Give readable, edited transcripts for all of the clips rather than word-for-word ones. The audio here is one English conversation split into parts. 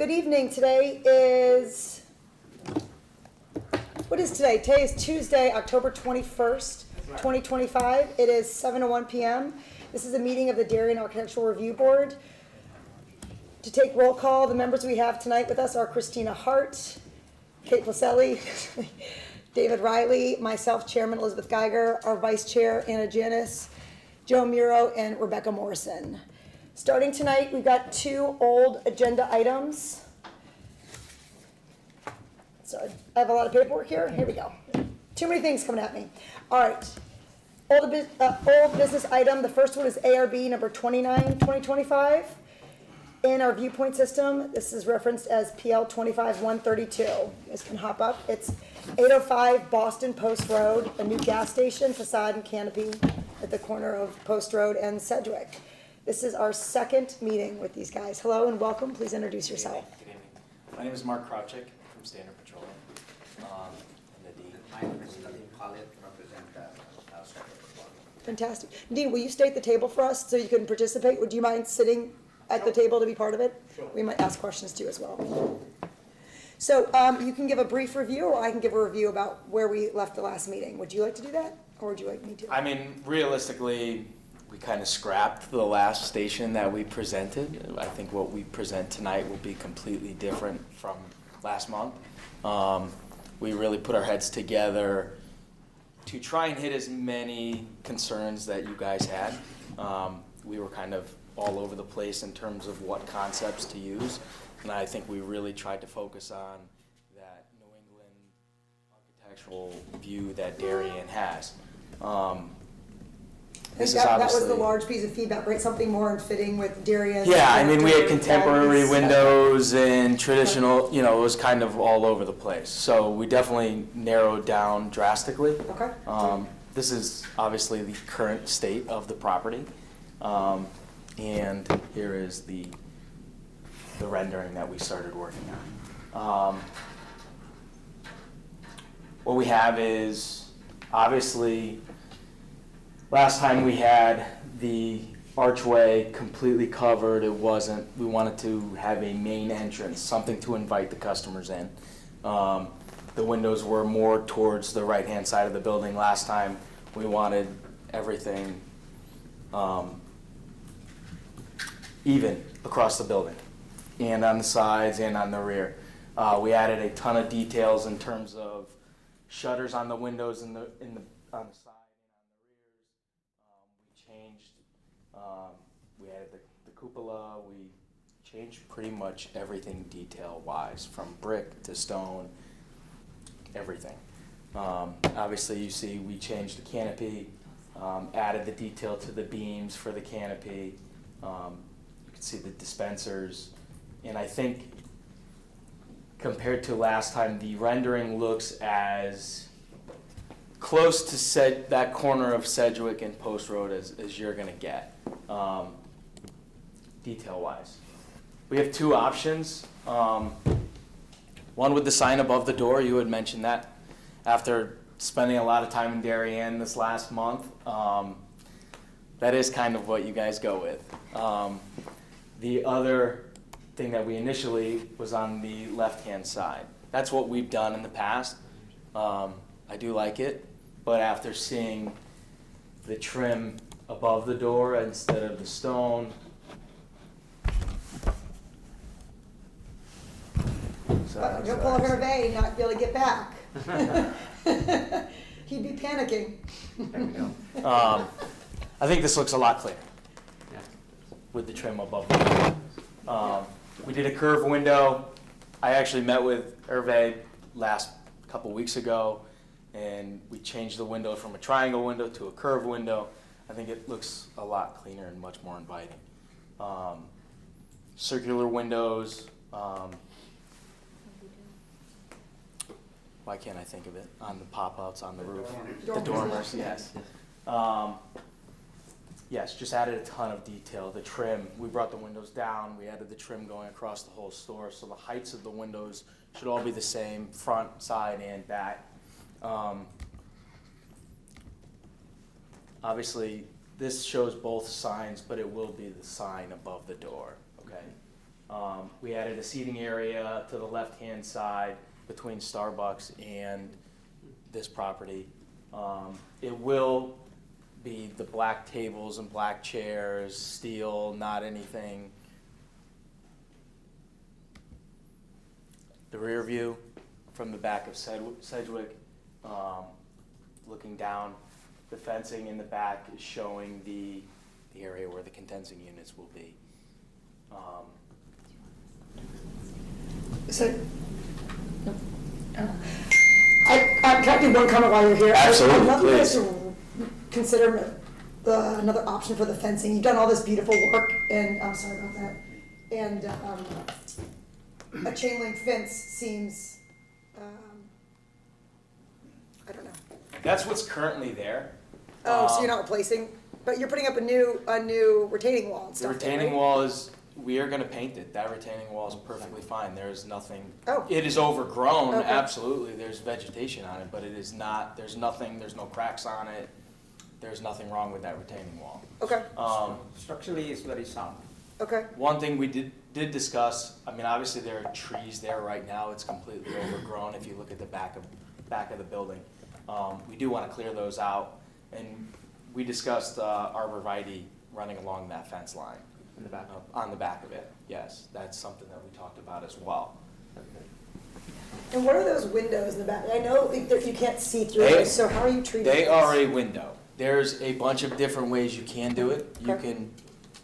Good evening. Today is, what is today? Today is Tuesday, October 21st, 2025. It is 7:01 p.m. This is a meeting of the Darien Architectural Review Board. To take roll call, the members we have tonight with us are Christina Hart, Kate Placelli, David Riley, myself, Chairman Elizabeth Geiger, our Vice Chair, Anna Janis, Joe Muro, and Rebecca Morrison. Starting tonight, we've got two old agenda items. Sorry, I have a lot of paperwork here. Here we go. Too many things coming at me. All right. Old business item. The first one is ARB number 29, 2025. In our viewpoint system, this is referenced as PL 25132. You guys can hop up. It's 805 Boston Post Road, a new gas station, facade, and canopy at the corner of Post Road and Sedgwick. This is our second meeting with these guys. Hello and welcome. Please introduce yourself. Good evening. My name is Mark Krawczyk from Standard Petroleum. I'm the dean. My name is Nadeem Khalid, represent Fantastic. Dean, will you state the table for us so you can participate? Would you mind sitting at the table to be part of it? Sure. We might ask questions too as well. So you can give a brief review, or I can give a review about where we left the last meeting. Would you like to do that, or would you like me to? I mean, realistically, we kind of scrapped the last station that we presented. I think what we present tonight will be completely different from last month. We really put our heads together to try and hit as many concerns that you guys had. We were kind of all over the place in terms of what concepts to use, and I think we really tried to focus on that New England architectural view that Darien has. That was the large piece of feedback, right? Something more in fitting with Darien. Yeah, I mean, we had contemporary windows and traditional, you know, it was kind of all over the place. So we definitely narrowed down drastically. Okay. This is obviously the current state of the property. And here is the rendering that we started working on. What we have is, obviously, last time we had the archway completely covered. It wasn't, we wanted to have a main entrance, something to invite the customers in. The windows were more towards the right-hand side of the building. Last time we wanted everything even across the building, and on the sides and on the rear. We added a ton of details in terms of shutters on the windows on the side and on the rears. We changed, we added the cupola. We changed pretty much everything detail-wise, from brick to stone, everything. Obviously, you see we changed the canopy, added the detail to the beams for the canopy. You can see the dispensers, and I think compared to last time, the rendering looks as close to that corner of Sedgwick and Post Road as you're gonna get, detail-wise. We have two options. One with the sign above the door. You had mentioned that. After spending a lot of time in Darien this last month, that is kind of what you guys go with. The other thing that we initially was on the left-hand side. That's what we've done in the past. I do like it, but after seeing the trim above the door instead of the stone, You'll pull over Hervé and not be able to get back. He'd be panicking. There we go. I think this looks a lot cleaner with the trim above the door. We did a curved window. I actually met with Hervé last couple weeks ago, and we changed the window from a triangle window to a curved window. I think it looks a lot cleaner and much more inviting. Circular windows. Why can't I think of it? On the pop-outs on the roof. The dormers, yes. Yes, just added a ton of detail. The trim, we brought the windows down. We added the trim going across the whole store, so the heights of the windows should all be the same, front, side, and back. Obviously, this shows both signs, but it will be the sign above the door, okay? We added a seating area to the left-hand side between Starbucks and this property. It will be the black tables and black chairs, steel, not anything. The rear view from the back of Sedgwick, looking down, the fencing in the back is showing the area where the condensing units will be. So, can I do one comment while you're here? Absolutely, I'd love you guys please. to consider another option for the fencing. You've done all this beautiful work, and I'm sorry about that. And a chain link fence seems, I don't know. That's what's currently there. Oh, so you're not replacing, but you're putting up a new retaining wall and The stuff. retaining right? wall is, we are gonna paint it. That retaining wall is perfectly fine. There is nothing. Oh. It is overgrown, Okay. absolutely. There's vegetation on it, but it is not, there's nothing, there's no cracks on it. There's nothing wrong with that retaining wall. Okay, Structurally, it's very sound. okay. One thing we did discuss, I mean, obviously there are trees there right now. It's completely overgrown if you look at the back of the building. We do wanna clear those out, and we discussed arborvitae running along that fence line. In the back. On the back of it, yes. That's something that we talked about as well. And what are those windows in the back? I know that you can't see through They- those, so how are you treating They those? are a window. There's a bunch of different ways you can do it. You Okay. can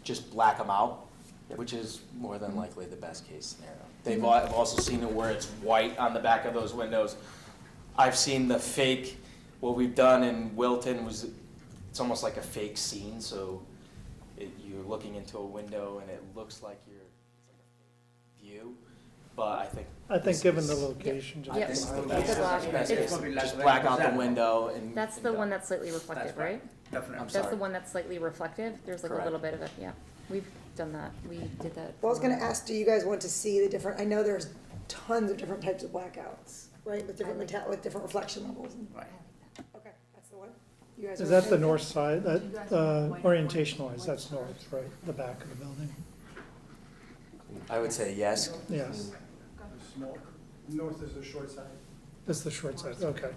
just black them out, which is more than likely the best case scenario. Mm-hmm. I've also seen it where it's white on the back of those windows. I've seen the fake, what we've done in Wilton was, it's almost like a fake scene, so you're looking into a window and it looks like it's like a view, but I think given the location, I just. think Yep. the Black. best It's- case, just black out the window and. That's the one that's slightly reflective, That's right. right? Definitely. I'm That's sorry. the one that's slightly reflective. There's like a Correct. little bit of it, yeah. We've done that. We did that. Well, I was gonna ask, do you guys want to see the different, I know there's tons of different types of blackouts, right, with different with different reflection levels. Right. Okay, that's the one? You guys Is are that okay the with north side, orientation wise, that's north, right, the back of the building? I would say yes. Yes, Small, north is the short side. that's the short side, okay.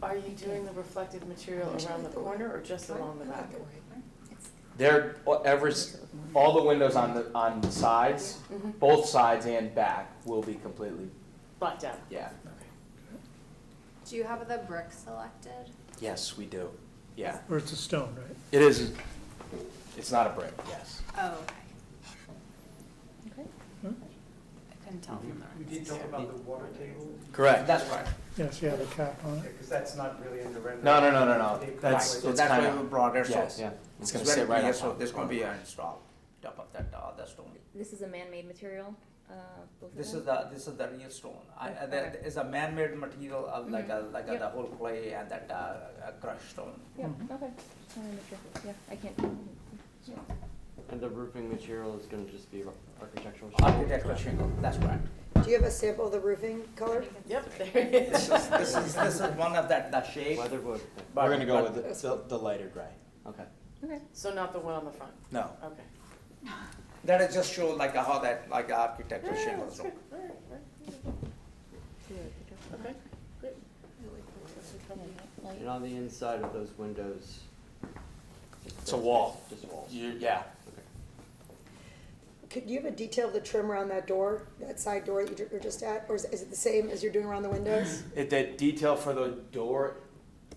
Are you doing the reflective material around the corner or just along the back? They're, all the windows on the sides, both sides and back will be completely, Blacked out. yeah. Do you have the brick selected? Yes, we do, yeah. Or it's a stone, right? It is, it's not a brick, yes. Oh, okay. Okay. I couldn't tell from the We did talk about the water table, Correct. That's right. Yes, you have a cap on it. because that's not really in the rendering. No. They- That's, So it's that's why kind we of, brought it, so. yes, Yeah. it's gonna very sit right clear, on so top. there's gonna be an install, top of that, the stone. This is a man-made material, both of This them? is the real stone. Okay. There is a man-made material, like Yep. the whole clay and that crushed stone. Yeah, okay. Just wanted to make sure. Yeah, I can't. Yeah. And the roofing material is gonna just be architectural? Architectural shingle, that's right. Do you have a sample of the roofing color? Yep, there it is. This is one of that shape. Weatherwood. We're gonna go but- with the lighter gray. Okay. Okay. So not the one on the front? No, Okay. That is just show like how that, like architectural shingle. So. Okay, great. And on the inside of those windows? It's a wall. Just walls? yeah. Could you have a detail of the trim around that door, that side door that you're just at, or is it the same as you're doing around the windows? The detail for the door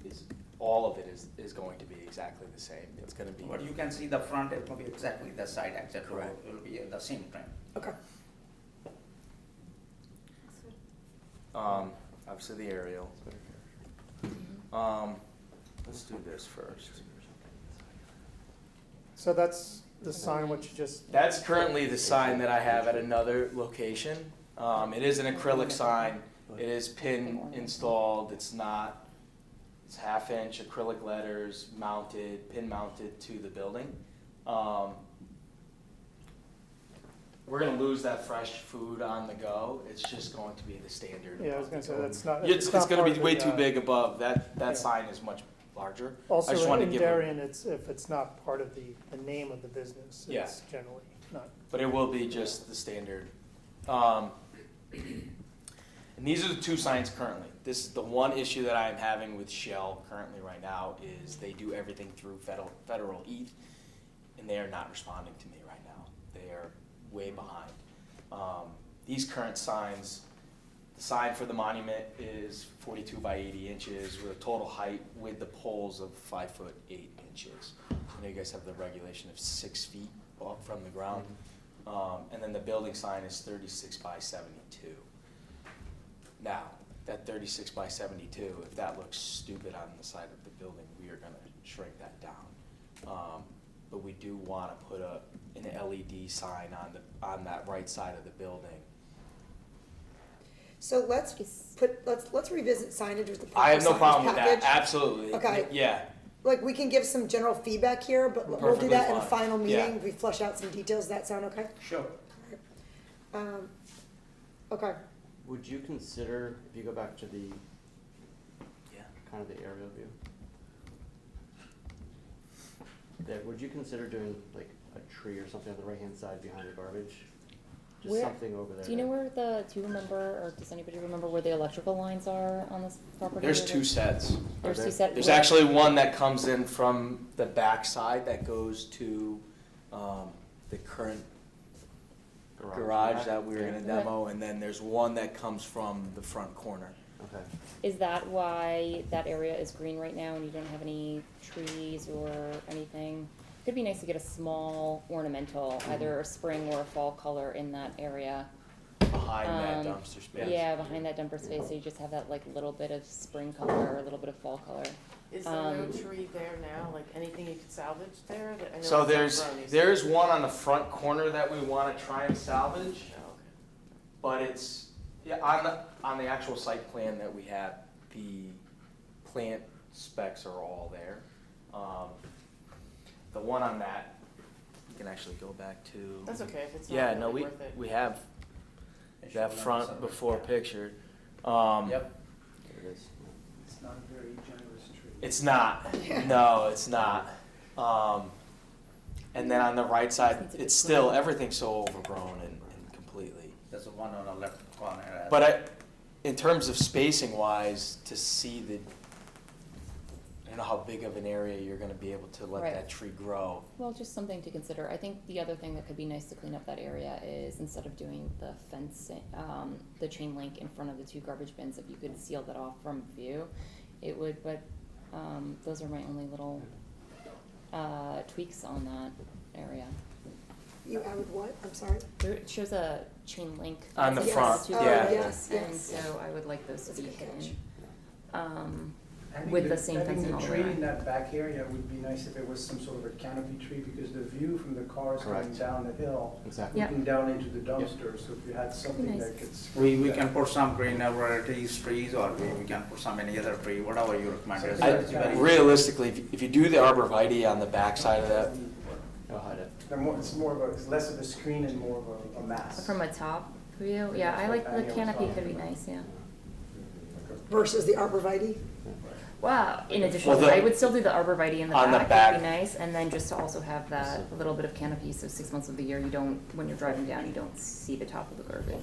is, all of it is going to be exactly the same. It's gonna be. But you can see the front, it will be exactly the side exit door, Correct. it will be the same trim. Okay. Obviously the aerial. Let's do this first. So that's the sign, what you just, That's currently the sign that I have at another location. It is an acrylic sign. It is pin installed. It's half-inch acrylic letters mounted, pin mounted to the building. We're gonna lose that fresh food on the go. It's just going to be the standard. yeah, I was gonna say, that's not. It's not gonna part be of way the, too big above. yeah. That sign is much larger. I just Also, wanted in to give a- Darien, if it's not part of the name of the business, Yeah. it's generally. not, But it will be just the standard. And these are the two signs currently. This is the one issue that I am having with Shell currently right now is they do everything through federal heat, and they are not responding to me right now. They are way behind. These current signs, the sign for the monument is 42 by 80 inches with a total height with the poles of 5 foot 8 inches. I know you guys have the regulation of 6 feet up from the ground. And then the building sign is 36 by 72. Now, that 36 by 72, if that looks stupid on the side of the building, we are gonna shrink that down. But we do wanna put an LED sign on that right side of the building. So let's revisit signage with the I have no signage problem with that, package. absolutely. Okay. Yeah, Like, we can give some general feedback here, but we'll do Perfectly that in a fine. final Yeah. meeting. We flush out some details. Does that sound okay? Sure. Okay. Would you consider, if you go back to the, yeah. kind of the aerial view, there, would you consider doing like a tree or something on the right-hand side behind the garbage? Just Where- something over there. Do you know where do you remember, or does anybody remember where the electrical lines are on this property? There's two sets. There's Are two there? sets. There's actually one that comes in from the back side that goes to the current garage that we were gonna Okay. demo, and then there's one that comes from the front corner. Okay. Is that why that area is green right now and you don't have any trees or anything? It'd be nice to get a small ornamental, either a spring or a fall color in that area. Behind that Um, dumpster space. Yeah, behind that dumper space, so you just have that like little bit of spring color or a little bit of fall color. Is there no tree there now, like anything you could salvage there? That- I know So it's not grown, you said. there's one on the front corner that we wanna try and salvage, Oh, okay. but it's, yeah, on the actual site plan that we have, the plant specs are all there. The one on that, you can actually go back to. That's okay, if it's Yeah, not no, really worth it. we have that front before picture. Yep. There it is. It's not a very generous tree. It's not, no, it's not. And then on the right side, Needs a bit it's still, cleaner. everything's so overgrown and completely. There's one on the left corner. But in terms of spacing wise, to see how big of an area you're gonna be able to let Right. that tree grow. Well, just something to consider. I think the other thing that could be nice to clean up that area is instead of doing the fence, the chain link in front of the two garbage bins, if you could seal that off from view, it would, but, those are my only little, tweaks on that area. You added what? I'm sorry. There, it shows a chain link. On the that's front, across two oh, garbage yes, bins, And yes. so I would like those to That's a be good catch. hidden. Having With the same fencing all the way Having the tree in around. that back area would be nice if it was some sort of a canopy tree, because the view from the cars coming Correct. down the hill, Exactly. Yeah. looking down into the dumpster, so if you had something Nice. that could. We can put some green varieties trees, or we can put some any other tree, whatever you recommend. It's very- Realistically, if you do the arborvitae on the back side of that, I'll hide it. It's more of a, it's less of a screen and more of a mass. From a top view, yeah, I like the canopy could be nice, yeah. Versus the arborvitae. Wow, in addition, Well, I would still do the arborvitae in the on the back, that'd be back. nice, and then just to also have that little bit of canopy, so 6 months of the year, you don't, when you're driving down, you don't see the top of the garbage.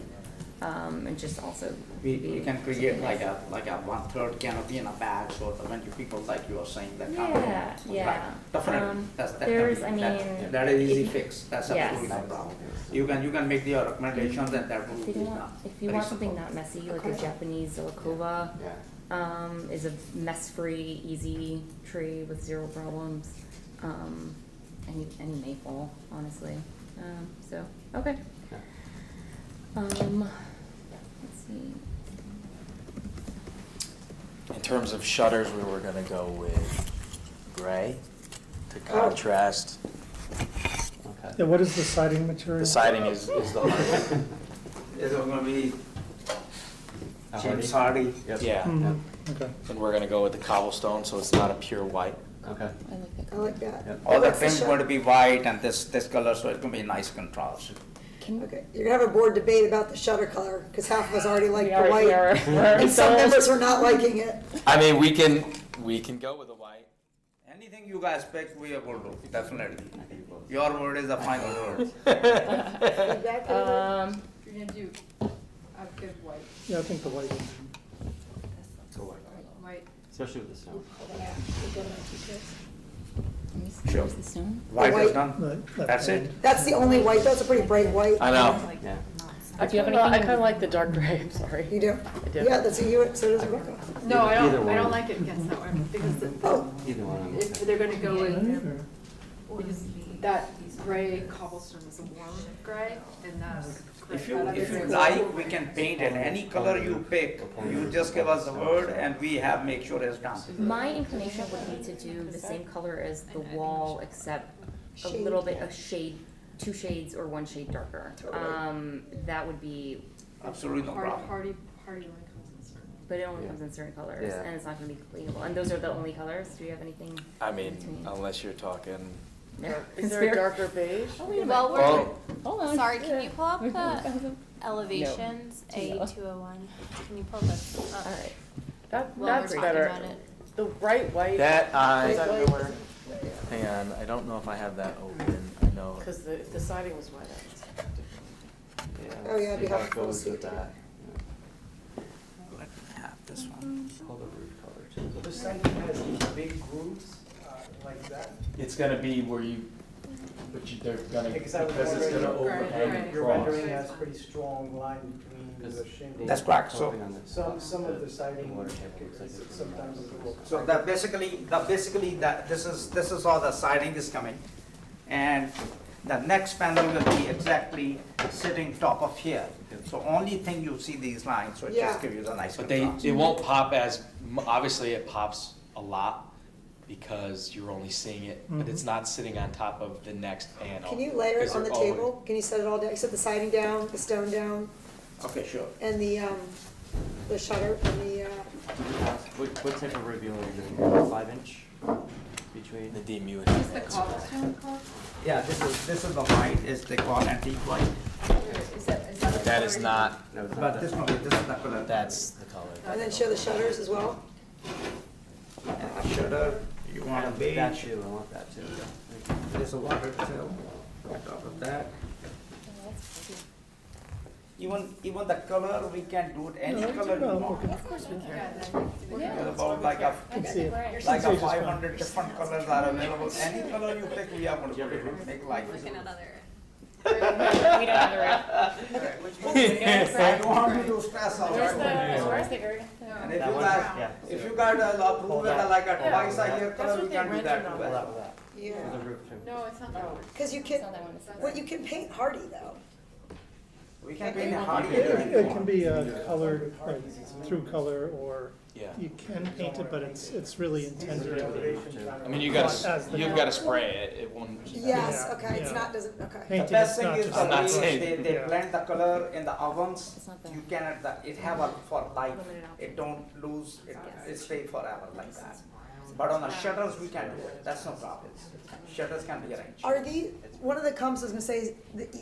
And just also. We can create like a 1/3 canopy in a bag, so that when you people like you are saying that. Yeah, yeah. Definitely, that there's, can be, I that, mean, that is if easy you- fix, that's Yes. absolutely no problem. You can make the recommendations and that will If be you want, not. if you want something not messy, like a Japanese Zilakova, Yeah. is a mess-free, easy tree with 0 problems. Any maple, honestly. So, okay. Let's see. in terms of shutters, we were gonna go with gray to contrast. Okay. yeah, what is the siding material? The siding is the hardest. It's gonna be Hardy? James Hardy. Yep. Yeah, Mhm, okay. and we're gonna go with the cobblestone, so it's not a pure white. Okay. I like that I color. like that. Yep. All the What's the trim's shut- going to be white and this color, so it's gonna be a nice contrast. Can Okay, you're gonna have a board debate about the shutter color, because half of us already like the white. we're already And some sold. members were not liking it. I mean, we can go with the white. Anything you guys pick, we will do, definitely. Your word is the final word. Feedback, Um, You're gonna do a good white, Yeah, I think the white is. white. Especially with the snow. Sure. Where's the stone? White is white. done. That That's it? one. That's the only white, that's a pretty bright white. I know. Yeah. Do you have I anything? kinda like the dark gray, I'm sorry. You do? I do. Yeah, that's a you, so does Rebecca. No, I Either don't one. like it against that one, because Oh, Either one. if they're gonna go in, Or- because that gray cobblestone is a warm gray, and that's. If you like, we can paint it, any color you pick, you just give us the word and we have, make sure it's done. My inclination would be to do the same color as the wall, except a little bit of shade, 2 shades or 1 shade darker. That would be, Absolutely no problem. Hardy only comes in certain. but it only comes in certain colors, Yeah. and it's not gonna be cleanable. And those are the only colors? Do you have anything? I mean, Between. unless you're talking. Is there a darker beige? Well, Oh, Hold on. sorry, can you pull up the No. elevations, A201? Can you pull this up? Alright. That, While we're that's talking better. about it. The bright white. that Bright I, white, hang on, I don't know if I have that open. I know. Cause the siding was white. Oh, yeah, it'd be See how it helpful to goes see with it. that. Let me have this one. Pull the roof color too. The siding has these big grooves, like that. It's gonna be where you, but you, they're gonna, Because I was because it's gonna wondering- overhang Right. Your across. rendering has pretty strong line between the shingles. That's correct, so- Something on this Some of the siding, water table looks like it's sometimes is a little. So that basically, this is how the siding is coming. And the next panel will be exactly sitting top of here. So only thing you see these lines, so it Yeah. just gives you the nice But they, contrast. it won't pop as, obviously it pops a lot because you're only seeing it, but it's not sitting on top of the next panel. Can you layer it 'cause on the they're always- table? Can you set it all down, set the siding down, the stone down, Okay, sure. and the shutter, and the, What type of reveal are you doing? 5-inch between? The DMU. What's the cobblestone called? Yeah, this is the white, is they call antique white. Is that? That is not, No, it's not But that. this one, this is the color. that's the color. and then show the shutters as well? Shutter, you want a That beige, too, I want that too. there's a water cell on top of that. Even the color, we can do it any No, color you well, want. okay. Of course we can. It's about like a, Can see it. like See a it just 500 different colors are available. Any color you pick, we are going to put it, make life. Looking at other. We don't have the roof. I don't want you to stress out. Where's the area? And if That you one? guys, Yeah. if you guys approve it like a Yeah. twice a year That's color, what we they can do rent that it too. on. Pull that with that. Yeah, For the roof too. No, it's not that one. because you It's can, not that one, it's that well, you can paint hardy though. We can paint it hardy It anything you it can want. be colored, like through color, or Yeah. you can paint it, but it's really intended to I mean, you gotta, As the- you've gotta spray it, it won't. Yes, Yeah, okay, it's yeah. not, doesn't, okay. The painted, best it's thing not is just. I'm not the way saying- they Yeah. blend the color in the ovens, It's not that. you can, it have a for life, Limited option. it don't lose, it stay forever like that. But on the shutters, we can do it, that's no problem. Shutters can be arranged. Are these, one of the comments I was gonna say is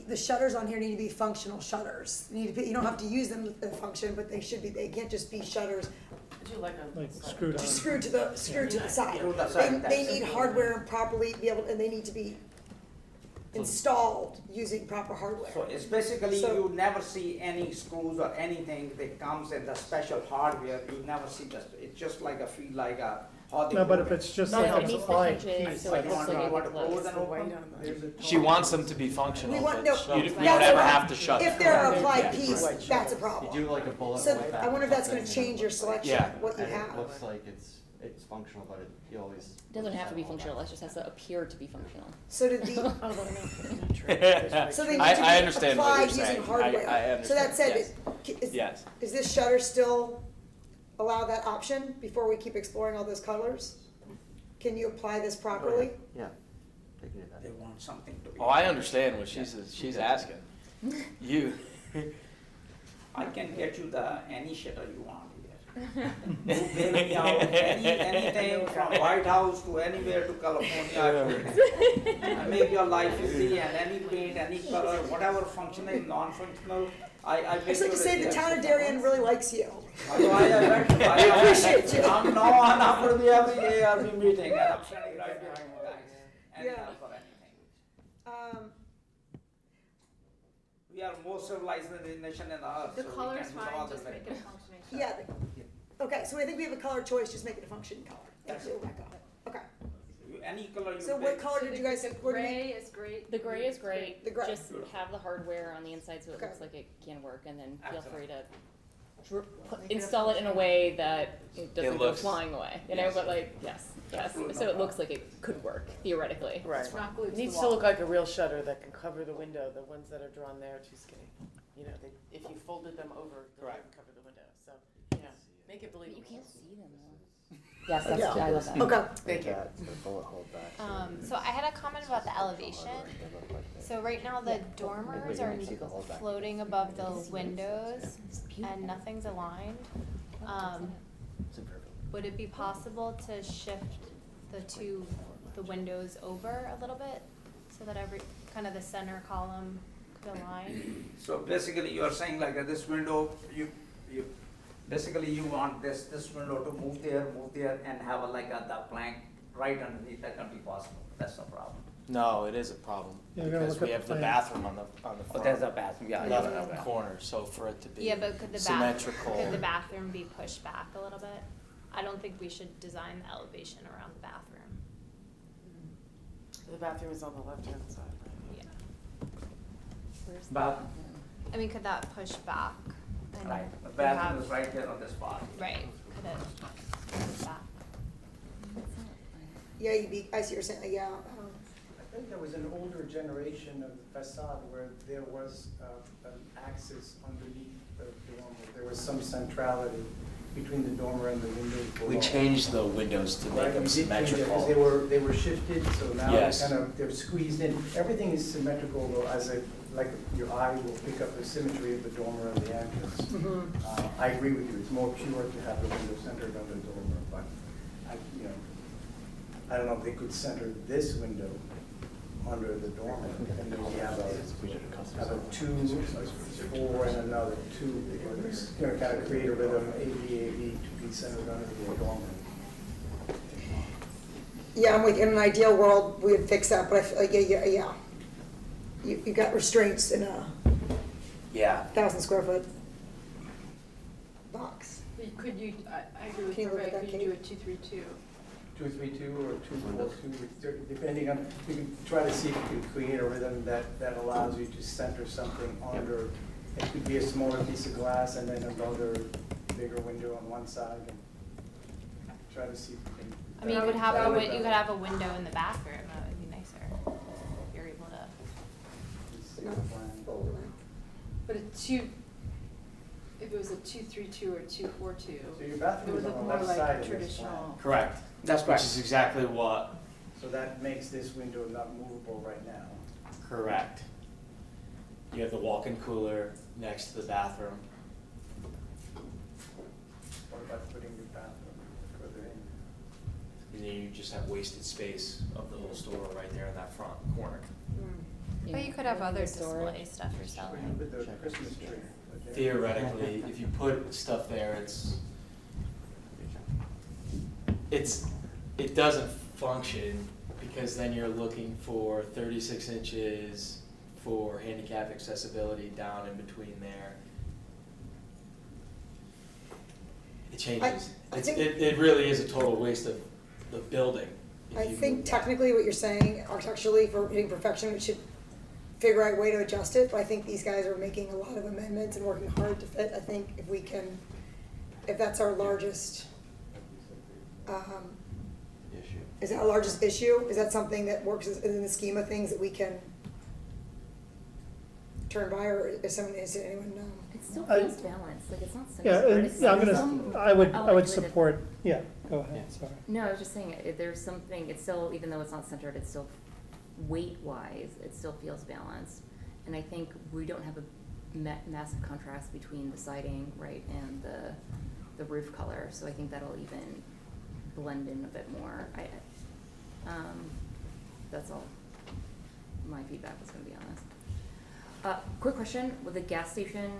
the shutters on here need to be functional shutters. You need to, you don't have to use them to function, but they should be, they can't just be shutters Would you like a? Like screwed on. just screwed to the side. Screw the They, side, they that's need it. hardware properly be able, and they need to be installed using proper hardware. So it's basically, So- you never see any screws or anything that comes in the special hardware, you never see that, it's just like a feel like a, how they. No, but do if it. it's just No, like no, an it needs the applied hinges, piece. so it looks like Want it to close. close and open? There's a She wants them to be functional, We want- but no, you don't that's ever right. have to shut If them. they're an applied Yeah. piece, that's a You problem. do like a bullet. So like that I wonder if that's gonna something, change your selection, Yeah. what you and It have. looks like it's functional, but you always. It doesn't have to be functional, it just has to appear to be functional. So did the, Oh, no, no. so they need I to be understand what you're applied using saying. hardware. I So that understand, said, is, Yes. is this shutter still allow that option before we keep exploring all those colors? Can you apply this properly? Yeah. They can do that. They want something to be. Oh, I understand what she's asking. You. I can get you any shutter you want here. You pay me out anything from White House to anywhere to California. I make your life easy and any paint, any color, whatever functional, non-functional, I I'd like to say the town of Darien really likes you. I appreciate you. I'm not going to be every ARB meeting, and I'm standing right behind you guys. Any Yeah. help or anything. Um, We are more civilized than the nation in the earth. The so we color's can do all fine, this just very make it a quick. functioning yeah, shop. okay, so I think we have a color choice, just make it a functioning color. Thank you, Rebecca. Okay, Any color you so pick. what color did you guys, The what do you gray is great. The gray is great. The gray. Just have the hardware on the inside so it Okay. looks like it can work, and then feel Excellent. free to install it in a way that it doesn't go looks- flying away. You know, Yes. but like, yes, Absolutely so no it looks like it could work theoretically. Right. It's not glued It to the needs to wall. look like a real shutter that can cover the window. The ones that are drawn there are too skinny. You know, if you folded them over, they Right. would cover the window. So, you know, make it But believable. you can't see them though. Yes, that's, Yeah. I love that. Okay, Thank you. So I had a comment about the elevation. So right now the dormers are floating above the windows and nothing's aligned. Would it be possible to shift the windows over a little bit so that kind of the center column could align? So basically, you are saying like that this window, basically you want this window to move there, and have the plank right underneath. That can be possible. That's no problem. No, it is a problem, Yeah, we gotta because look we at have the the plan. bathroom on the front. There's a bathroom, yeah. Left corner, so for it to be Yeah, but could the symmetrical. bathroom be pushed back a little bit? I don't think we should design the elevation around the bathroom. The bathroom is on the left-hand side, right? Yeah. Where's the Bath- bathroom? I mean, could that push back? And Right, the you bathroom have- is right there on the spot. Right, could it push back? yeah, I see what you're saying, yeah. I think there was an older generation of the facade where there was an axis underneath the dormer. There was some centrality between the dormer and the windows below. We changed the windows to make Right, them we did change it, 'cause symmetrical. they were shifted, so now Yes. they're squeezed in. Everything is symmetrical, though, like your eye will pick up the symmetry of the dormer and the entrance. Mhm. I agree with you, it's more pure to have the window centered on the dormer, but I don't know if they could center this window under the dormer, and then we have a 2, a 4, and another 2. It's gonna kind of create a rhythm, AV, to be centered under the dormer. Yeah, I'm like, in an ideal world, we would fix that, but I feel like, yeah. You got restraints in a Yeah, 1,000 square foot box. Could you, I agree with Can you look at Rebecca, that, could you do a Kate? 232? 232 or 242, depending on, you can try to see if you can create a rhythm that allows you to center something under. It could be a smaller piece of glass and then another bigger window on one side, and try to see if you can. I mean, you could have a window in the bathroom, that would be nicer. If you're able to. see the plan. But if it was a 232 or 242, So your it bathroom would is look on the more left side like of this plan. traditional. correct. That's Which right. is exactly what, So that makes this window not movable right now. correct. You have the walk-in cooler next to the bathroom. What about putting your bathroom further in? And then you just have wasted space of the whole store right there in that front corner. But you could have other Store. display stuff you're selling. With the Christmas tree. Theoretically, if you put stuff there, it doesn't function, because then you're looking for 36 inches for handicap accessibility down in between there. It changes. I It's, think- it really is a total waste of the building. if I you think move that. technically what you're saying, architecturally, for hitting perfection, we should figure out a way to adjust it, but I think these guys are making a lot of amendments and working hard to fit. I think if that's our largest, is that our largest issue? Is that something that works in the scheme of things that we can turn by, or is anyone know? It still I- feels balanced, like it's not Yeah, centered. and, It's yeah, I'm some- gonna, I would like support, yeah, go ahead, Yeah. sorry. No, I was just saying, there's something, it's still, even though it's not centered, it's still, weight-wise, it still feels balanced. And I think we don't have a massive contrast between the siding, right, and the roof color, so I think that'll even blend in a bit more. That's all my feedback was gonna be honest. Quick question, with the gas station,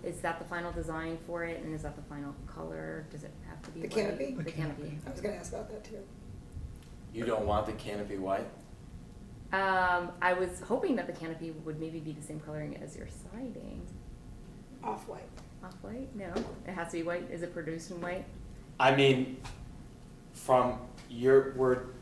is that the final design for it, and is that the final color? Does it have to be The white? canopy? The canopy. I was gonna ask about that too. You don't want the canopy white? I was hoping that the canopy would maybe be the same coloring as your siding. Off-white. Off-white? No, it has to be white. Is it produced in white? I mean, from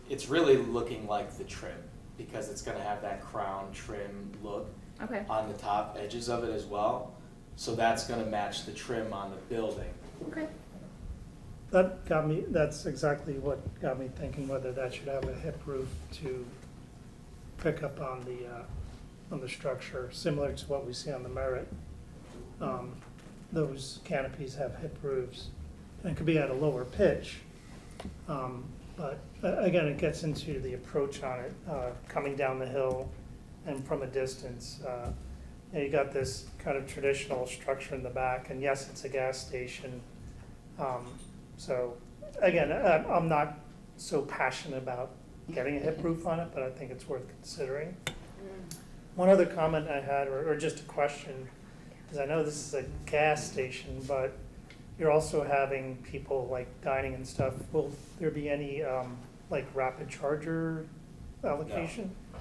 it's really looking like the trim, because it's gonna have that crown trim look Okay. on the top edges of it as well. So that's gonna match the trim on the building. Okay. That's exactly what got me thinking whether that should have a hip roof to pick up on the structure, similar to what we see on the Merit. Those canopies have hip roofs, and it could be at a lower pitch. But again, it gets into the approach on it, coming down the hill and from a distance. You got this kind of traditional structure in the back, and yes, it's a gas station. So again, I'm not so passionate about getting a hip roof on it, but I think it's worth considering. One other comment I had, or just a question, is I know this is a gas station, but you're also having people like dining and stuff. Will there be any like rapid charger allocation? No.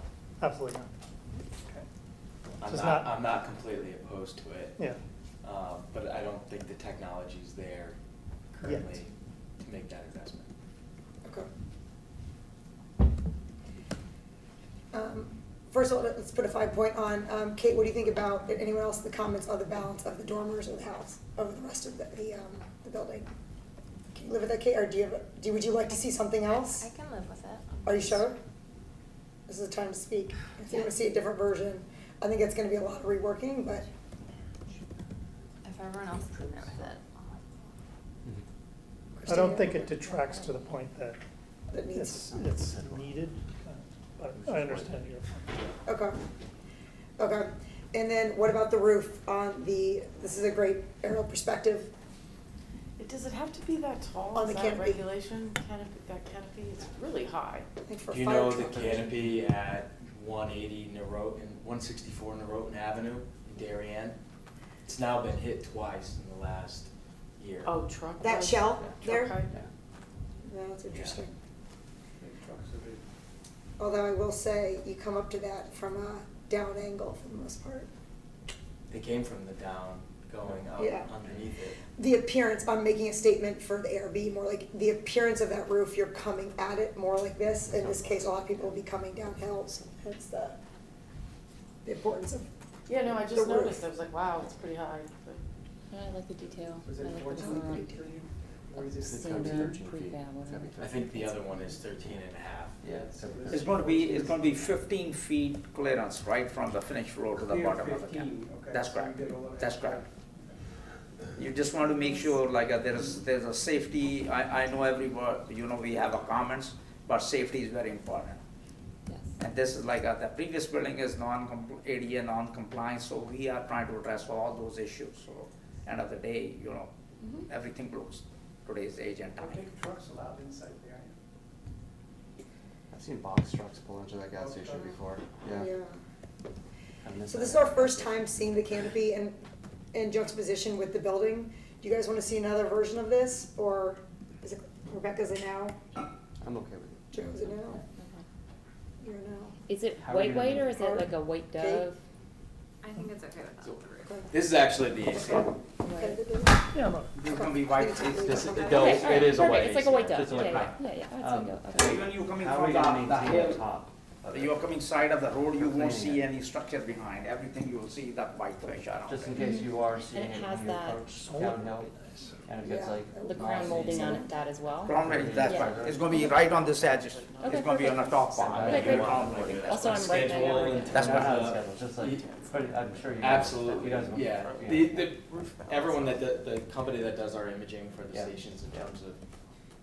Absolutely not. Okay. I'm not completely opposed to it. Yeah. But I don't think the technology's there currently to make that investment. Okay. First of all, let's put a 5 point on. Kate, what do you think about, anyone else, the comments on the balance of the dormers or the house over the rest of the building? Can you live with that, Kate, or would you like to see something else? I can live with it. Are you sure? This is the time to speak. If you want to see a different version, I think it's going to be a lot of reworking, but. If everyone else is in there with it. I don't think it detracts to the point that That needs. it's needed, but I understand your point. Okay. Okay. And then what about the roof on this is a great aerial perspective. Does it have to be that tall? On the Is that canopy. Regulation, that canopy is really high. I think for Do you fire know the trucks. canopy at 164 Norotan Avenue in Darien? It's now been hit twice in the last year. Oh, truck. That height? shell Truck there? height? No, that's interesting. Big trucks are big. Although I will say, you come up to that from a down angle for the most part. They came from the down, going up Yeah. underneath it. The appearance, I'm making a statement for the ARB, more like the appearance of that roof, you're coming at it more like this. In this case, a lot of people will be coming downhill, so hence the importance of, Yeah, no, I The just roof. noticed, I was like, wow, it's pretty high, but. I like the detail. Was I it like the 14 design. feet for you? Or is it Standard 13? prefab, whatever. I think the other one is 13 and a half. Yeah, it's going to be 15 feet clearance right from the finished floor to the Clear bottom of the 15, canopy. okay, That's so you correct. get a little That's extra. correct. You just want to make sure like there's a safety. I know we have a comments, but safety is very important. Yes. And this is like the previous building is ADA non-compliant, so we are trying to address all those issues. So end of the day, Mhm. everything looks today's age and Are time. big trucks allowed inside there? I've seen box trucks pull into that gas station before, yeah. I've missed So this is that. our first time seeing the canopy in juxtaposition with the building. Do you guys want to see another version of this, or is it Rebecca's a now? I'm okay with it. Joe's a now? Okay. You're a now. Is it How are you white gonna or is it like a white Okay. dove? I think it's okay with that, the roof. Okay. This is actually the AC. Okay, White. did it? Yeah, look, It's going to be white. Okay. This, Okay. it Okay, does, all right, it is a perfect. white It's like a white AC. dove. a white Yeah, dove. yeah, yeah. That's a go. Okay. Even you coming How are from we gonna the maintain hill, the top of you are it? coming side of the road, you won't Cleaning see it. any structure behind. Everything you will see that white finish around. Just in it. case you are seeing it it has when you that- approach downhill, and it gets Yeah. like. The crown molding on that as well. Crown molding, that's Yeah. right. It's going to be right on this edge. It's Okay, going to be on the top part. Okay, great. Crown molding, that's Also, right. I'm right Schedule there. in That's terms right. of- It's just like, but I'm sure you. Absolutely, You guys. yeah. Everyone the company that does our imaging for the Yeah. stations in terms of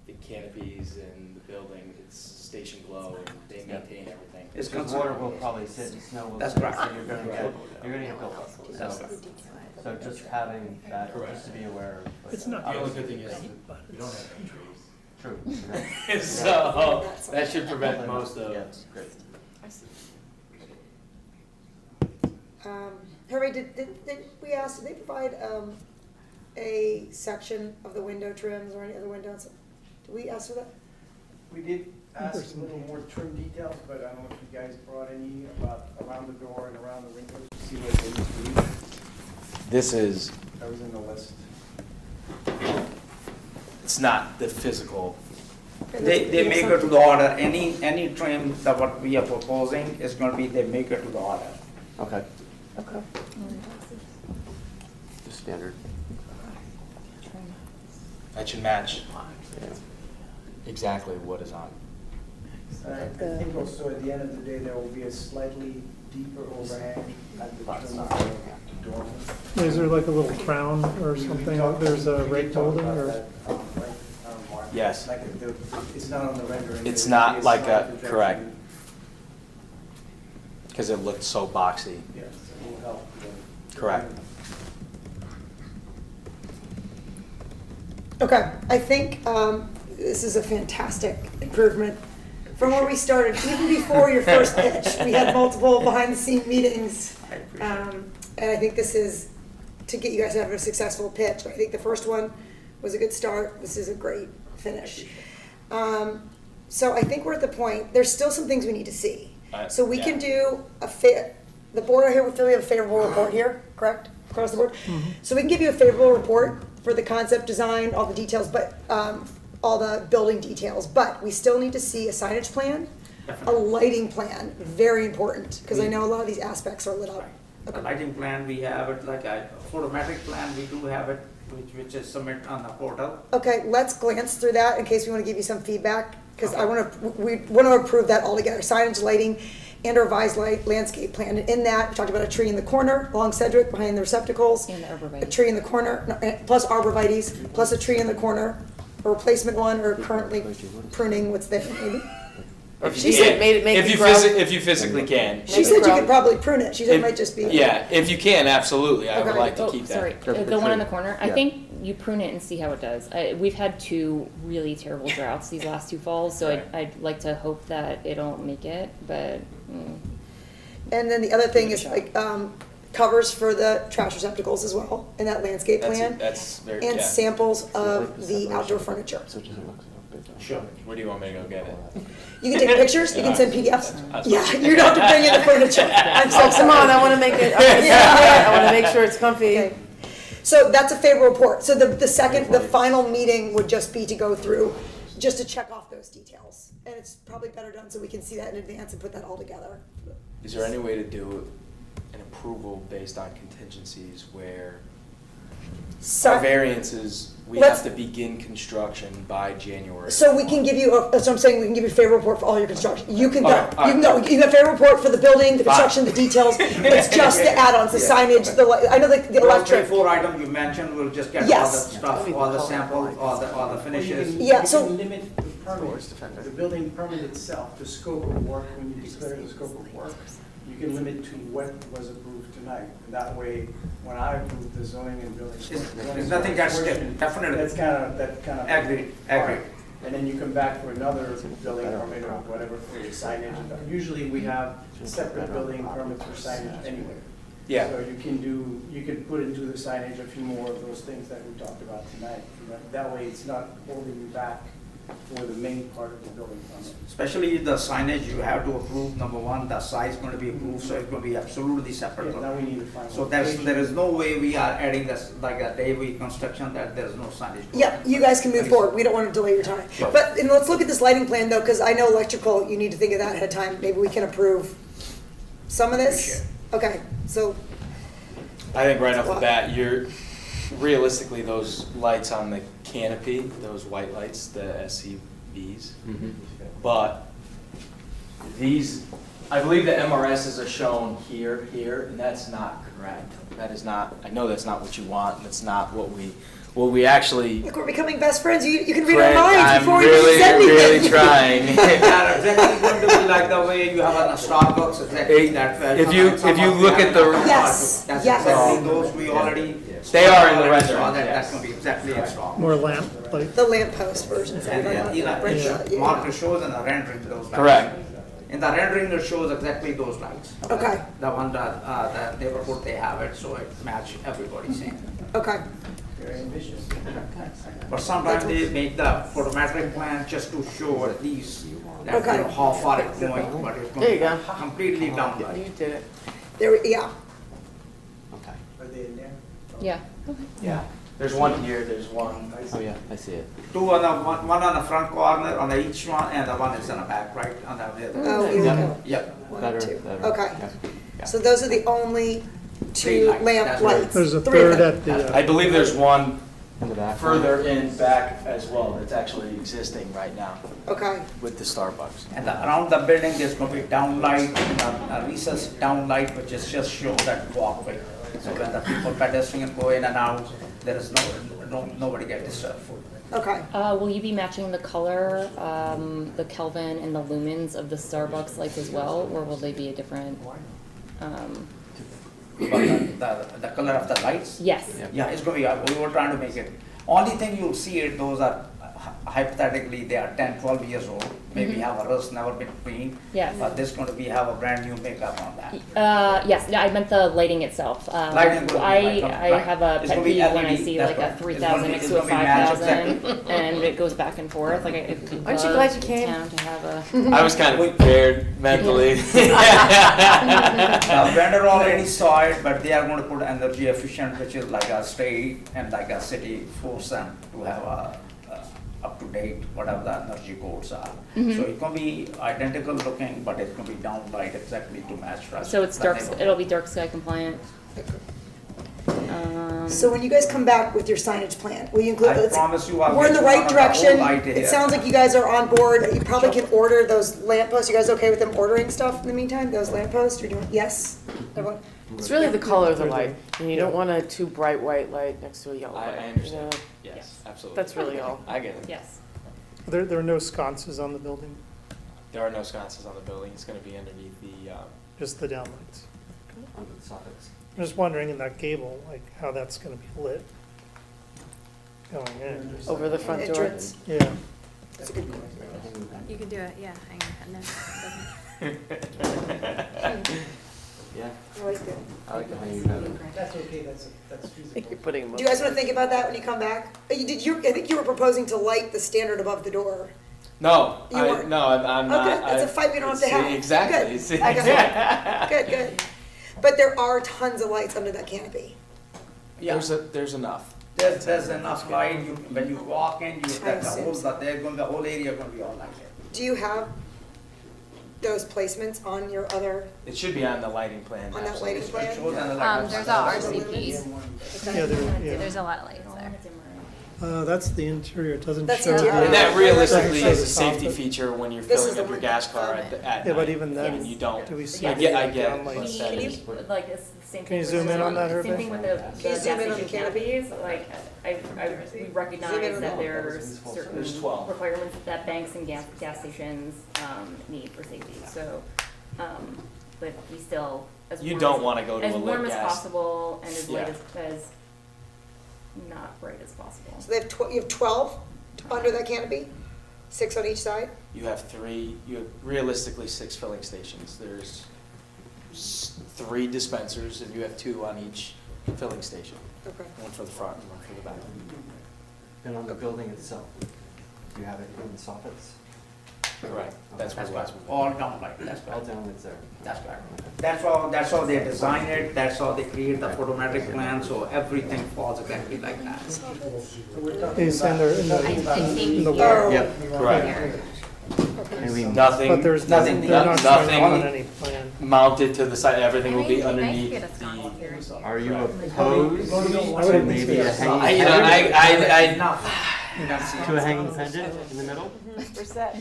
the canopies and the building, it's Station Glow, and they Yeah. maintain everything. It's Because considered- water will probably sit and snow will That's sit, right. so you're gonna get buildup. That's So, right. so just having that, just to be aware of. but, It's not- The only good thing is, but we don't have any trees. True. So, that should prevent most Yeah, of. great. Harry, did we ask, did they provide, a section of the window trims or any other windows? Did we ask for that? We did ask a little more trim details, but I don't know if you guys brought any about around the door and around the windows to see what they need to be. This is, That was in the list. it's not the physical. They make it to the order. Any trim that what we are proposing is gonna be, they make it to the order. Okay, Okay. just standard. That should match Yeah. exactly what is on. I think also at the end of the day, there will be a slightly deeper overhang at the trim of the door. Is there like a little crown or something? There's a rake holding or? Mark. Yes. Like, it's not on the rendering. It's there will not be like slight a- projection. correct. Because it looked so boxy. Yes, it will help. Correct. Okay, I think this is a fantastic improvement from where we started, even before your first pitch. We had multiple behind-the-scene meetings. I appreciate it. And I think this is to get you guys to have a successful pitch. I think the first one was a good start. This is a great finish. So I think we're at the point, there's still some things we need to see. So we can do the board right here, we feel we have a favorable report here, correct? Across the board? So we can give you a favorable report for the concept design, all the details, but, all the building details. But we still need to see a signage plan, a lighting plan, very important, because I know a lot of these aspects are lit up. The lighting plan, we have it, like a photometric plan, we do have it, which is submit on the portal. Okay, let's glance through that in case we want to give you some feedback, because we want to approve that all together. Signage, lighting, and a revised landscape plan. And in that, we talked about a tree in the corner along Cedric behind the receptacles. And the A arborvitae. tree in the corner, plus arborvitae's, plus a tree in the corner, a replacement one, or currently pruning what's there, maybe. If She you said can, if you physically can. She said you could probably prune it. She said it might just be. Yeah, if you can, absolutely. I would Okay. like to Oh, keep that. sorry, Go for the the one in tree. the corner, I Yeah. think you prune it and see how it does. We've had 2 really terrible droughts these last 2 falls, so Right. I'd like to hope that it'll make it, but, And then the other thing is like, covers for the trash receptacles as well, in that landscape plan. That's very, And yeah. samples So like of the the outdoor separation, furniture. So it doesn't look so big. Sure. Where do you want me to go get it? You can take pictures, you can send PDFs. That's Yeah, fine. you don't have to bring in the furniture. I'm so Come on, I wanna make it, I wanna make sure it's comfy. Okay. So that's a favorable report. So the final meeting would just be to go through, just to check off those details. And it's probably better done so we can see that in advance and put that all together. Is there any way to do an approval based on contingencies where So, our variances, we let's- have to begin construction by January? so we can give you, that's what I'm saying, we can give you a favorable report for all your construction. You can go, Okay, all you can right. go, you can get a favorable report for the building, the Fine. construction, the details. It's just the add-ons, the Yeah. signage, I know the Those electric. 3-4 items you mentioned, we'll just get all the Yes. stuff, all the samples, all the finishes. Yeah, so- You can limit the permit, the building permit itself, the scope of work, when you declare the scope of work, you can limit to what was approved tonight. And that way, when I approve the zoning and building. There's nothing that's definitely. That kind of. Agreed. And then you come back for another building permit or whatever for your signage. Usually we have separate building permits for signage anyway. Yeah. So you could put into the signage a few more of those things that we talked about tonight. That way it's not holding you back for the main part of the building permit. Especially the signage, you have to approve, number one, the size going to be approved, so it's going to be absolutely separate. Yeah, now we need to find. So there is no way we are adding this, like a day construction, that there's no signage. Yeah, you guys can move forward. We don't want to delay your time. Sure. But, and let's look at this lighting plan though, because I know electrical, you need to think of that ahead of time. Maybe we can approve some of this. Okay, so, I think right off the bat, realistically, those lights on the canopy, those white lights, the SCVs, but these, I believe the MRSs are shown here, and that's not correct. That is not, I know that's not what you want, and that's not what we actually. look, we're becoming best friends. You can read our minds I'm before we really, said anything. really trying. They are exactly going to be like the way you have on a Starbucks, exactly that. If you look at the. Yes, That's yes. exactly those we already. They are in the rendering, saw that. yes. That's going to be exactly installed. More lamp, like, The lamppost versions. And, Yeah. Mark shows and the rendering those. Correct. In the rendering, it shows exactly those lights. Okay. The one that the neighborhood, they have it, so it match everybody same. Okay, Very ambitious. But sometimes they make the photometric plan just to show at least that, Okay. how far it's going, but it's There you going go. completely downlight. You did it. yeah, Okay. Are they in there? Yeah. Yeah. There's one here, there's one. Oh, yeah, I see it. Two on the, one on the front corner, on the each one, and the one is in the back, right, on the other. oh, here we Yeah. go. Yep. One, Better, two. better. Okay. Yeah. So those are the only Three two lights, lamp that's right. lights. There's a Three of third them. at the, I believe there's one In the back. further in back as well that's actually existing right now Okay, with the Starbucks. And around the building, there's gonna be downlight, a recessed downlight, which is just show that walkway. So when the people pedestrian go in and out, there is nobody get disturbed. okay. Will you be matching the color, the Kelvin and the lumens of the Starbucks lights as well, or will they be a different? But the color of the lights, Yes. yeah, it's gonna be, we were trying to make it, only thing you'll see it, those are hypothetically, they are 10, 12 years old, maybe have a rust, never been cleaned. Yes. But this gonna be, have a brand new makeup on that. Yes, no, I meant the lighting itself. Lighting will be like I right. have a It's pet gonna be peeve when I LED, see that's like a right. 3,000 It's next to gonna a be matched 5,000 and it goes back and forth, like I would Aren't you love glad you the came? town to have a. I was kind of prepared mentally. The vendor already saw it, but they are gonna put energy efficient, which is like a state and like a city force them to have a up to date, whatever the energy codes are. Mhm. So it's gonna be identical looking, but it's gonna be downlight exactly to match. So it's the dark, neighborhood. it'll be dark sky compliant. So when you guys come back with your signage plan, will you include, I let's, promise you, I'll we're in get the you right one of the direction. whole idea. It sounds like you guys are on board. You probably can order those lampposts. You guys okay with them ordering stuff in the meantime? Those lampposts, you're doing, yes? Everyone? It's really the color of the light, and you don't want a too bright white light next to a yellow I light. understand. You know, Yes, absolutely. that's really all. I get it. Yes. there are no sconces on the building, There are no sconces on the building. It's gonna be underneath the, just the downlights. Under the soffits. I'm just wondering in that gable, like how that's gonna be lit going in. Over the front door. Entrance. Yeah, That's a good question. You can do it, yeah, hang on, Yeah, I like that. I like how you have it. That's okay, that's I think feasible. you're putting them Do you guys wanna think about that when you come back? I think you were proposing to light the standard above the door. no, You I, weren't. no, I'm not. Okay, that's a fight we don't have to See, have. Exactly. Good. See? Excellent. Good, good. But there are tons of lights under that canopy. Yeah, There's enough. there's enough light, you, when you walk in, you, I the whole, assume the whole area gonna be all lighted. Do you have those placements on your other, It should be on the lighting plan. on that absolutely. lighting plan? It shows on the light. There's all RCPs, yeah, yeah. there's a lot of lights there. That's the interior, it doesn't That's show. interior. And that realistically Doesn't is a show the safety soffit. feature when you're This is filling the up your one. gas car at Yeah, but night. even I then, mean, you don't. do we see? I the get it. downlights? But Can you, like, it's the same Can thing you with zoom in on that, same Hervé? thing with the Can you gas zoom in on the station canopy? canopies, like, we Zoom in recognize on that that. there's certain There's 12. requirements that banks and gas stations, need for safety, so, but we still, as You warm don't as- want to go to as a warm lit as gas. possible and as light Yeah. as not bright as possible. So they have you have 12 under that canopy? 6 on each side? You have realistically 6 filling stations. There's 3 dispensers and you have 2 on each filling station. Okay. One for the front and one for the back. And on the building itself, do you have it in the soffits? Correct. That's That's what right, it's. all downlight, that's All right, downlights there. that's right. That's how they design it, that's how they create the photometric plan, so everything falls exactly like that. So we're talking Is in the, in about- the, I think in the here. Oh, Yep. Correct. And we, Nothing. but there's, Nothing they're there. not showing Nothing. up on any plan. Mounted to the side. Everything will be Nice to underneath get a sconce here. are you opposed to wouldn't maybe a say hanging? I, you know, I, Enough. To a hanging pendant in the middle? We're set.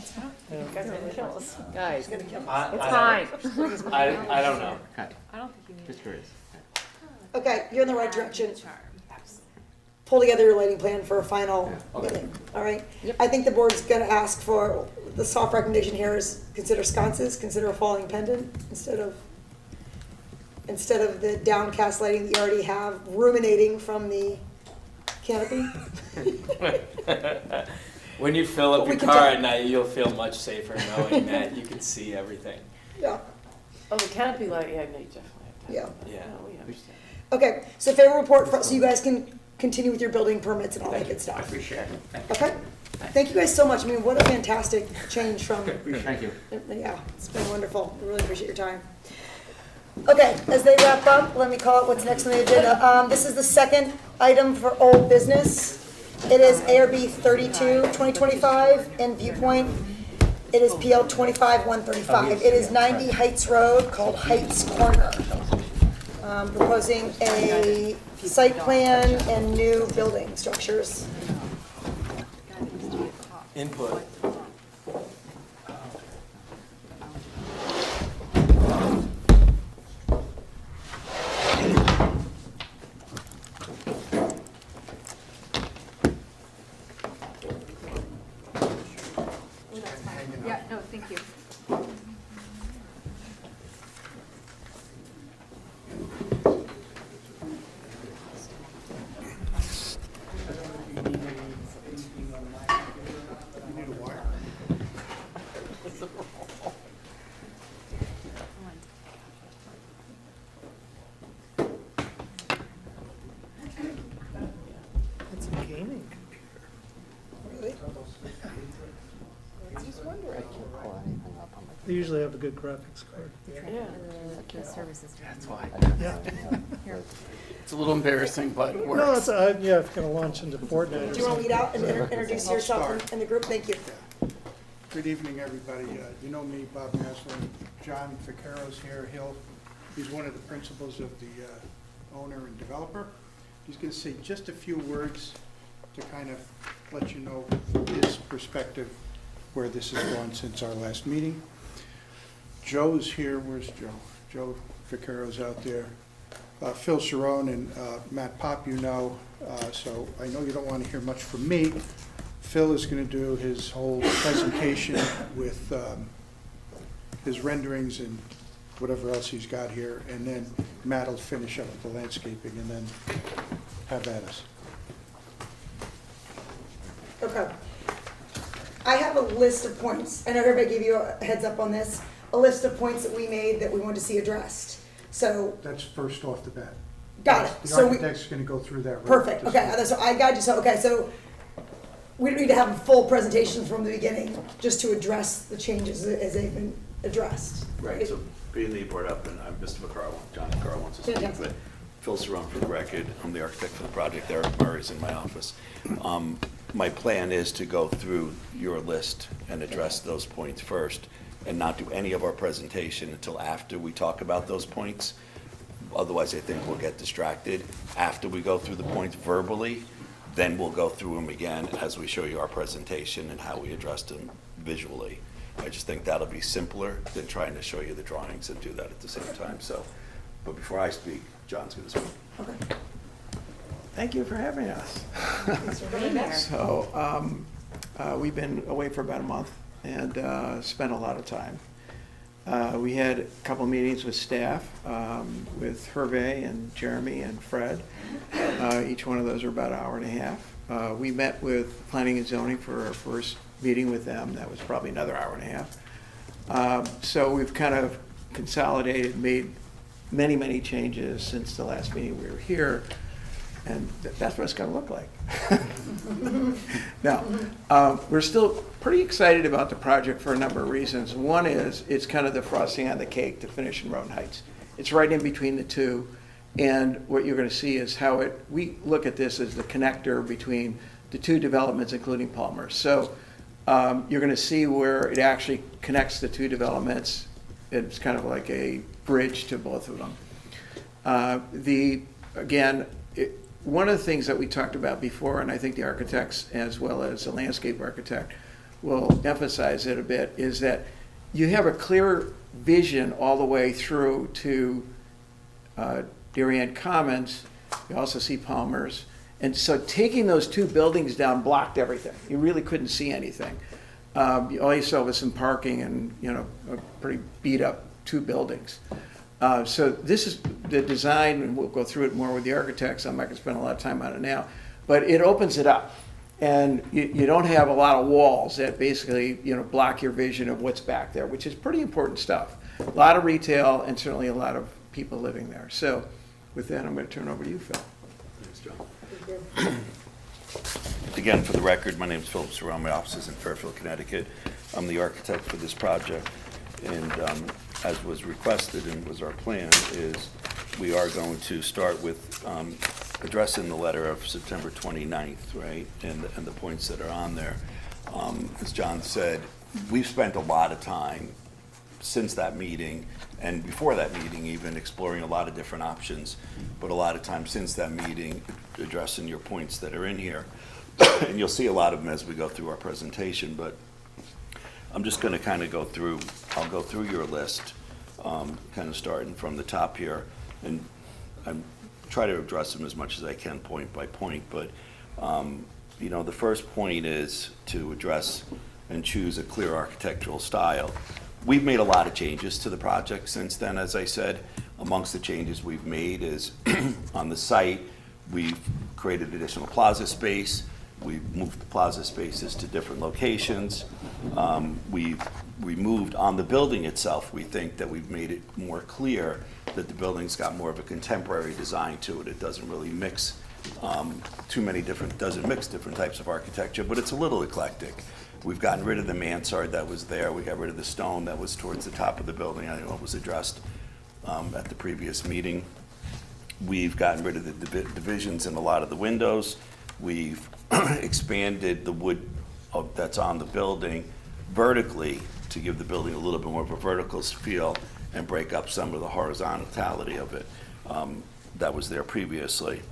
You guys are gonna kill us. Guys, I, it's I, fine. I don't know. Okay, I don't think you need. just curious. Okay, you're in the right direction. Charm. Pull together your lighting plan for a final Yeah. Okay. meeting, all right? Yep. I think the board's gonna ask for, the soft recommendation here is consider sconces, consider a falling pendant instead of the downcast lighting that you already have ruminating from the canopy. When you fill But up we your can car tell- at night, you'll feel much safer knowing that you can see everything. Yeah, Oh, the canopy light, yeah, no, you definitely have to. yeah. Yeah. No, we understand. Okay, so favorable report, so you guys can continue with your building permits and all that good I stuff. appreciate it. Thank you. Okay, thank you guys so much. I mean, what a fantastic change from, Thank you. yeah, it's been wonderful. We really appreciate your time. Okay, as they wrap up, let me call it what's next on the agenda. This is the second item for old business. It is ARB 32, 2025, and Viewpoint. It is PL 25-135. It is 90 Heights Road, called Heights Corner. Proposing a site plan and new building structures. Input. Yeah, no, thank you. It's a gaming Really? They usually have a good graphics card. Yeah. That's why. Yeah. It's a little embarrassing, but it No, it's, yeah, if you're gonna launch into Fortnite. Do you want to lead out and introduce yourself and the group? Thank you. Good evening, everybody. You know me, Bob Maslin. John Ficaro's here. He's one of the principals of the owner and developer. He's going to say just a few words to kind of let you know his perspective where this has gone since our last meeting. Joe's here. Where's Joe? Joe Ficaro's out there. Phil Cerrone and Matt Pop, you know, so I know you don't want to hear much from me. Phil is going to do his whole presentation with his renderings and whatever else he's got here, and then Matt will finish up with the landscaping and then have at us. Okay. I have a list of points. I know everybody gave you a heads up on this. A list of points that we made that we wanted to see addressed. So, That's first off the bat. got it. The So we, architect's going to go through that. right? perfect. Just- Okay, so I got you. So, okay, so we don't need to have a full presentation from the beginning just to address the changes as they've been addressed. Right, so being that you brought up, and I'm Mr. McCarroll, John McCarroll wants to speak, Fantastic. but Phil Cerrone for the record, I'm the architect for the project, Eric Murray's in my office. My plan is to go through your list and address those points first, and not do any of our presentation until after we talk about those points. Otherwise, I think we'll get distracted. After we go through the points verbally, then we'll go through them again as we show you our presentation and how we addressed them visually. I just think that'll be simpler than trying to show you the drawings and do that at the same time, so. But before I speak, John's gonna speak. Okay. Thank you for having us. Thanks for being here. So, we've been away for about a month and spent a lot of time. We had a couple meetings with staff, with Hervé and Jeremy and Fred. Each one of those are about an hour and a half. We met with Planning and Zoning for our first meeting with them. That was probably another hour and a half. So we've kind of consolidated, made many, many changes since the last meeting we were here. And that's what it's gonna look like. Now, we're still pretty excited about the project for a number of reasons. One is, it's kind of the frosting on the cake to finish in Rowan Heights. It's right in between the two, and what you're gonna see is how we look at this as the connector between the two developments, including Palmer's. So, you're gonna see where it actually connects the two developments. It's kind of like a bridge to both of them. One of the things that we talked about before, and I think the architects as well as the landscape architect will emphasize it a bit, is that you have a clear vision all the way through to Darien Commons. You also see Palmer's. And so taking those two buildings down blocked everything. You really couldn't see anything. All you saw was some parking and, a pretty beat up two buildings. So this is the design, and we'll go through it more with the architects. I'm not going to spend a lot of time on it now, but it opens it up. And you don't have a lot of walls that basically, block your vision of what's back there, which is pretty important stuff. A lot of retail and certainly a lot of people living there. So with that, I'm going to turn over to you, Phil. Thanks, John. Again, for the record, my name is Philip Serrone. My office is in Fairfield, Connecticut. I'm the architect for this project. And as was requested and was our plan, is we are going to start with addressing the letter of September 29th, right, and the points that are on there. As John said, we've spent a lot of time since that meeting, and before that meeting even, exploring a lot of different options, but a lot of time since that meeting addressing your points that are in here. And you'll see a lot of them as we go through our presentation, but I'm just going to kind of go through, I'll go through your list, kind of starting from the top here, and I'm try to address them as much as I can point by point, but the first point is to address and choose a clear architectural style. We've made a lot of changes to the project since then, as I said. Amongst the changes we've made is on the site, we've created additional plaza space. We've moved the plaza spaces to different locations. We've removed on the building itself, we think that we've made it more clear that the building's got more of a contemporary design to it. It doesn't really mix doesn't mix different types of architecture, but it's a little eclectic. We've gotten rid of the mansard that was there. We got rid of the stone that was towards the top of the building. I know it was addressed at the previous meeting. We've gotten rid of the divisions in a lot of the windows. We've expanded the wood that's on the building vertically to give the building a little bit more of a vertical feel and break up some of the horizontality of it that was there previously.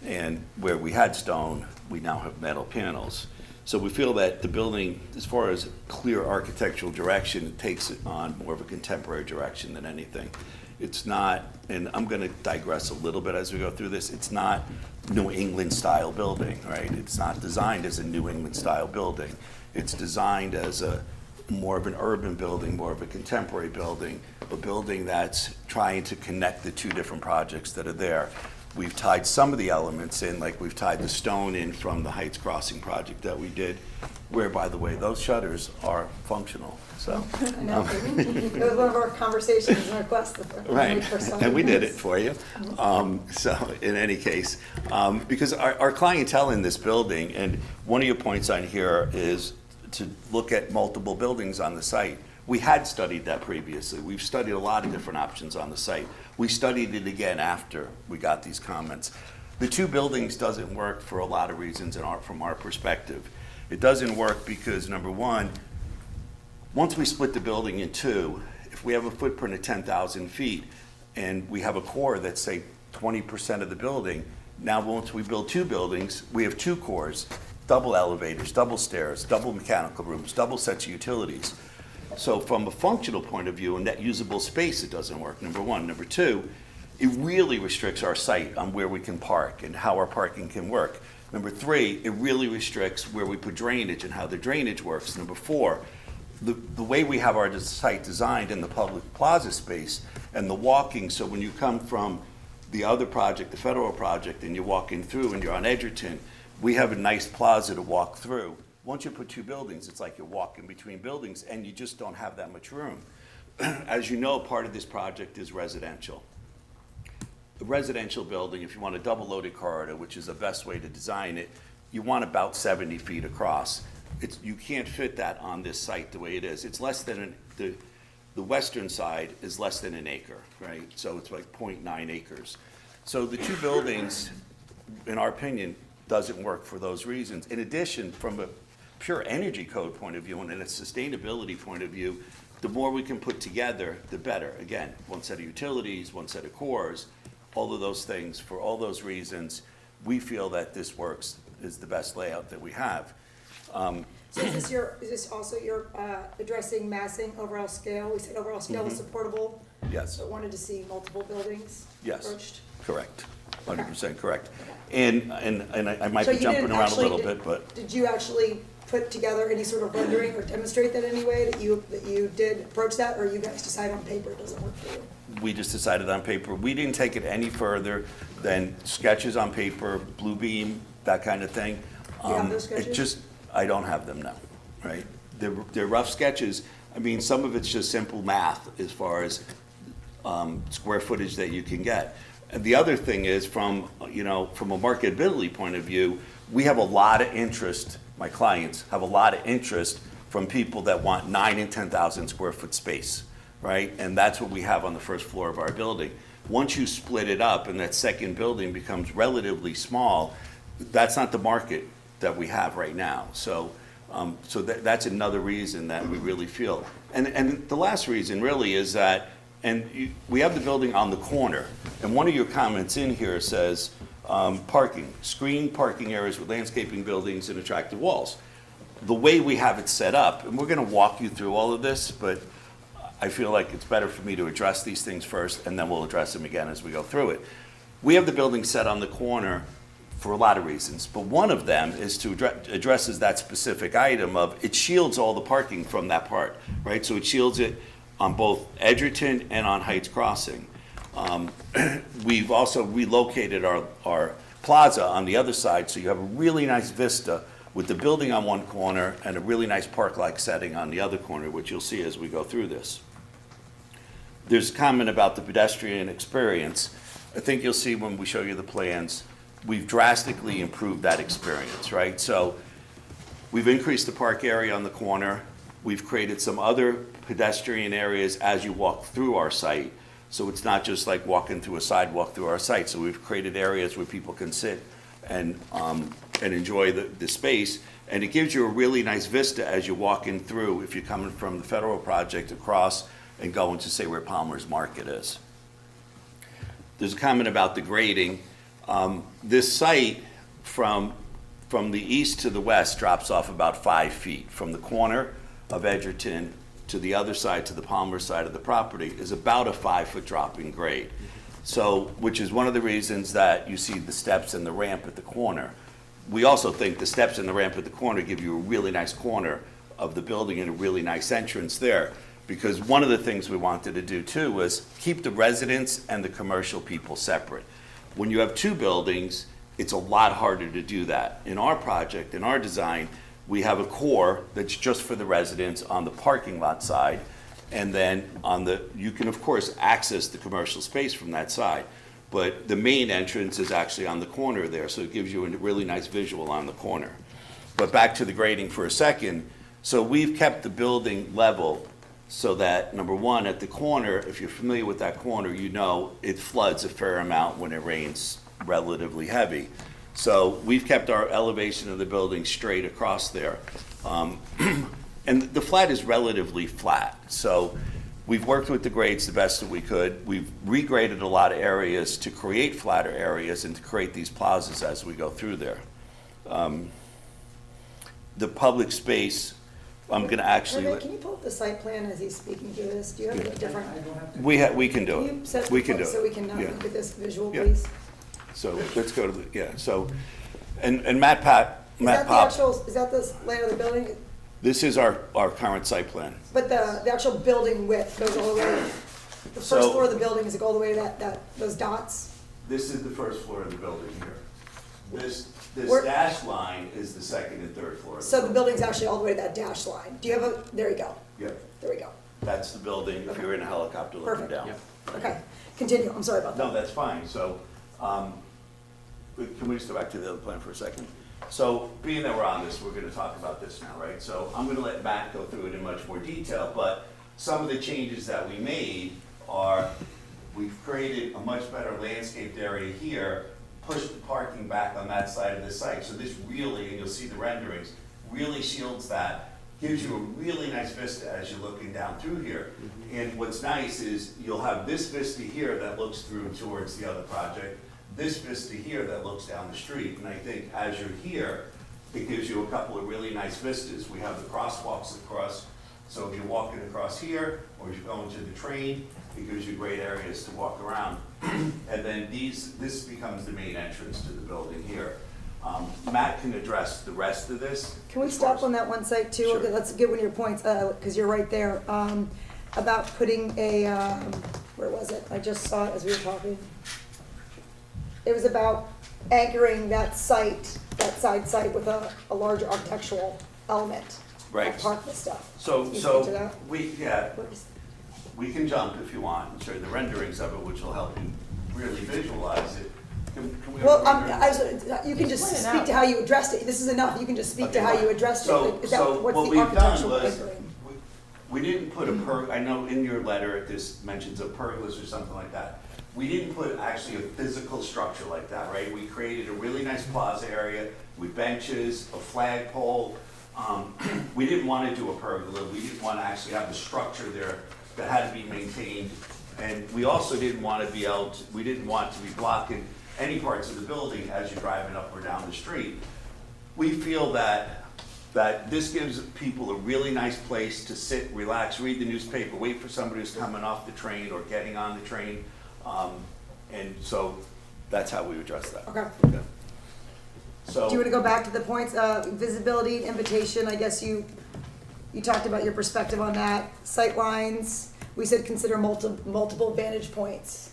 And where we had stone, we now have metal panels. So we feel that the building, as far as clear architectural direction, it takes it on more of a contemporary direction than anything. It's not, and I'm going to digress a little bit as we go through this, it's not New England style building, right? It's not designed as a New England style building. It's designed as a more of an urban building, more of a contemporary building, a building that's trying to connect the two different projects that are there. We've tied some of the elements in, like we've tied the stone in from the Heights Crossing project that we did, where, by the way, those shutters are functional, so. I know. It was one of our conversations and requests. Right, and we did it for you. So in any case, because our clientele in this building, and one of your points on here is to look at multiple buildings on the site. We had studied that previously. We've studied a lot of different options on the site. We studied it again after we got these comments. The two buildings doesn't work for a lot of reasons from our perspective. It doesn't work because, number one, once we split the building in two, if we have a footprint of 10,000 feet and we have a core that's, say, 20% of the building, now once we build two buildings, we have two cores, double elevators, double stairs, double mechanical rooms, double sets of utilities. So from a functional point of view and net usable space, it doesn't work, number one. Number two, it really restricts our site on where we can park and how our parking can work. Number three, it really restricts where we put drainage and how the drainage works. Number four, the way we have our site designed in the public plaza space and the walking, so when you come from the other project, the federal project, and you're walking through and you're on Edgerton, we have a nice plaza to walk through. Once you put two buildings, it's like you're walking between buildings and you just don't have that much room. As you know, part of this project is residential. The residential building, if you want a double loaded corridor, which is the best way to design it, you want about 70 feet across. You can't fit that on this site the way it is. It's less than, the western side is less than an acre, right? So it's like 0.9 acres. So the two buildings, in our opinion, doesn't work for those reasons. In addition, from a pure energy code point of view and a sustainability point of view, the more we can put together, the better. Again, one set of utilities, one set of cores, all of those things. For all those reasons, we feel that this works, is the best layout that we have. So is this also your addressing massing, overall scale? We said overall scale is supportable. Yes. But wanted to see multiple buildings approached. Correct, 100% correct. And I might be jumping around a little bit, but. Did you actually put together any sort of rendering or demonstrate that in any way that you did approach that, or you guys decide on paper it doesn't work for you? We just decided on paper. We didn't take it any further than sketches on paper, blue beam, that kind of thing. you have those sketches? It just, I don't have them now, right? They're rough sketches. I mean, some of it's just simple math as far as square footage that you can get. And the other thing is from a marketability point of view, we have a lot of interest, my clients have a lot of interest from people that want 9,000 and 10,000 square foot space, right? And that's what we have on the first floor of our building. Once you split it up and that second building becomes relatively small, that's not the market that we have right now. So that's another reason that we really feel. And the last reason really is that, we have the building on the corner, and one of your comments in here says, parking, screened parking areas with landscaping buildings and attractive walls. The way we have it set up, and we're gonna walk you through all of this, but I feel like it's better for me to address these things first, and then we'll address them again as we go through it. We have the building set on the corner for a lot of reasons, but one of them is to addresses that specific item of, it shields all the parking from that part, right? So it shields it on both Edgerton and on Heights Crossing. We've also relocated our plaza on the other side, so you have a really nice vista with the building on one corner and a really nice park-like setting on the other corner, which you'll see as we go through this. There's a comment about the pedestrian experience. I think you'll see when we show you the plans, we've drastically improved that experience, right? So we've increased the park area on the corner. We've created some other pedestrian areas as you walk through our site. So it's not just like walking through a sidewalk through our site. So we've created areas where people can sit and enjoy the space. And it gives you a really nice vista as you're walking through, if you're coming from the federal project across and going to, say, where Palmer's Market is. There's a comment about the grading. This site from the east to the west drops off about 5 feet. From the corner of Edgerton to the other side, to the Palmer side of the property, is about a 5-foot drop in grade. So, which is one of the reasons that you see the steps and the ramp at the corner. We also think the steps and the ramp at the corner give you a really nice corner of the building and a really nice entrance there. Because one of the things we wanted to do too was keep the residents and the commercial people separate. When you have two buildings, it's a lot harder to do that. In our project, in our design, we have a core that's just for the residents on the parking lot side. And then you can of course access the commercial space from that side. But the main entrance is actually on the corner there, so it gives you a really nice visual on the corner. But back to the grading for a second. So we've kept the building level so that, number one, at the corner, if you're familiar with that corner, you know it floods a fair amount when it rains relatively heavy. So we've kept our elevation of the building straight across there. And the flat is relatively flat. So we've worked with the grades the best that we could. We've regraded a lot of areas to create flatter areas and to create these plazas as we go through there. The public space, I'm gonna actually. Herman, can you pull up the site plan as he's speaking to this? Do you have a different? We can do Can you it. set We the can do place it. so we can Yeah. look at this visual, Yeah. please? So let's go to the, yeah, so, and Matt Is that the Pop, actual, is that the layout of the building? this is our current site plan. But the actual building width goes all the way, the first So- floor of the building, does it go all the way to those dots? This is the first floor of the building here. This Where- dash line is the second and third floor. of So the building's actually all the way to that dash line. Do you have there you go, Yep, there we go. that's the building if you're in a helicopter looking Perfect. down. Okay, continue, I'm sorry about that. No, that's fine, so, can we just go back to the other plan for a second? So, being that we're on this, we're gonna talk about this now, right? So, I'm gonna let Matt go through it in much more detail, but some of the changes that we made are, we've created a much better landscaped area here, pushed the parking back on that side of the site, so this really, and you'll see the renderings, really shields that, gives you a really nice vista as you're looking down through here. And what's nice is you'll have this vista here that looks through towards the other project, this vista here that looks down the street, and I think as you're here, it gives you a couple of really nice vistas. We have the crosswalks across, so if you're walking across here, or if you're going to the train, it gives you great areas to walk around. And then this becomes the main entrance to the building here. Matt can address the rest of this. Can we stop on that one site too? Sure. Okay, let's get one of your points, because you're right there, about putting a, where was it? I just saw it as we were talking. It was about anchoring that site, that side site with a larger architectural element. Right. Like park and stuff. So, Can you speak to so that? we can jump if you want and show you the renderings of it, which will help you really visualize it. Can we have Well, a rendering? you can just Just point it speak out. to how you addressed it. This is enough. You can just speak to Okay, how fine. you addressed it. So, Like, is that, so what's what the we've done architectural was, anchoring? we didn't put a I know in your letter, this mentions a pergolas or something like that. We didn't put actually a physical structure like that, right? We created a really nice plaza area with benches, a flagpole. We didn't want to do a pergola. We didn't want to actually have the structure there that had to be maintained. And we also didn't want to be we didn't want to be blocking any parts of the building as you're driving up or down the street. We feel that this gives people a really nice place to sit, relax, read the newspaper, wait for somebody who's coming off the train or getting on the train. And so that's how we address that. Okay. So, Do you want to go back to the points, visibility, invitation? I guess you talked about your perspective on that. Sight lines, we said consider multiple vantage points.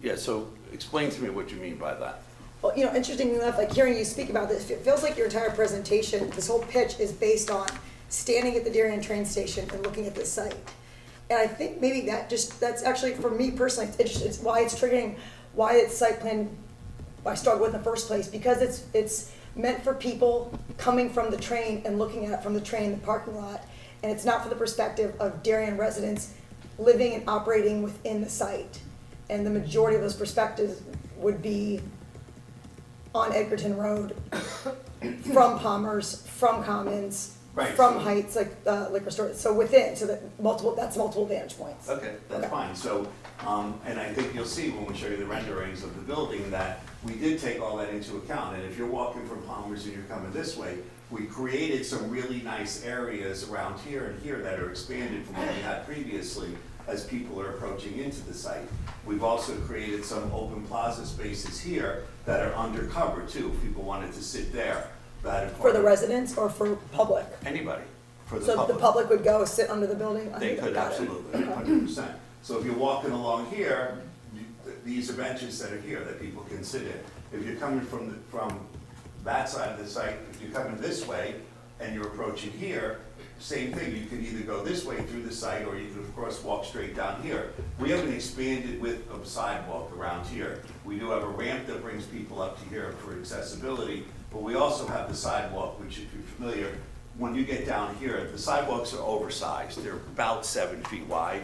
yeah, so explain to me what you mean by that. Well, you know, interestingly enough, like hearing you speak about this, it feels like your entire presentation, this whole pitch is based on standing at the Darien train station and looking at this site. And I think maybe that's actually, for me personally, it's why it's triggering, why it's site plan, why I struggled with in the first place, because it's meant for people coming from the train and looking at it from the train, the parking lot. And it's not for the perspective of Darien residents living and operating within the site. And the majority of those perspectives would be on Edgerton Road, from Palmer's, from Commons, Right, from so- Heights, like liquor store, so within, so that that's multiple vantage points. Okay, that's Okay. fine. So, and I think you'll see when we show you the renderings of the building that we did take all that into account. And if you're walking from Palmer's and you're coming this way, we created some really nice areas around here and here that are expanded from what we had previously as people are approaching into the site. We've also created some open plaza spaces here that are undercover too, if people wanted to sit there. That are For part the of- residents or for public? Anybody, for the So public. the public would go sit under the building? They could, Got it. absolutely, 100%. So if you're walking along here, these are benches that are here that people can sit in. If you're coming from that side of the site, if you're coming this way and you're approaching here, same thing, you can either go this way through the site or you can of course walk straight down here. We have an expanded width of sidewalk around here. We do have a ramp that brings people up to here for accessibility, but we also have the sidewalk, which if you're familiar, when you get down here, the sidewalks are oversized. They're about 7 feet wide.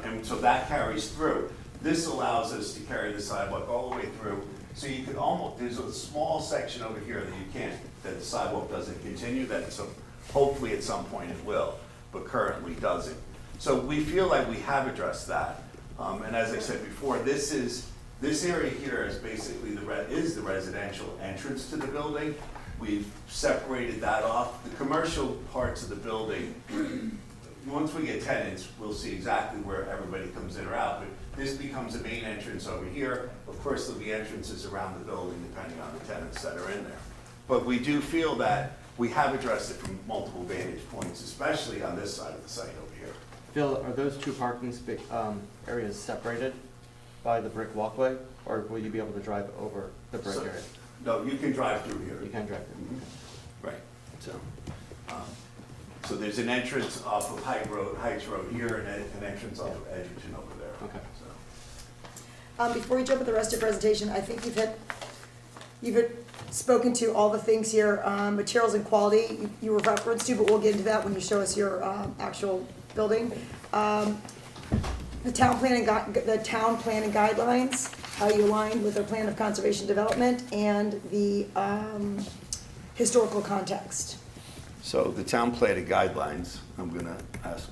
And so that carries through. This allows us to carry the sidewalk all the way through. So you could there's a small section over here that you can't, that the sidewalk doesn't continue, hopefully at some point it will, but currently doesn't. So we feel like we have addressed that. And as I said before, this area here is basically the residential entrance to the building. We've separated that off. The commercial parts of the building, once we get tenants, we'll see exactly where everybody comes in or out. But this becomes a main entrance over here. Of course, there'll be entrances around the building depending on the tenants that are in there. But we do feel that we have addressed it from multiple vantage points, especially on this side of the site over here. Phil, are those two parking areas separated by the brick walkway, or will you be able to drive over the brick So- area? No, you can drive through here. You can drive through. Right, so there's an entrance off of Heights Road here and an entrance off of Edgerton over there. Okay. So. Before we jump into the rest of your presentation, I think you've had spoken to all the things here, materials and quality you were referenced to, but we'll get into that when you show us your actual building. The town plan and guidelines, how you align with our plan of conservation development and the historical context. So the town planning guidelines, I'm gonna ask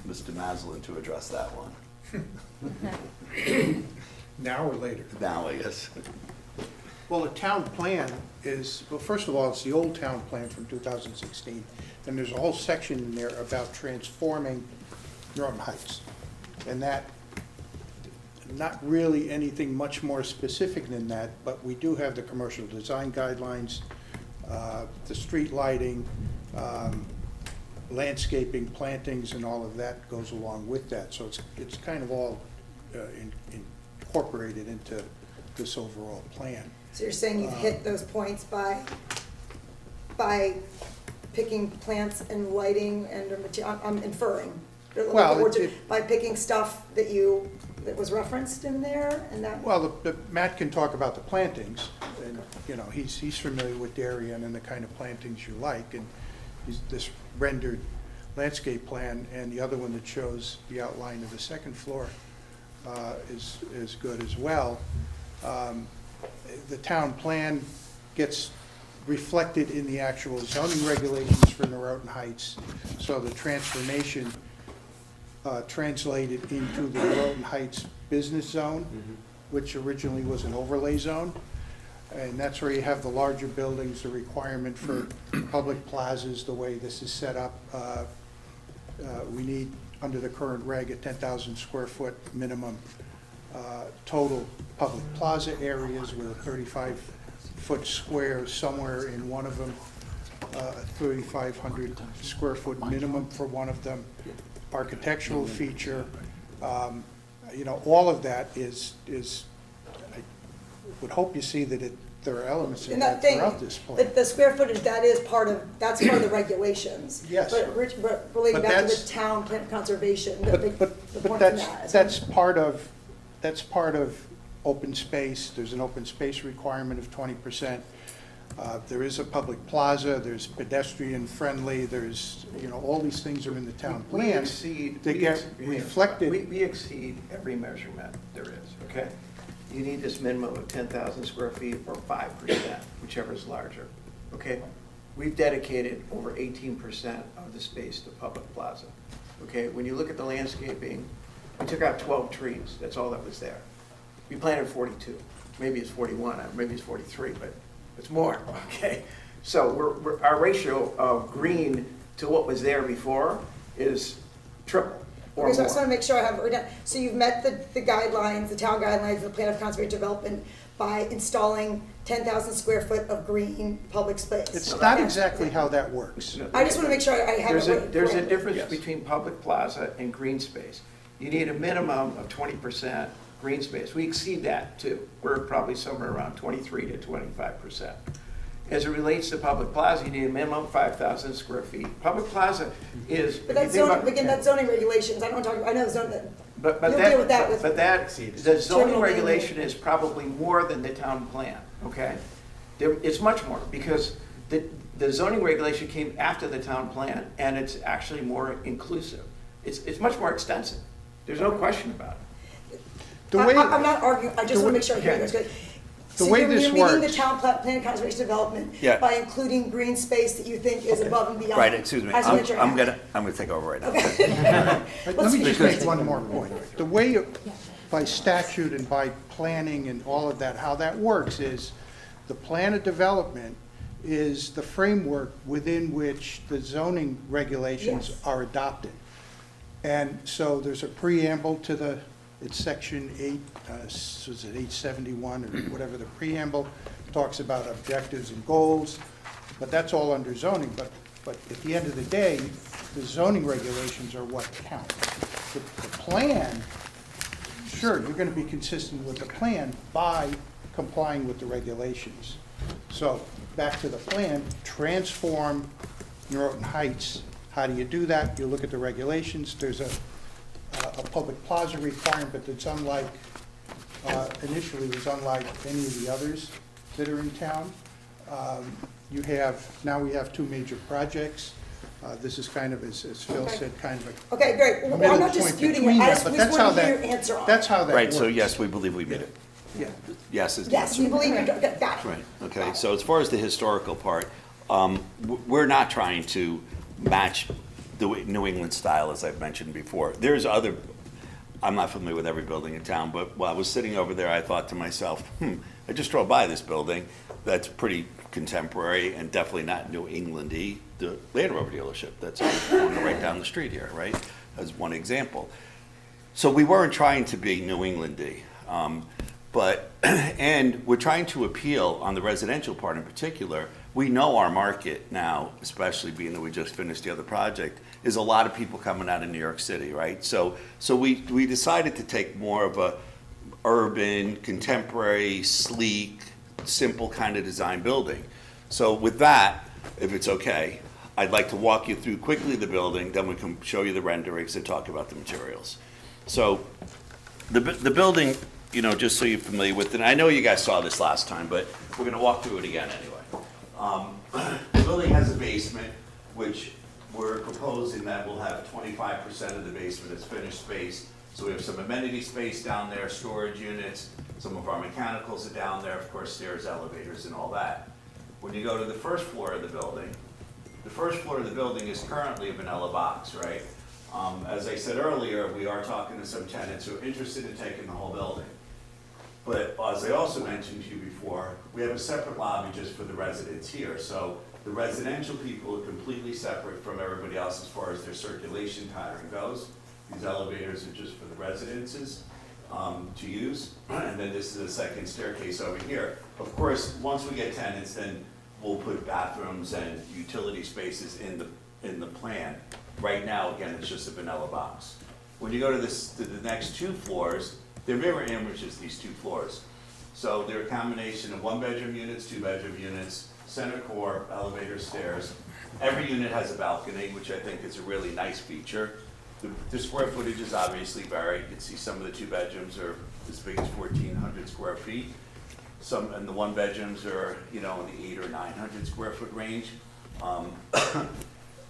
Mr. Maslin to address that one. Now or later? Now, I guess. Well, the town plan is, well, first of all, it's the old town plan from 2016, and there's a whole section in there about transforming Norton Heights. And that, not really anything much more specific than that, but we do have the commercial design guidelines, the street lighting, landscaping, plantings, and all of that goes along with that. So it's kind of all incorporated into this overall plan. So you're saying you've hit those points by picking plants and lighting and material, I'm inferring. Well, By picking stuff that was referenced in there and that. Well, Matt can talk about the plantings, and, you know, he's familiar with Darien and the kind of plantings you like, and this rendered landscape plan, and the other one that shows the outline of the second floor is good as well. The town plan gets reflected in the actual zoning regulations for Norotan Heights, so the transformation translated into the Norotan Heights business zone, which originally was an overlay zone. And that's where you have the larger buildings, the requirement for public plazas, the way this is set up. We need, under the current reg, a 10,000 square foot minimum total public plaza areas with a 35-foot square somewhere in one of them, a 3,500 square foot minimum for one of them, architectural feature. You know, all of that is I would hope you see that there are elements of that throughout this plan. The square footage, that's part of the regulations. Yes. But relating But back to that's- the town plant conservation, But that's part of open space. There's an open space requirement of 20%. There is a public plaza, there's pedestrian friendly, there's, you know, all these things are in the town plan. They get reflected. We exceed every measurement there is, okay? You need this minimum of 10,000 square feet or 5%, whichever is larger, okay? We've dedicated over 18% of the space to public plaza, okay? When you look at the landscaping, we took out 12 trees, that's all that was there. We planted 42, maybe it's 41, maybe it's 43, but it's more, okay? So our ratio of green to what was there before is triple or Okay, so I more. just want to make sure I have it written down. So you've met the guidelines, the town guidelines, the plan of conservation development by installing 10,000 square foot of green public space. It's not exactly how that works. I just want to make sure I have it written. There's a correctly. difference between public plaza and green space. You need a minimum of 20% green space. We exceed that too. We're probably somewhere around 23 to 25%. As it relates to public plaza, you need a minimum of 5,000 square feet. Public plaza is. But that's zoning, again, that's zoning regulations. I don't want to talk, I know zoning, But you'll deal with that with. the zoning general regulation is probably more than the town plan, okay? It's much more, because the zoning regulation came after the town plan, and it's actually more inclusive. It's much more extensive. There's no question about it. I'm not arguing, I just want to make sure I hear this good. The way this So you're meeting the works- town plan and conservation development Yeah. by including green space that you think is above and beyond. Right, excuse me, I just wanna make sure I I'm have gonna take over right now. Let me just make one more point. The way, by statute and by planning and all of that, how that works is the plan of development is the framework within which the zoning regulations Yes. are adopted. And so there's a preamble to it's section 8, was it 871 or whatever, the preamble talks about objectives and goals, but that's all under zoning. But at the end of the day, the zoning regulations are what count. The plan, sure, you're gonna be consistent with the plan by complying with the regulations. So, back to the plan, transform Norotan Heights. How do you do that? You look at the regulations, there's a public plaza requirement that's unlike, initially was unlike any of the others that are in town. Now we have two major projects. This is kind of, as Phil Okay. said, kind of a Okay, great. Well, middle I'm not point disputing between it. I them, just but that's how want to hear that- your answer on it. That's how that Right, works. so yes, we believe we meet it. Yeah. Yes is the Yes, answer. we believe you, got it. Right, okay, so as far as the historical part, we're not trying to match the New England style, as I've mentioned before. There's other, I'm not familiar with every building in town, but while I was sitting over there, I thought to myself, I just drove by this building that's pretty contemporary and definitely not New England-y, the Land Rover dealership that's right down the street here, right, as one example. So we weren't trying to be New England-y. And we're trying to appeal on the residential part in particular. We know our market now, especially being that we just finished the other project, is a lot of people coming out of New York City, right? So we decided to take more of a urban, contemporary, sleek, simple kind of design building. So with that, if it's okay, I'd like to walk you through quickly the building, then we can show you the renderings and talk about the materials. So the building, you know, just so you're familiar with it, and I know you guys saw this last time, but we're gonna walk through it again anyway. The building has a basement, which we're proposing that we'll have 25% of the basement as finished space. So we have some amenity space down there, storage units, some of our mechanicals are down there, of course, stairs, elevators, and all that. When you go to the first floor of the building, the first floor of the building is currently a vanilla box, right? As I said earlier, we are talking to some tenants who are interested in taking the whole building. But as I also mentioned to you before, we have a separate lobby just for the residents here. So the residential people are completely separate from everybody else as far as their circulation pattern goes. These elevators are just for the residences to use. And then this is a second staircase over here. Of course, once we get tenants, then we'll put bathrooms and utility spaces in the plan. Right now, again, it's just a vanilla box. When you go to the next two floors, they're mirror images, these two floors. So they're a combination of 1-bedroom units, 2-bedroom units, center core, elevator, stairs. Every unit has a balcony, which I think is a really nice feature. The square footage is obviously varied. You can see some of the 2 bedrooms are as big as 1,400 square feet. Some, and the 1 bedrooms are, you know, in the 800 or 900 square foot range.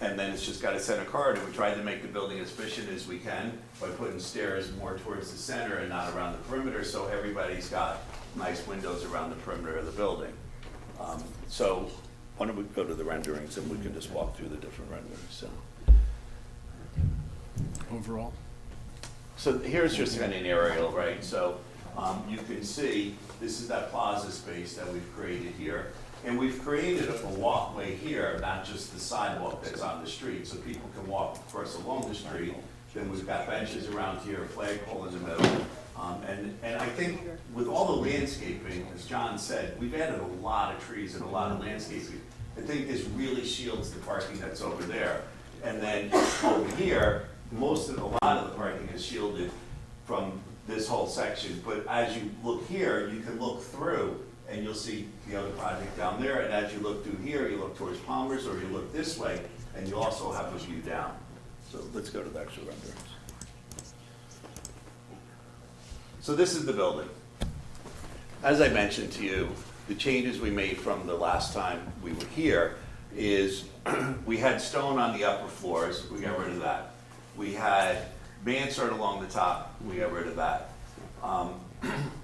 And then it's just got a center corridor. We tried to make the building as efficient as we can by putting stairs more towards the center and not around the perimeter, so everybody's got nice windows around the perimeter of the building. So why don't we go to the renderings and we can just walk through the different renderings. So overall. So here's just an aerial, right? So you can see this is that plaza space that we've created here. And we've created a walkway here, not just the sidewalk that's on the street, so people can walk, of course, along the street. Then we've got benches around here, a flagpole in the middle. And I think with all the landscaping, as John said, we've added a lot of trees and a lot of landscaping. I think this really shields the parking that's over there. And then over here, a lot of the parking is shielded from this whole section. But as you look here, you can look through and you'll see the other project down there, and as you look through here, you look towards Palmer's, or you look this way, and you also have a view down. So let's go to the actual renderings. So this is the building. As I mentioned to you, the changes we made from the last time we were here is we had stone on the upper floors, we got rid of that. We had mansard along the top, we got rid of that.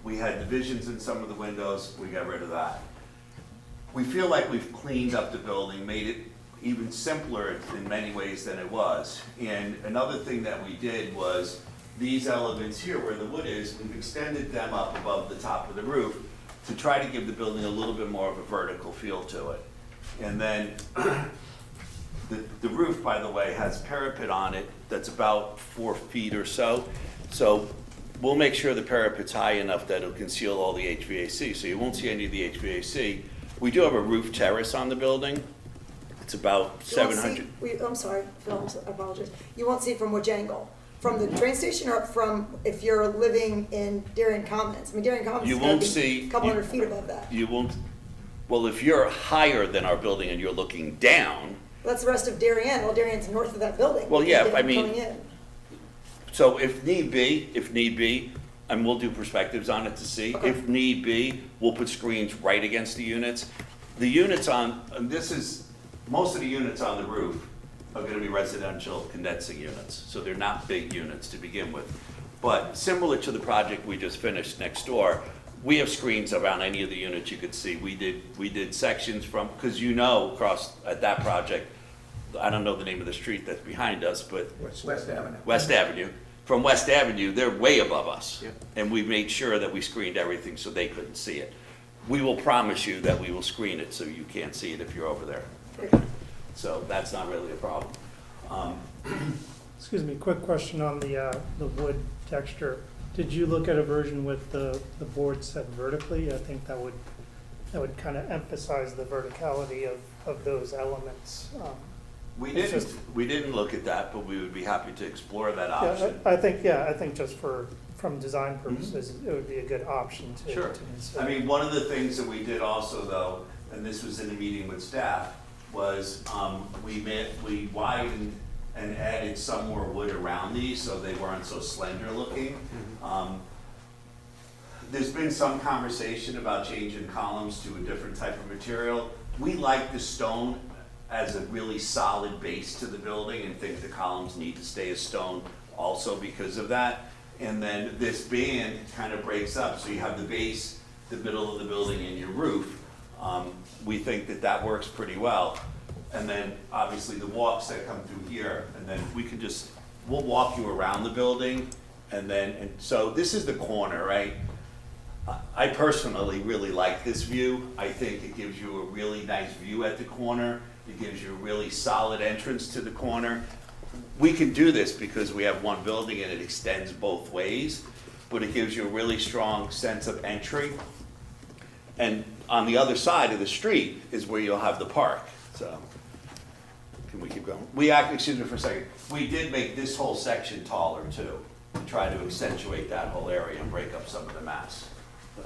We had divisions in some of the windows, we got rid of that. We feel like we've cleaned up the building, made it even simpler in many ways than it was. And another thing that we did was these elements here where the wood is, we've extended them up above the top of the roof to try to give the building a little bit more of a vertical feel to it. And then the roof, by the way, has parapet on it that's about 4 feet or so. So we'll make sure the parapet's high enough that it'll conceal all the HVAC, so you won't see any of the HVAC. We do have a roof terrace on the building. It's about 700. I'm sorry, Phil, I apologize. You won't see from which angle? From the train station or from if you're living in Darien Commons? I mean, Darien Commons is gonna be a couple hundred feet above that. You won't, well, if you're higher than our building and you're looking down. That's the rest of Darien. Well, Darien's north of that building. Well, yeah, I mean. Coming in. So if need be, and we'll do perspectives on it to see. Okay. If need be, we'll put screens right against the units. The units on, most of the units on the roof are gonna be residential condensing units. So they're not big units to begin with. But similar to the project we just finished next door, we have screens around any of the units you could see. We did sections from, because you know, across at that project, I don't know the name of the street that's behind us, but. West Avenue. West Avenue. From West Avenue, they're way above us. Yep. And we made sure that we screened everything so they couldn't see it. We will promise you that we will screen it so you can't see it if you're over there. So that's not really a problem. Excuse me, quick question on the wood texture. Did you look at a version with the board set vertically? I think that would kind of emphasize the verticality of those elements. We It's didn't, just- we didn't look at that, but we would be happy to explore that Yeah, option. I think just from design purposes, it would be a good option to Sure. consider. I mean, one of the things that we did also though, and this was in a meeting with staff, was we widened and added some more wood around these so they weren't so slender looking. There's been some conversation about changing columns to a different type of material. We like the stone as a really solid base to the building and think the columns need to stay as stone also because of that. And then this band kind of breaks up, so you have the base, the middle of the building, and your roof. We think that that works pretty well. And then obviously the walks that come through here, and then we'll walk you around the building. And so this is the corner, right? I personally really like this view. I think it gives you a really nice view at the corner. It gives you a really solid entrance to the corner. We can do this because we have one building and it extends both ways, but it gives you a really strong sense of entry. And on the other side of the street is where you'll have the park. So, can we keep going? Excuse me for a second. We did make this whole section taller too, to try to accentuate that whole area and break up some of the mass. So.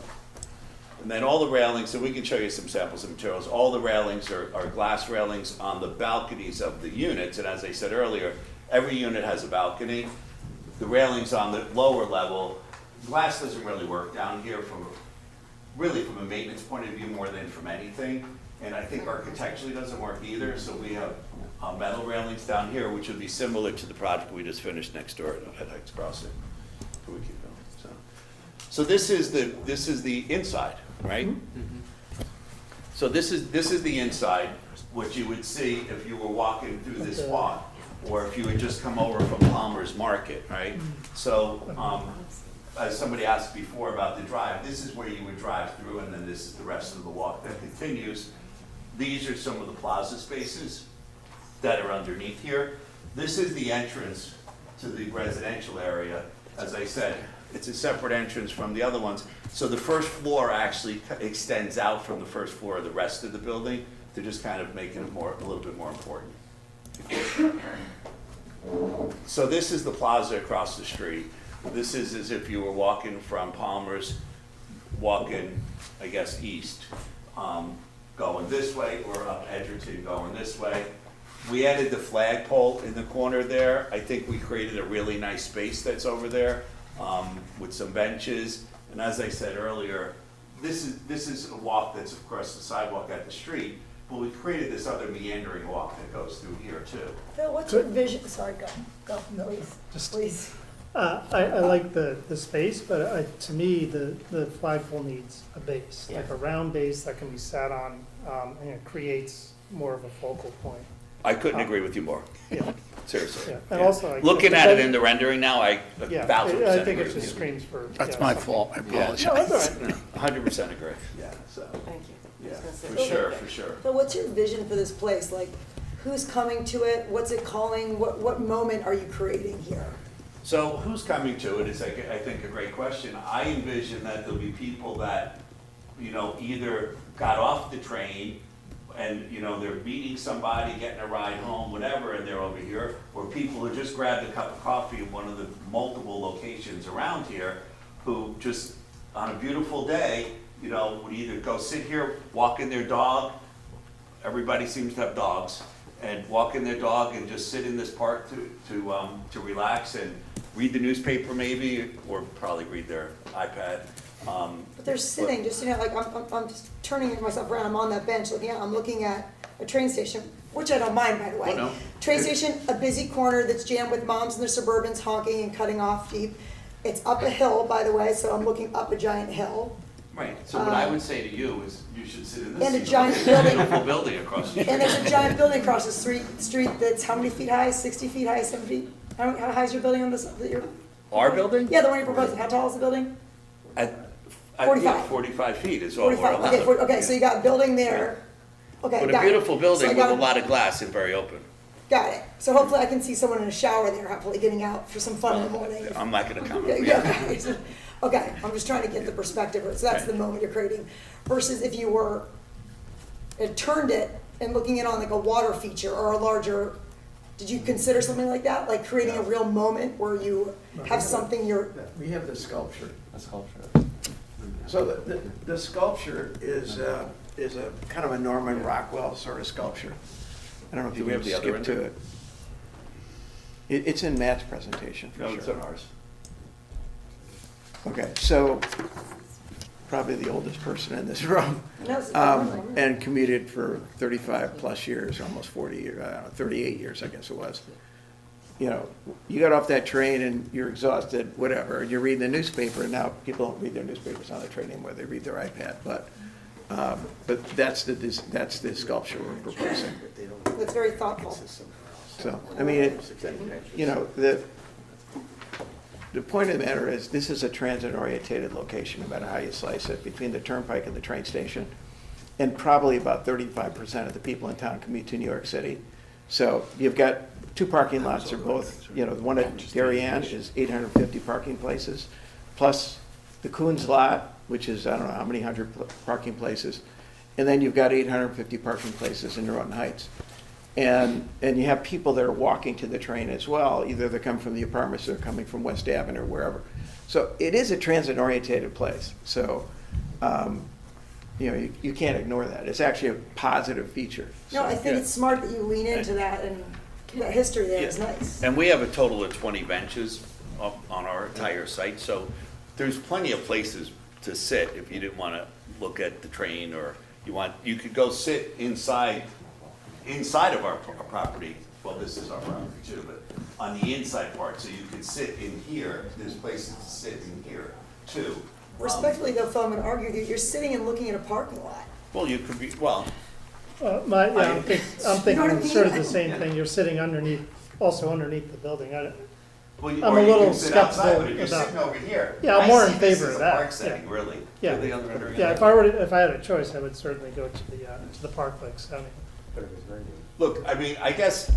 And then all the railings, so we can show you some samples of materials. All the railings are glass railings on the balconies of the units, and as I said earlier, every unit has a balcony. The railings on the lower level, glass doesn't really work down here from a maintenance point of view more than from anything. And I think architecturally doesn't work either, so we have metal railings down here, which would be similar to the project we just finished next door at Heights Crossing. Can we keep going? So this is the inside, right? So this is the inside, what you would see if you were walking through this walk, or if you had just come over from Palmer's Market, right? So, as somebody asked before about the drive, this is where you would drive through, and then this is the rest of the walk that continues. These are some of the plaza spaces that are underneath here. This is the entrance to the residential area. As I said, it's a separate entrance from the other ones. So the first floor actually extends out from the first floor of the rest of the building to just kind of make it a little bit more important. So this is the plaza across the street. This is as if you were walking from Palmer's, walking, I guess, east, going this way, or up Edgerton going this way. We added the flagpole in the corner there. I think we created a really nice space that's over there with some benches. And as I said earlier, this is a walk that's, of course, the sidewalk at the street, but we created this other meandering walk that goes through here too. Phil, what's your vision? Sorry, go, please. I like the space, but to me, the flagpole needs a base, like a round base that can be sat on, and it creates more of a focal point. I couldn't agree with you more. Yeah. Seriously. Yeah. And also, like, looking at it in the rendering now, I Yeah, 1,000% I think agree it with just you. screams for. That's yeah, my something. fault, I apologize. No, that's all right. 100% agree. Yeah, so, Thank you. I yeah, was gonna for say- sure, for sure. So what's your vision for this place? Like, who's coming to it? What's it calling? What moment are you creating here? So who's coming to it is, I think, a great question. I envision that there'll be people that, either got off the train and, they're meeting somebody, getting a ride home, whatever, and they're over here, or people who just grabbed a cup of coffee in one of the multiple locations around here, who just, on a beautiful day, would either go sit here, walking their dog, everybody seems to have dogs, and walking their dog and just sit in this park to relax and read the newspaper maybe, or probably read their iPad. But they're sitting, just, like, I'm just turning myself around, I'm on that bench I'm looking at a train station, which I don't mind, by the way. Oh, no. Train station, a busy corner that's jammed with moms and their Suburbans honking and cutting off Jeep. It's up a hill, by the way, so I'm looking up a giant hill. Right, so what I would say to you is, you should sit in this And a seat. giant There's building. beautiful building across the street. And there's a giant building across the street that's how many feet high? 60 feet high, 70 feet? How high is your building on this? Our building? Yeah, the one you're proposing. How tall is the building? At 45. 45 feet is all we're 45. allowed. Okay, so you got a building there. Okay, But a got it. beautiful So building I with got a it. lot of glass and very open. Got it. So hopefully I can see someone in a shower there, hopefully getting out for some fun in the morning. I'm not gonna comment. Okay, yeah. Okay, I'm just trying to get the perspective. So that's the moment you're creating. Versus if you were, turned it and looking in on like a water feature or a larger Did you consider something like that, like creating a real moment where you have something you're, We have the sculpture. A sculpture. So the sculpture is a kind of a Norman Rockwell sort of sculpture. I don't know if Do you we can have the other skip to render? it. It's in Matt's presentation, for No, sure. it's on ours. Okay, so probably the oldest person in this room, no, it's- and commuted for 35 plus years, almost 40 years, 38 years, I guess it was. You know, you got off that train and you're exhausted, whatever, and you're reading the newspaper, and now people don't read their newspapers on the train anymore, they read their iPad, but that's the sculpture we're proposing. it's very thoughtful. So, I mean, you know, the point of the matter is, this is a transit-oriented location, no matter how you slice it, between the turnpike and the train station. And probably about 35% of the people in town commute to New York City. So you've got two parking lots, they're both, you know, the one at Darien is 850 parking places, plus the Coons lot, which is, I don't know how many hundred parking places. And then you've got 850 parking places in Norton Heights. And you have people that are walking to the train as well, either they're coming from the apartments or coming from West Avenue or wherever. So it is a transit-oriented place. So, you know, you can't ignore that. It's actually a positive feature. No, I think Yeah. it's smart that you lean into that, and that history there is nice. And we have a total of 20 benches up on our entire site, so there's plenty of places to sit if you didn't want to look at the train, or you could go sit inside of our property. Well, this is our property too, but on the inside part, so you can sit in here. There's places to sit in here too. Respectfully though, Phil, I'm gonna argue with you, you're sitting and looking at a parking lot. Well, you could be, well, I'm You know what I thinking sort of mean? the same thing, you're sitting also underneath the building. well, I'm or a you little can sit outside, skeptical but if you're about- sitting over here. Yeah, I'm more I in see this favor as of a that, park setting, really. Yeah. The other rendering. Yeah, if I had a choice, I would certainly go to the park-like setting. Look, I mean, I guess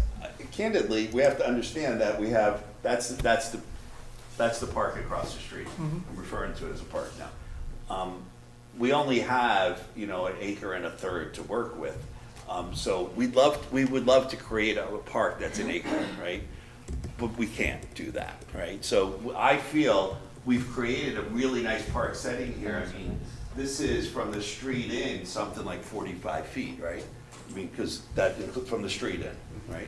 candidly, we have to understand that we have, that's the park across the street. I'm referring to it as a park now. We only have, you know, an acre and a third to work with. So we would love to create a park that's an acre, right? But we can't do that, right? So I feel we've created a really nice park setting here. I mean, this is from the street in, something like 45 feet, right? I mean, because that, from the street in, right?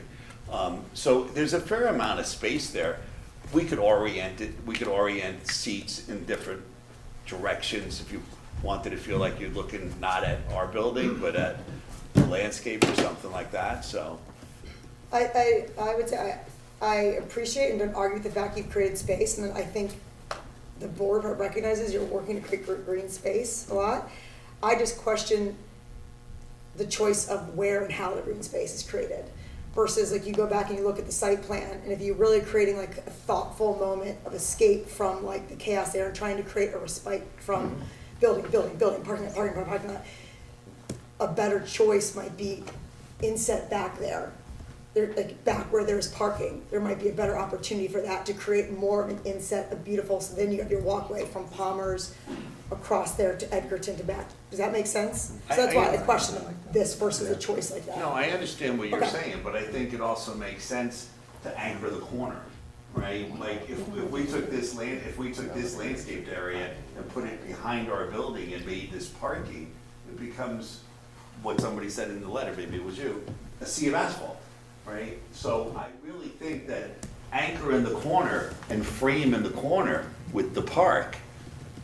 So there's a fair amount of space there. We could orient seats in different directions if you wanted to feel like you're looking not at our building, but at the landscape or something like that, so. I would say I appreciate and don't argue with the fact you've created space, and I think the board recognizes you're working to create green space a lot. I just question the choice of where and how the green space is created. Versus like you go back and you look at the site plan, and if you're really creating like a thoughtful moment of escape from like the chaos there and trying to create a respite from building, parking lot, a better choice might be inset back there. Like back where there's parking, there might be a better opportunity for that to create more of an inset of beautiful, so then you have your walkway from Palmer's across there to Edgerton to back. Does that make sense? So that's why I question this versus a choice like that. No, I understand what you're Okay. saying, but I think it also makes sense to anchor the corner, right? Like if we took this landscaped area and put it behind our building and made this parking, it becomes what somebody said in the letter, maybe it was you, a sea of asphalt, right? So I really think that anchor in the corner and frame in the corner with the park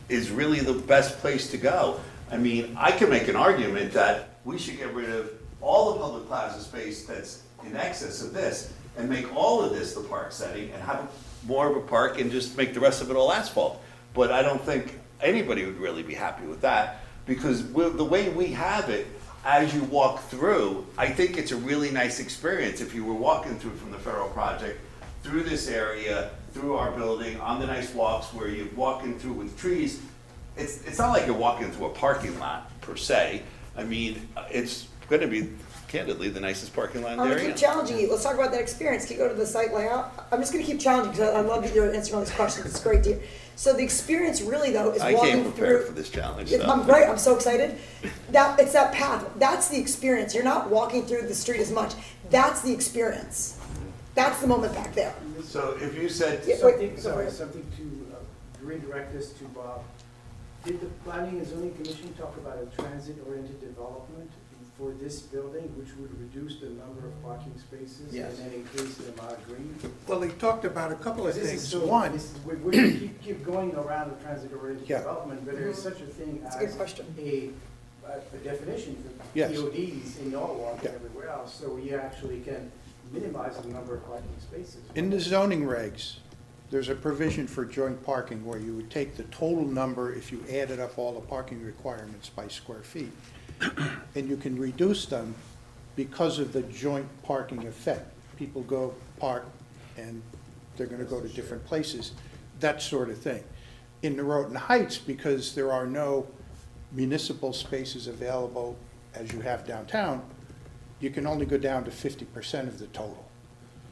is really the best place to go. I mean, I can make an argument that we should get rid of all the public plaza space that's in excess of this and make all of this the park setting and have more of a park and just make the rest of it all asphalt. But I don't think anybody would really be happy with that, because the way we have it, as you walk through, I think it's a really nice experience if you were walking through from the Federal Project, through this area, through our building, on the nice walks where you're walking through with trees. It's not like you're walking through a parking lot per se. I mean, it's gonna be candidly the nicest parking lot in I'm the gonna area. keep challenging you. Let's talk about that experience. Can you go to the site layout? I'm just gonna keep challenging because I love that you're answering all these questions. It's great to hear. So the experience really though is I walking came prepared through. for this challenge. I'm great. I'm so excited. It's that path. That's the experience. You're not walking through the street as much. That's the experience. That's the moment back there. So if you said, Yeah, Something, wait, sorry, go something to redirect this to Bob. Did the Planning and Zoning Commission talk about a transit-oriented development for this building, which would reduce the number of parking spaces Yes. and then increase the amount of green? Well, they talked about a couple of This is things. so- One, we keep going around the transit-oriented Yeah. development, but there is such a thing That's a good as question. a definition for Yes. TODs in Norwalk Yeah. and everywhere else, so you actually can minimize the number of parking spaces. in the zoning regs, there's a provision for joint parking where you would take the total number, if you added up all the parking requirements by square feet, and you can reduce them because of the joint parking effect. People go park and they're gonna go to different places, that sort of thing. In Norotan Heights, because there are no municipal spaces available as you have downtown, you can only go down to 50% of the total.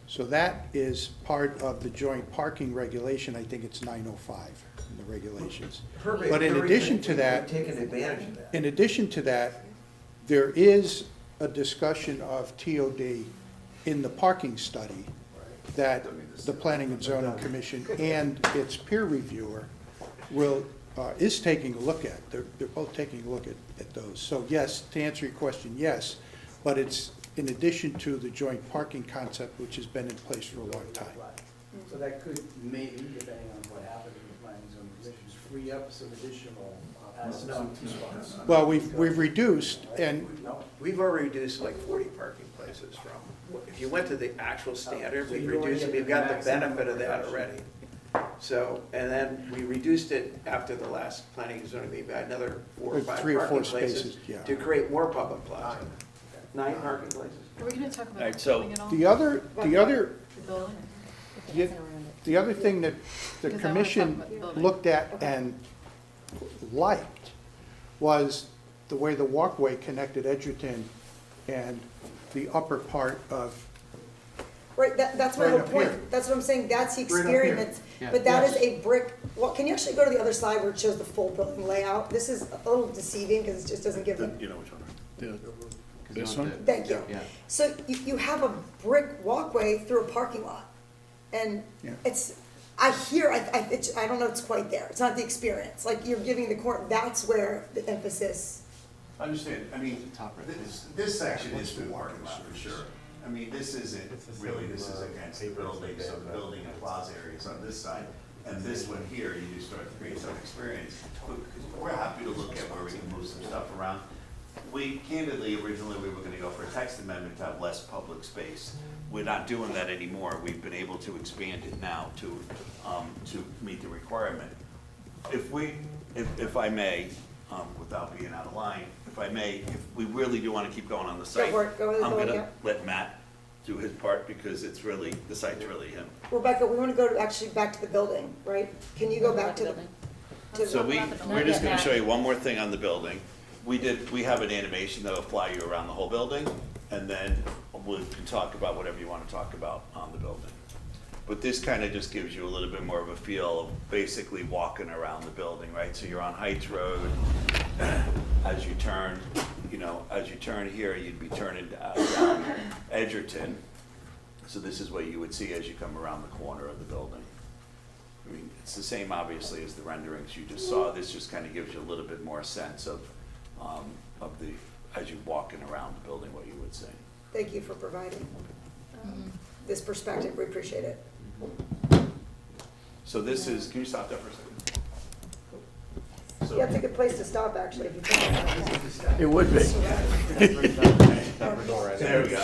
So that is part of the joint parking regulation, I think it's 905 in the regulations. But in addition to that, Taking advantage of that. in addition to that, there is a discussion of TOD in the parking study that the Planning and Zoning Commission and its peer reviewer is taking a look at. They're both taking a look at those. So yes, to answer your question, yes, but it's in addition to the joint parking concept, which has been in place for a long time. So that could maybe, depending on what happens in the Planning and Zoning Commission, free up some additional spots. Well, we've reduced, and We've already reduced like 40 parking places from, if you went to the actual standard, So we've you already reduced, get we've the got the maximum benefit of that reduction. already. So, and then we reduced it after the last planning and zoning, maybe another 4 or 5 3 or 4 parking places spaces, yeah. to create more public plaza. 9 parking places. Are we gonna talk about Alright, the so building at all? the other, The building? the other thing that the Because I wanna commission talk about the building. looked at and liked was the way the walkway connected Edgerton and the upper part of, Right, that's my Right whole up point. here. That's what I'm saying, that's the Right up here. experience. But that is a brick, well, can you actually go to the other slide where it shows the full building layout? This is a little deceiving because it just doesn't give them, you know which one? This one? thank you. Yeah. So you have a brick walkway through a parking lot. And Yeah. it's, I don't know if it's quite there. It's not the experience. Like you're giving the court, that's where the emphasis. I understand, I mean, this section is for parking lot for sure. I mean, this isn't really, this is against the building, so the building and plaza areas on this side. And this one here, you do start to create some experience. We're happy to look at where we can move some stuff around. We candidly, originally, we were gonna go for a text amendment to have less public space. We're not doing that anymore. We've been able to expand it now to meet the requirement. If I may, without being out of line, if I may, if we really do wanna keep going on the site, for it. Go with the I'm building, gonna yeah. let Matt do his part because it's really, the site's really him. Rebecca, we want to go to actually back to the building, right? Can you go back to the? building. to So the- we're just gonna show you one more thing on the building. We have an animation that'll fly you around the whole building, and then we can talk about whatever you wanna talk about on the building. But this kinda just gives you a little bit more of a feel of basically walking around the building, right? So you're on Heights Road, as you turn here, you'd be turning down Edgerton. So this is what you would see as you come around the corner of the building. I mean, it's the same obviously as the renderings you just saw. This just kind of gives you a little bit more sense of as you're walking around the building, what you would see. Thank you for providing this perspective. We appreciate it. So this is, can you stop there for a second? So- Yeah, it's a good place to stop, actually, if you can. it would be. There we go.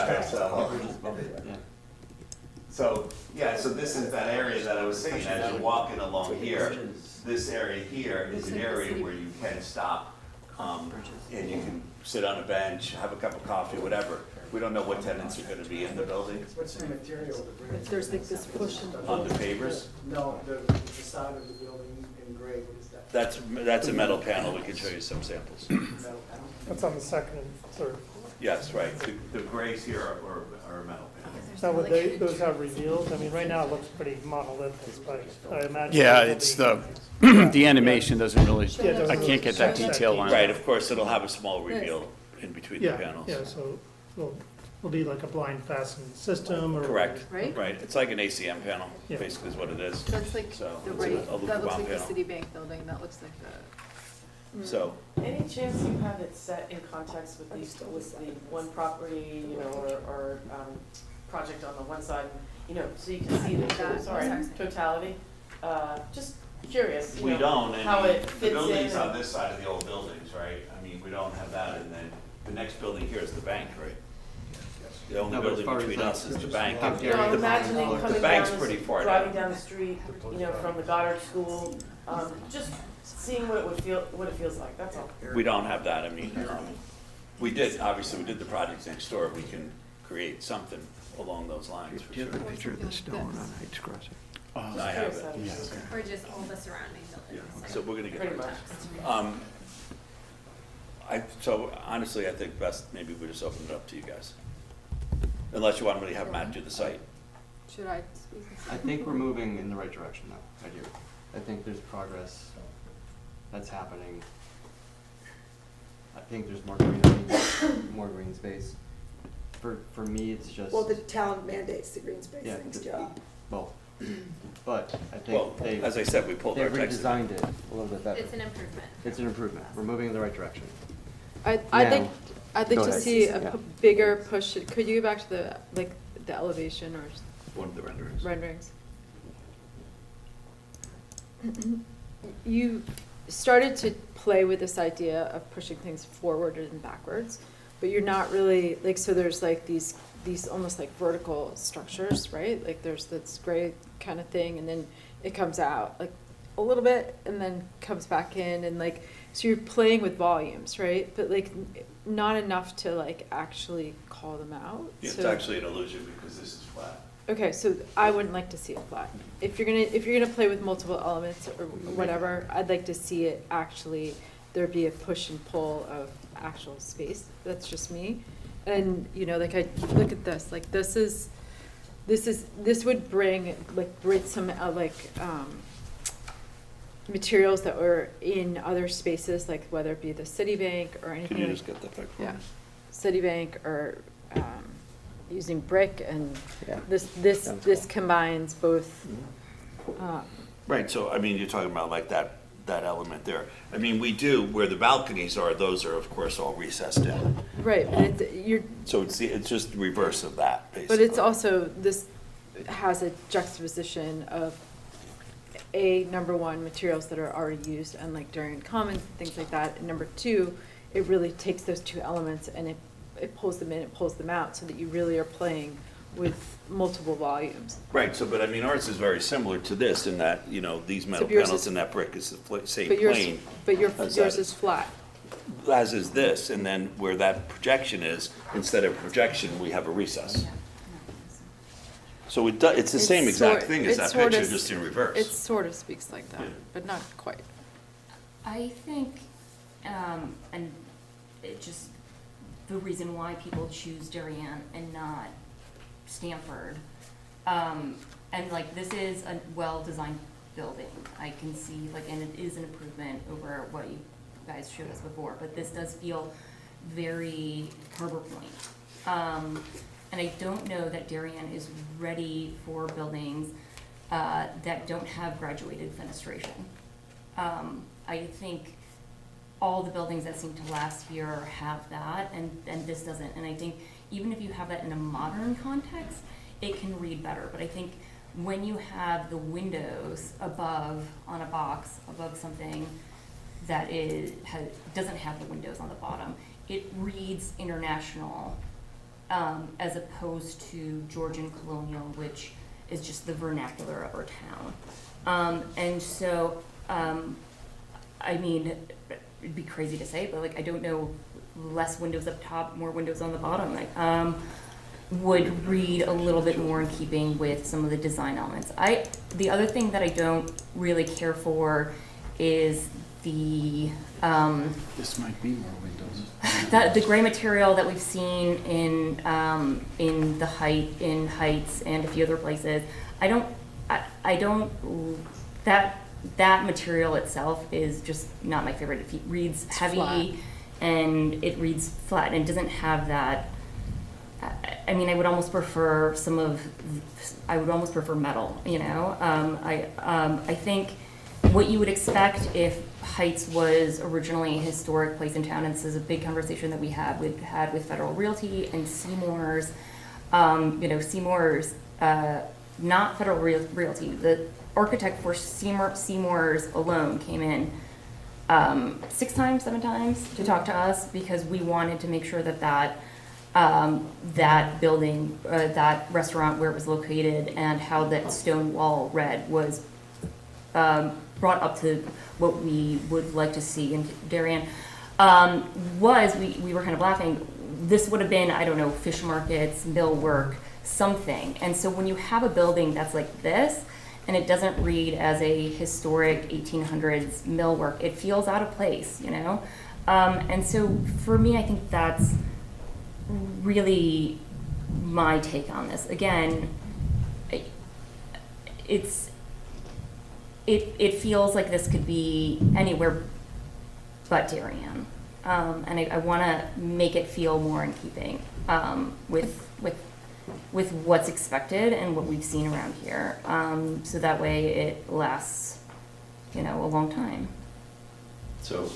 So, yeah, so this is that area that I was saying, as you're walking along here, this area here is an area where you can stop, and you can sit on a bench, have a cup of coffee, whatever. We don't know what tenants are gonna be in the building. What's the material of the brick? There's like this push and On the pavers? No, the facade of the building in gray, what is that? That's a metal panel, we can show you some samples. Metal panel? That's on the second and third. Yes, right, the grays here are metal panels. Now, would those have reveals? I mean, right now it looks pretty monolithic, but I imagine. Yeah, there'll it's be- the animation doesn't really, Yeah, it doesn't I can't get that really- detail on it. Right, of course, it'll have a small reveal in between the Yeah, panels. yeah, so will be like a blind fasten system or? Correct. Right? Right, it's like an ACM panel, Yeah. basically is what it is. That's like So, the it's a right, loop that looks bound like the panel. Citibank building, that looks like the. So, Any chance you have it set in context with these, with the one property, you know, or project on the one side, you know, so you can see the, totality? Just curious, you we know, don't, how and it the fits building's in. on this side of the old buildings, right? I mean, we don't have that, and then the next building here is the bank, right? The only No, but as building far as between like- us is the bank. I'm and You know, I'm the- imagining the coming bank's down, pretty far driving down. down the street, you know, from the Goddard School, just seeing what it would feel, what it feels like, that's all. We don't have that, I mean, we did, obviously, we did the projects next door, we can create something along those lines, for Do you have sure. a picture of the stone on Heights Crossing? I have it. Or just all the surrounding Yeah, buildings. so we're gonna get Pretty there. much. So honestly, I think best, maybe we just open it up to you guys. Unless you want me to have Matt do the site. Should I speak? I think we're moving in the right direction though, I do. I think there's progress that's happening. I think there's more greenery, more green space. For me, it's just, Well, the town mandates the green space, Yeah. thanks, Joe. well, but I Well, think they, as I said, we pulled they our text. redesigned it a little bit better. It's an improvement. It's an improvement. We're moving in the right direction. I'd Now- like Go to ahead. see Yeah. a bigger push. Could you go back to the, like, the elevation or One of the renderings. renderings? You started to play with this idea of pushing things forward and backwards, but you're not really, like, so there's like these almost like vertical structures, right? Like there's this gray kind of thing, and then it comes out like a little bit and then comes back in, and like, so you're playing with volumes, right? But like not enough to like actually call them out. It's So- actually an illusion because this is flat. Okay, so I wouldn't like to see it flat. If you're gonna play with multiple elements or whatever, I'd like to see it actually, there be a push and pull of actual space. That's just me. And, you know, like, I look at this, like, this would bring some, materials that were in other spaces, like whether it be the Citibank or anything. Can you like- just get that back for Yeah, me? Citibank or, using brick, and Yeah. this combines both, Right, so, I mean, you're talking about like that element there. I mean, we do, where the balconies are, those are of course all recessed in. right, but So it's just the reverse of that, basically. but it's also, this has a juxtaposition of number one, materials that are already used and like Darien Commons, things like that, and number two, it really takes those two elements and it pulls them in, it pulls them out, so that you really are playing with multiple volumes. Right, so, but I mean, ours is very similar to this in that, you know, these metal yours panels is- and that brick is the same But yours, plane. but as yours that is flat. As is this, and then where that projection is, instead of projection, we have a recess. So it's the same exact thing as that picture, just in reverse. It sort of speaks like that, Yeah. but not quite. I think, and it just, the reason why people choose Darien and not Stanford, and like, this is a well-designed building. I can see, like, and it is an improvement over what you guys showed us before, but this does feel very Harbor Point. And I don't know that Darien is ready for buildings that don't have graduated fenestration. I think all the buildings that seem to last here have that, and this doesn't. And I think even if you have that in a modern context, it can read better. But I think when you have the windows above, on a box, above something that doesn't have the windows on the bottom, it reads international, as opposed to Georgian colonial, which is just the vernacular of our town. And so, I mean, it'd be crazy to say, but like, I don't know, less windows up top, more windows on the bottom, like, would read a little bit more in keeping with some of the design elements. The other thing that I don't really care for is the, This might be more windows. the gray material that we've seen in Heights and a few other places. That material itself is just not my favorite. It reads heavy flat. and it reads flat, and it doesn't have that I mean, I would almost prefer metal, you know? I think what you would expect if Heights was originally a historic place in town, and this is a big conversation that we had with Federal Realty and Seymour's, Seymour's, not Federal Realty, the architect for Seymour's alone came in 6 times, 7 times to talk to us because we wanted to make sure that building, that restaurant where it was located and how that stone wall read was brought up to what we would like to see in Darien. We were kind of laughing, this would have been, I don't know, fish markets, millwork, something. And so when you have a building that's like this, and it doesn't read as a historic 1800s millwork, it feels out of place, you know? And so for me, I think that's really my take on this. Again, it feels like this could be anywhere but Darien. And I want to make it feel more in keeping with what's expected and what we've seen around here. So that way it lasts, a long time. So,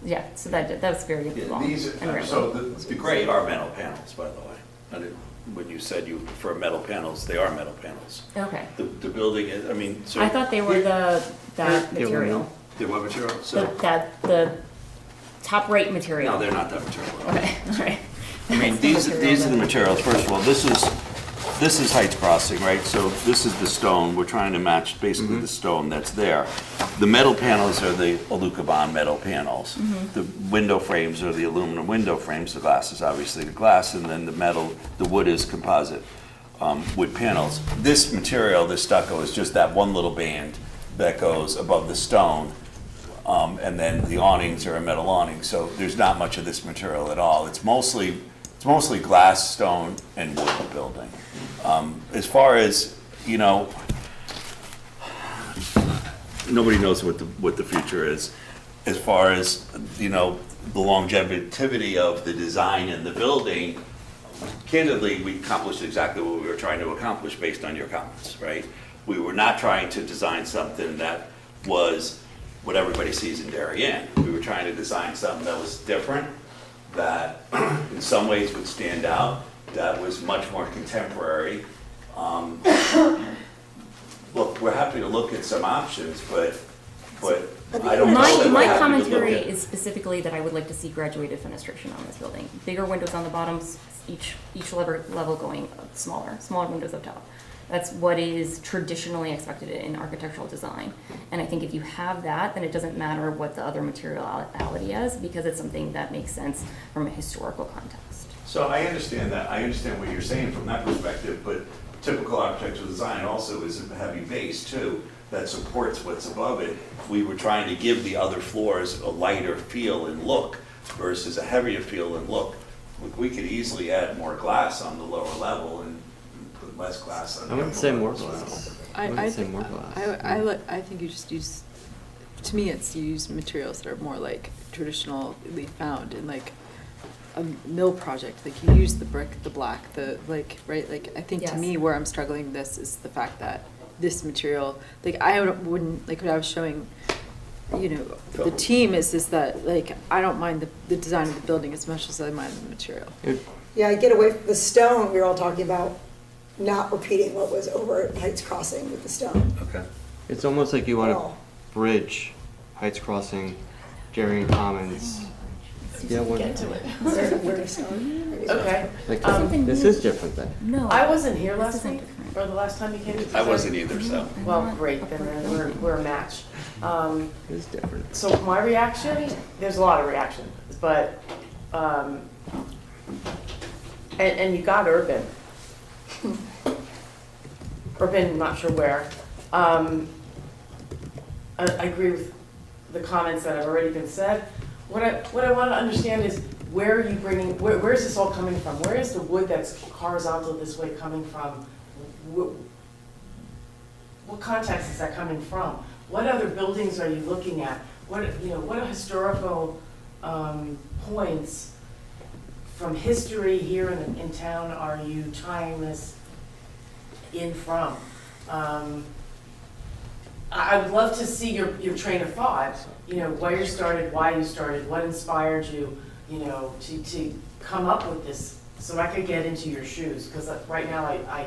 Yeah, so that was very long. The gray are metal panels, by the way. And when you said you prefer metal panels, they are metal panels. Okay. The building is, I thought they were that material. The what material? The top right material. No, they're not that material. Okay, all right. These are the materials. First of all, this is Heights Crossing, right? So this is the stone. We're trying to match basically the stone that's there. The metal panels are the Alucobond metal panels. The window frames are the aluminum window frames. The glass is obviously the glass, and then the wood is composite wood panels. This material, this stucco, is just that one little band that goes above the stone. And then the awnings are a metal awning, so there's not much of this material at all. It's mostly glass, stone, and wood building. As far as, nobody knows what the future is. As far as, the longevity of the design and the building, candidly, we accomplished exactly what we were trying to accomplish based on your comments, right? We were not trying to design something that was what everybody sees in Darien. We were trying to design something that was different, that in some ways would stand out, that was much more contemporary. Look, we're happy to look at some options, but I don't know that we're My happy to commentary look at. is specifically that I would like to see graduated fenestration on this building. Bigger windows on the bottoms, each level going smaller windows up top. That's what is traditionally expected in architectural design. And I think if you have that, then it doesn't matter what the other materiality is, because it's something that makes sense from a historical context. So I understand that. I understand what you're saying from that perspective, but typical architectural design also is a heavy base too that supports what's above it. We were trying to give the other floors a lighter feel and look versus a heavier feel and look. We could easily add more glass on the lower level and put less glass on the upper level. I wouldn't say more glass. I wouldn't say more glass. I think you just use, to me, it's you use materials that are more like traditionally found in like a mill project. Like you use the brick, the black, I think to me where I'm struggling with this is the fact that this material, I wouldn't, when I was showing, the team is that, I don't mind the design of the building as much as I mind the material. Yeah, I get away from the stone, we were all talking about not repeating what was over at Heights Crossing with the stone. Okay. It's almost like you want to Oh. bridge Heights Crossing, Darien Commons. Get to it. Where the stone? Okay. This is different then. No. I wasn't here This last isn't week, different. or the last time you came to present. I wasn't either, so. Well, great, then we're a match. It is different. So my reaction, there's a lot of reaction, but, and you got urban. Urban, not sure where. I agree with the comments that have already been said. What I want to understand is, where are you bringing, where is this all coming from? Where is the wood that's horizontal this way coming from? What context is that coming from? What other buildings are you looking at? What historical points from history here in town are you tying this in from? I would love to see your train of thought, you know, where you started, why you started, what inspired you, you know, to come up with this, so I could get into your shoes, because right now I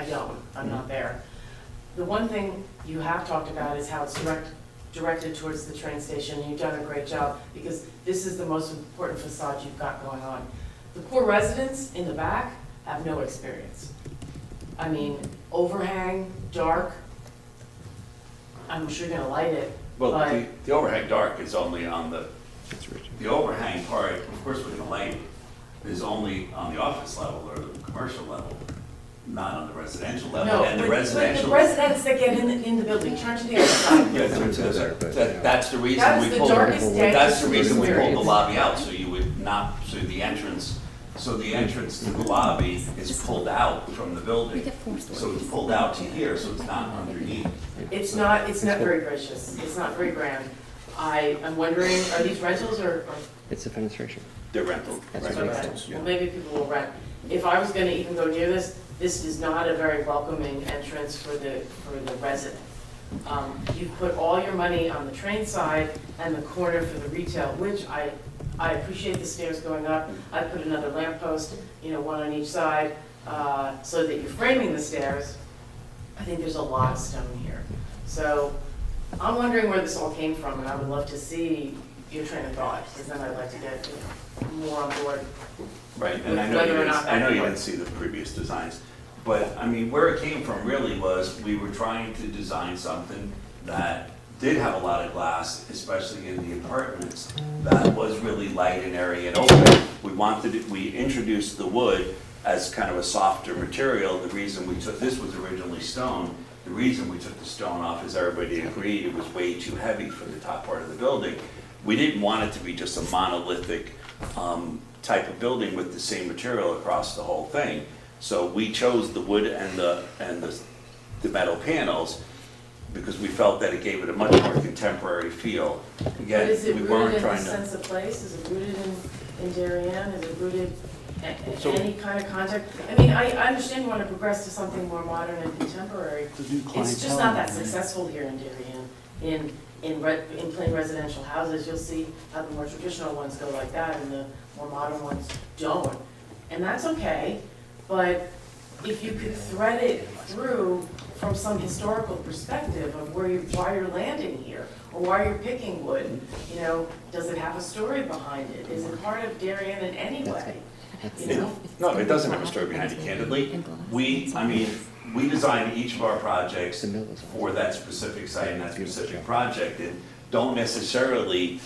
don't, I'm not there. The one thing you have talked about is how it's directed towards the train station, and you've done a great job, because this is the most important facade you've got going on. The poor residents in the back have no experience. I mean, overhang, dark, I'm sure you're gonna light it, Well, but the overhang dark is only on the overhang part, of course we're gonna light it, is only on the office level or the commercial level, not on the residential level. no, And the but residential. the residents that get in the building, turn to the other side. Yeah, that's the reason That we is the pulled, darkest day that's the of reason we pulled the experience. lobby out, so you would not, so the entrance to the lobby is pulled out from the building. So it's pulled out to here, so it's not underneath. It's not very gracious, it's not very grand. I'm wondering, are these rentals or? It's a fenestration. They're rental. That's Okay, right. well, maybe people will rent. If I was gonna even go near this, this is not a very welcoming entrance for the resident. You've put all your money on the train side and the corner for the retail, which I appreciate the stairs going up. I put another lamppost, you know, one on each side, so that you're framing the stairs. I think there's a lot of stone here. So I'm wondering where this all came from, and I would love to see your train of thought, because then I'd like to get, you know, more on board. Right, and I know you didn't see the previous designs, but I mean, where it came from really was, we were trying to design something that did have a lot of glass, especially in the apartments, that was really light and airy and open. We introduced the wood as kind of a softer material. The reason we took, this was originally stone, the reason we took the stone off is everybody agreed it was way too heavy for the top part of the building. We didn't want it to be just a monolithic type of building with the same material across the whole thing. So we chose the wood and the metal panels because we felt that it gave it a much more contemporary feel. Again, But is it we rooted weren't in trying a to. sense of place? Is it rooted in Darien? Is it rooted any kind of context? I mean, I understand you want to progress to something more modern and contemporary. It's just not that successful here in Darien. In plain residential houses, you'll see how the more traditional ones go like that and the more modern ones don't. And that's okay, but if you could thread it through from some historical perspective of why you're landing here, or why you're picking wood, you know, does it have a story behind it? Is it part of Darien in any way? You know? No, it doesn't have a story behind it, candidly. We design each of our projects for that specific site and that specific project, and don't necessarily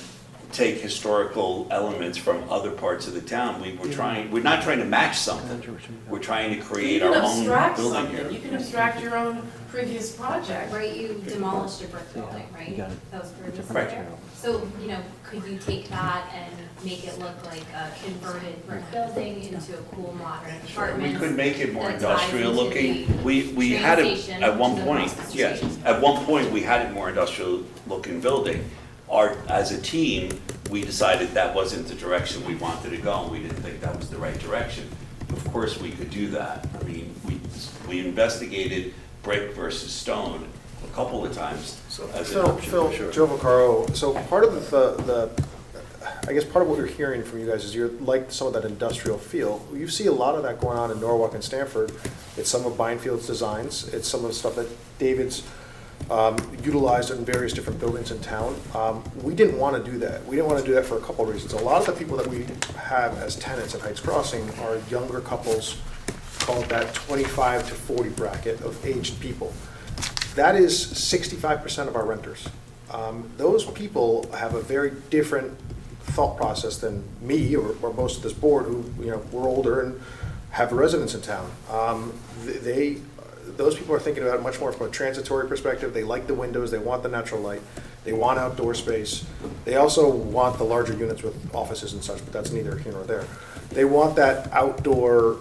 take historical elements from other parts of the town. We're not trying to match something. We're trying to create our own building here. You can abstract your own previous project. Right, you demolished a brick building, right? got it. That was previously Right. there. So, you know, could you take that and make it look like a converted brick building into a cool modern apartment? We could make it more that ties industrial into looking. the We train had it station at one to the point, bus yes. station. At one point, we had it more industrial looking building. As a team, we decided that wasn't the direction we wanted to go, and we didn't think that was the right direction. Of course, we could do that. I mean, we investigated brick versus stone a couple of times as an option, Phil, for sure. Joe Vaccaro, so part of I guess part of what we're hearing from you guys is you're like some of that industrial feel. You see a lot of that going on in Norwalk and Stanford. It's some of Beinfield's designs. It's some of the stuff that David's utilized in various different buildings in town. We didn't want to do that. We didn't want to do that for a couple of reasons. A lot of the people that we have as tenants at Heights Crossing are younger couples, called that 25 to 40 bracket of aged people. That is 65% of our renters. Those people have a very different thought process than me or most of this board who, you know, we're older and have residence in town. Those people are thinking about it much more from a transitory perspective. They like the windows, they want the natural light, they want outdoor space. They also want the larger units with offices and such, but that's neither here nor there. They want that outdoor,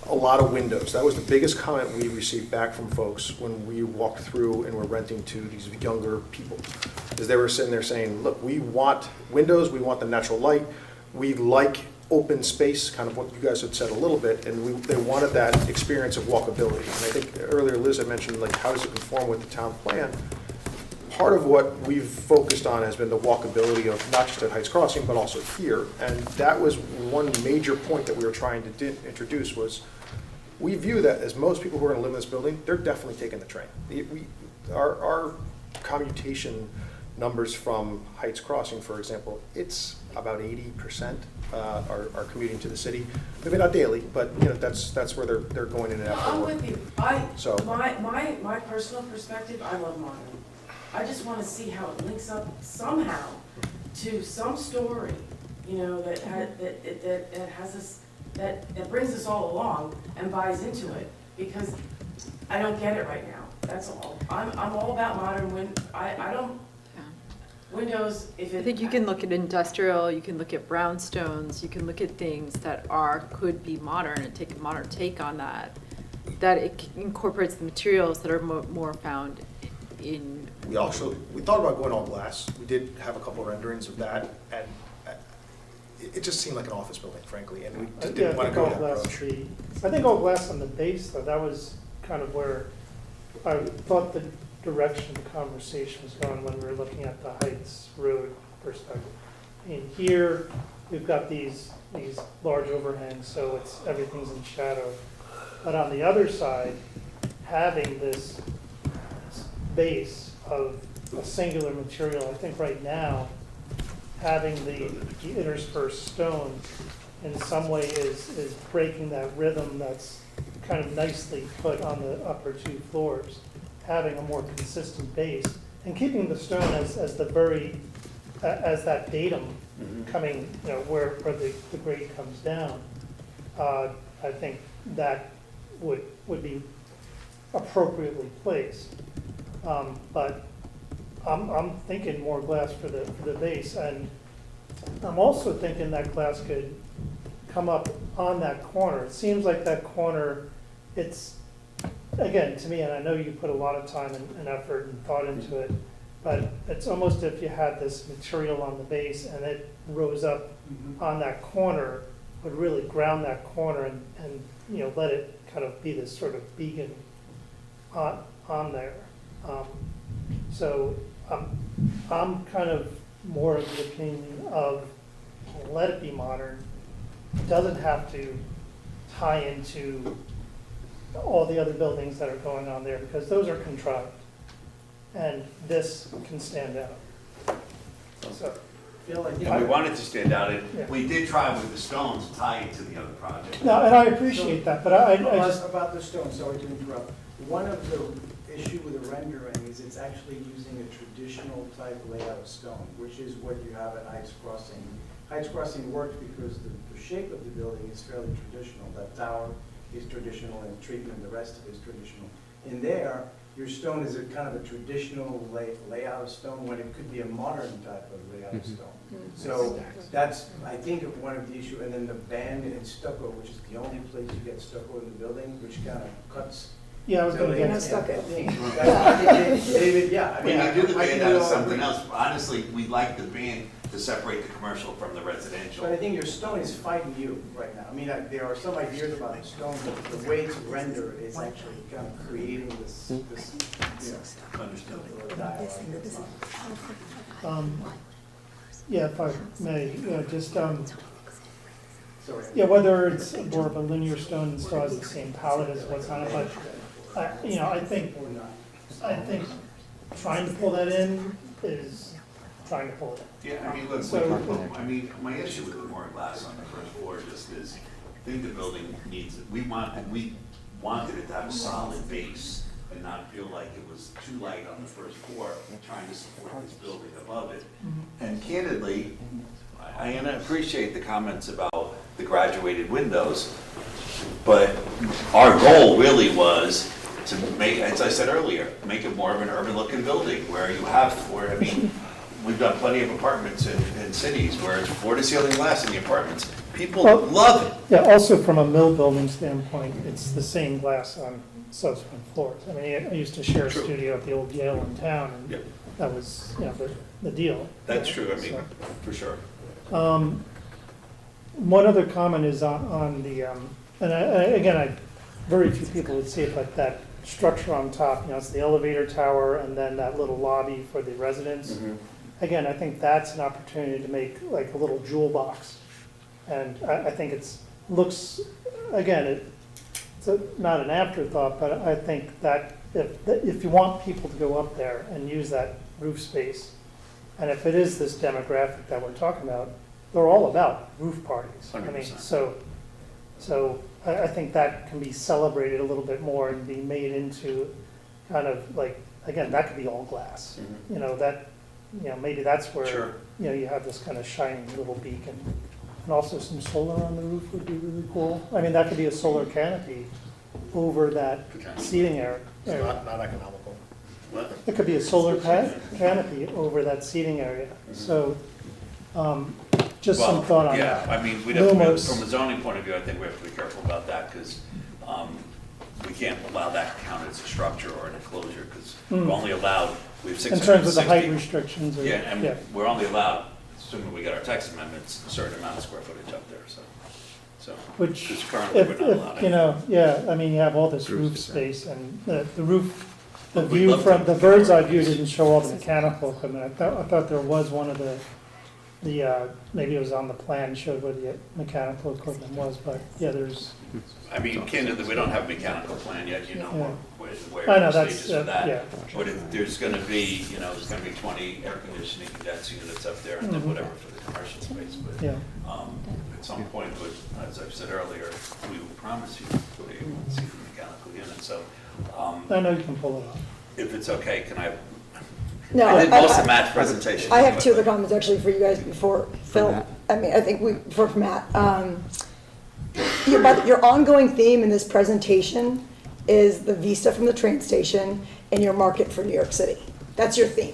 a lot of windows. That was the biggest comment we received back from folks when we walked through and were renting to these younger people. Is they were sitting there saying, look, we want windows, we want the natural light, we like open space, kind of what you guys had said a little bit, and they wanted that experience of walkability. And I think earlier Liz had mentioned, like, how does it conform with the town plan? Part of what we've focused on has been the walkability of not just at Heights Crossing, but also here. And that was one major point that we were trying to introduce was, we view that as most people who are gonna live in this building, they're definitely taking the train. Our commutation numbers from Heights Crossing, for example, it's about 80% are commuting to the city. Maybe not daily, but you know, that's where they're going in and out for I'm work. with you. So- My personal perspective, I love modern. I just wanna see how it links up somehow to some story, you know, that has us, that brings us all along and buys into it, because I don't get it right now, that's all. I'm all about modern I don't, windows, if it. I think you can look at industrial, you can look at brownstones, you can look at things that could be modern and take a modern take on that. That it incorporates the materials that are more found in. We thought about going all glass. We did have a couple renderings of that, and it just seemed like an office building, frankly, and we just didn't want to go that approach. I think all glass on the base, though, that was kind of where I thought the direction the conversation was going when we were looking at the Heights Road perspective. In here, we've got these large overhangs, so everything's in shadow. But on the other side, having this base of a singular material, I think right now, having the interspersed stone in some way is breaking that rhythm that's kind of nicely put on the upper two floors. Having a more consistent base and keeping the stone as that datum coming, you know, where the grade comes down. I think that would be appropriately placed. But I'm thinking more glass for the base, and I'm also thinking that glass could come up on that corner. It seems like that corner, it's, again, to me, and I know you put a lot of time and effort and thought into it, but it's almost if you had this material on the base and it rose up on that corner, would really ground that corner and you know, let it kind of be this sort of beacon on there. So I'm kind of more of the opinion of let it be modern. It doesn't have to tie into all the other buildings that are going on there, because those are contrived. And this can stand out. So, Yeah, we wanted to stand out. Yeah. We did try with the stones to tie it to the other project. no, and I appreciate that, but I just, About the stone, sorry to interrupt. One of the issue with the rendering is it's actually using a traditional type layout of stone, which is what you have at Heights Crossing. Heights Crossing worked because the shape of the building is fairly traditional. That tower is traditional, and treatment, the rest of it is traditional. In there, your stone is a kind of a traditional layout of stone, when it could be a modern type of layout of stone. So that's, I think, one of the issues. And then the band in stucco, which is the only place you get stucco in the building, which kind of cuts. yeah, I was gonna get stucco. yeah. David, yeah. I We mean, can do the I band think out we of all something agree. else. Honestly, we like the band to separate the commercial from the residential. But I think your stone is fighting you right now. I mean, there are some ideas about the stone, but the way it's rendered is actually kind of creating this you know, Understood. dialogue. Yeah, if I may, just, Sorry. yeah, whether it's more of a linear stone and still has the same palette as what's on it, but, you know, I think trying to pull that in is trying to pull it in. Yeah, I mean, look, So- I mean, my issue with the more glass on the first floor just is, I think the building needs, we wanted it to have a solid base and not feel like it was too light on the first floor, trying to support this building above it. And candidly, I appreciate the comments about the graduated windows, but our goal really was to make, as I said earlier, make it more of an urban looking building where I mean, we've done plenty of apartments in cities where it's floor to ceiling glass in the apartments. People love it. Yeah, also from a mill building standpoint, it's the same glass on subsequent floors. I mean, I used to share a studio at the old Yale in town, and that was, you know, the deal. That's true, I mean, So, for sure. One other comment is on the, again, very few people would see it, but that structure on top, it's the elevator tower and then that little lobby for the residents. Again, I think that's an opportunity to make like a little jewel box. And I think looks, again, not an afterthought, but I think that if you want people to go up there and use that roof space, and if it is this demographic that we're talking about, they're all about roof parties. 100%. I mean, so I think that can be celebrated a little bit more and be made into kind of like, again, that could be all glass. Maybe that's where, Sure. you have this kind of shining little beacon. And also some solar on the roof would be really cool. I mean, that could be a solar canopy over that seating area. It's not economical. What? It could be a solar canopy over that seating area. So, just some thought on that. Yeah, I mean, from a zoning point of view, I think we have to be careful about that, because we can't allow that to count as a structure or an enclosure, because we're only allowed, we have 660. In terms of the height restrictions. We're only allowed, assuming we get our text amendments, a certain amount of square footage up there, so. Which, because currently we're not allowed if, I mean, you have all this roof space and the roof, the We'd view love from, to. the bird's eye view didn't show all the mechanical equipment. I thought there was one of the, maybe it was on the plan, showed where the mechanical equipment was, but yeah, there's. I mean, candidly, we don't have a mechanical plan yet, Yeah. where I know, the that's, stages of that. yeah. But if there's gonna be, there's gonna be 20 air conditioning condensing units up there, and then whatever for the commercial space, but, Yeah. at some point, but as I've said earlier, we will promise you, that you will see the mechanical unit, so, I know you can pull it off. if it's okay, can I? No, I did most of Matt's presentation. I have anyway, two other but- comments actually for you guys before Phil. I mean, I think before Matt. Your ongoing theme in this presentation is the vista from the train station and your market for New York City. That's your theme.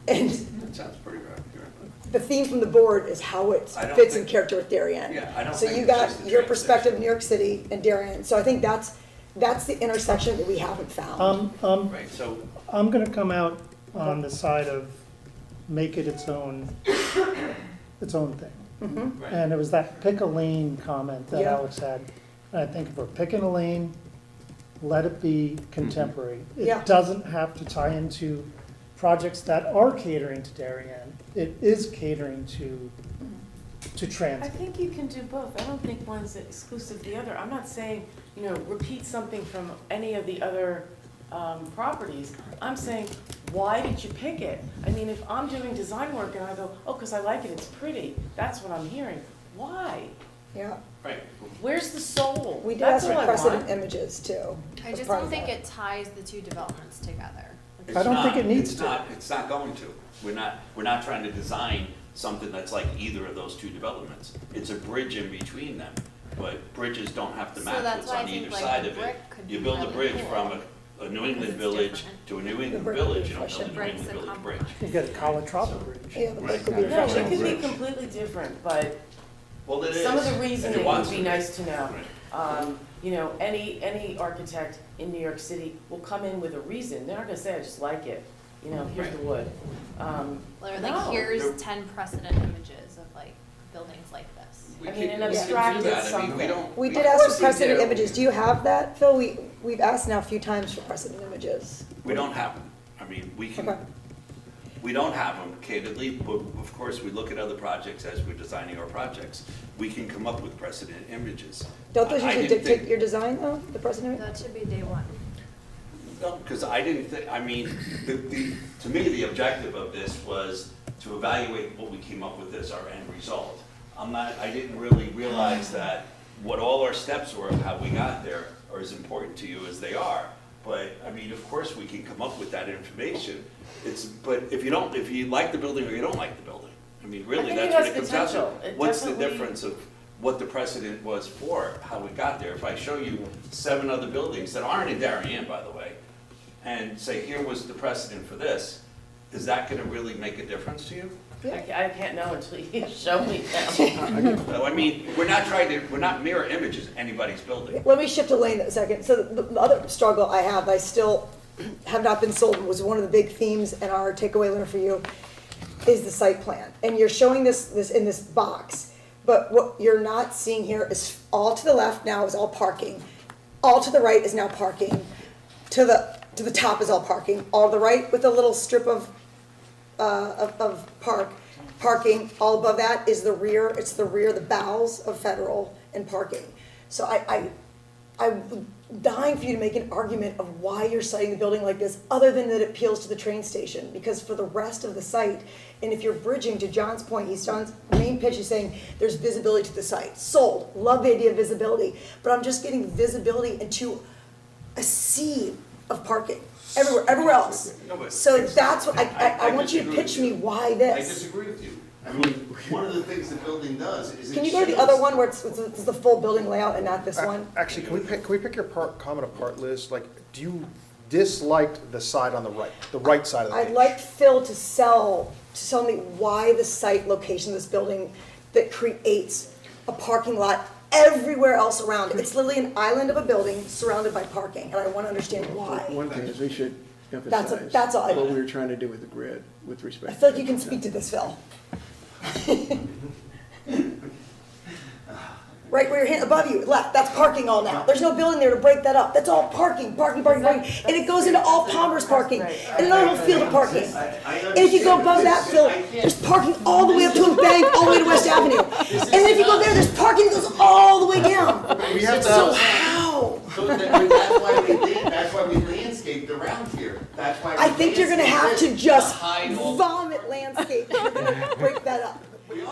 And That sounds pretty accurate. the theme from the board is how it I don't fits in think- character with Darien. Yeah, I don't So think you it's got just the your train perspective of station. New York City and Darien. So I think that's the intersection that we haven't found. Right, so, I'm gonna come out on the side of make it its own thing. right. And it was that pick a lane comment that Yeah. Alex had. And I think if we're picking a lane, let it be contemporary. Yeah. It doesn't have to tie into projects that are catering to Darien. It is catering to I transit. think you can do both. I don't think one's exclusive to the other. I'm not saying, repeat something from any of the other properties. I'm saying, why did you pick it? I mean, if I'm doing design work and I go, oh, because I like it, it's pretty, that's what I'm hearing. Why? Yeah. Right. Where's the soul? We did That's ask for all I precedent want. images too. I as just part don't of think that. it ties the two developments together. It's I don't think not. it needs It's to. not. It's not going to. We're not trying to design something that's like either of those two developments. It's a bridge in between them, but bridges don't have to So match that's what's why I on think, either like, side the of it. brick could You be build a really bridge cool, from a New England it's village different. to a New England brick would be village. You don't build a efficient. New Bricks England and village bridge. You get a Calatrava Bridge. Yeah, the Right. brick would be No, it efficient. could be completely different, but Well, it is. some of the and it reasoning wants would be to nice to know. Right. Any architect in New York City will come in with a reason. They're not gonna say, I just like it, here's the wood. Or like, No. here's 10 precedent images of like buildings like this. We I mean, can- an we can do abstracted that. I mean, we something. don't. We we- did of ask course for we precedent do. images. Do you have that, Phil? We've asked now a few times for precedent images. We don't have them. I mean, we can, Okay. we don't have them candidly, but of course, we look at other projects as we're designing our projects. We can come up with precedent images. Don't those I usually didn't dictate think- your design though, the precedent? That should be day one. No, because I didn't think, I mean, to me, the objective of this was to evaluate what we came up with as our end result. I didn't really realize that what all our steps were of how we got there are as important to you as they are. But, I mean, of course, we can come up with that information. But if you like the building or you don't like the building, I mean, really, I think it that's what has it comes down to. potential. It What's the definitely- difference of what the precedent was for, how we got there? If I show you 7 other buildings that aren't in Darien, by the way, and say, here was the precedent for this, is that gonna really make a difference to you? I can't know until you show me them. So, I mean, we're not mirror images of anybody's building. Let me shift a lane a second. So the other struggle I have, I still have not been sold, was one of the big themes in our takeaway letter for you, is the site plan. And you're showing this in this box, But what you're not seeing here is all to the left now is all parking. All to the right is now parking. To the top is all parking. All to the right with a little strip of parking. All above that is the rear. It's the rear, the bowels of Federal and parking. So I'm dying for you to make an argument of why you're citing the building like this, other than that it appeals to the train station. Because for the rest of the site, and if you're bridging to John's point, John's main pitch is saying there's visibility to the site. Sold. Love the idea of visibility. But I'm just getting visibility into a sea of parking everywhere else. No, but So that's what I want you to pitch me why I this. disagree with you. I mean, one of the things the building does is it Can you go to the shows- other one where it's the full building layout and not this one? Actually, can we pick your comment apart, Liz? Like, do you dislike the side on the right side of the page? I'd like Phil to tell me why the site location of this building that creates a parking lot everywhere else around it. It's literally an island of a building surrounded by parking, and I want to understand why. One thing is we should That's emphasize all. what we were trying to do with the grid with respect. I feel like you can speak to this, Phil. Right where your hand, above you, left, that's parking all now. There's no building there to break that up. That's all parking. And it goes into all Palmer's parking, and another whole field of parking. And if you go above that, Phil, there's parking all the way up to a bank, all the way to West Avenue. And then if you go there, there's parking that goes all the way down. So how? So that's why we landscaped around here. That's why. I think you're gonna have to just vomit landscape if you're gonna break that up.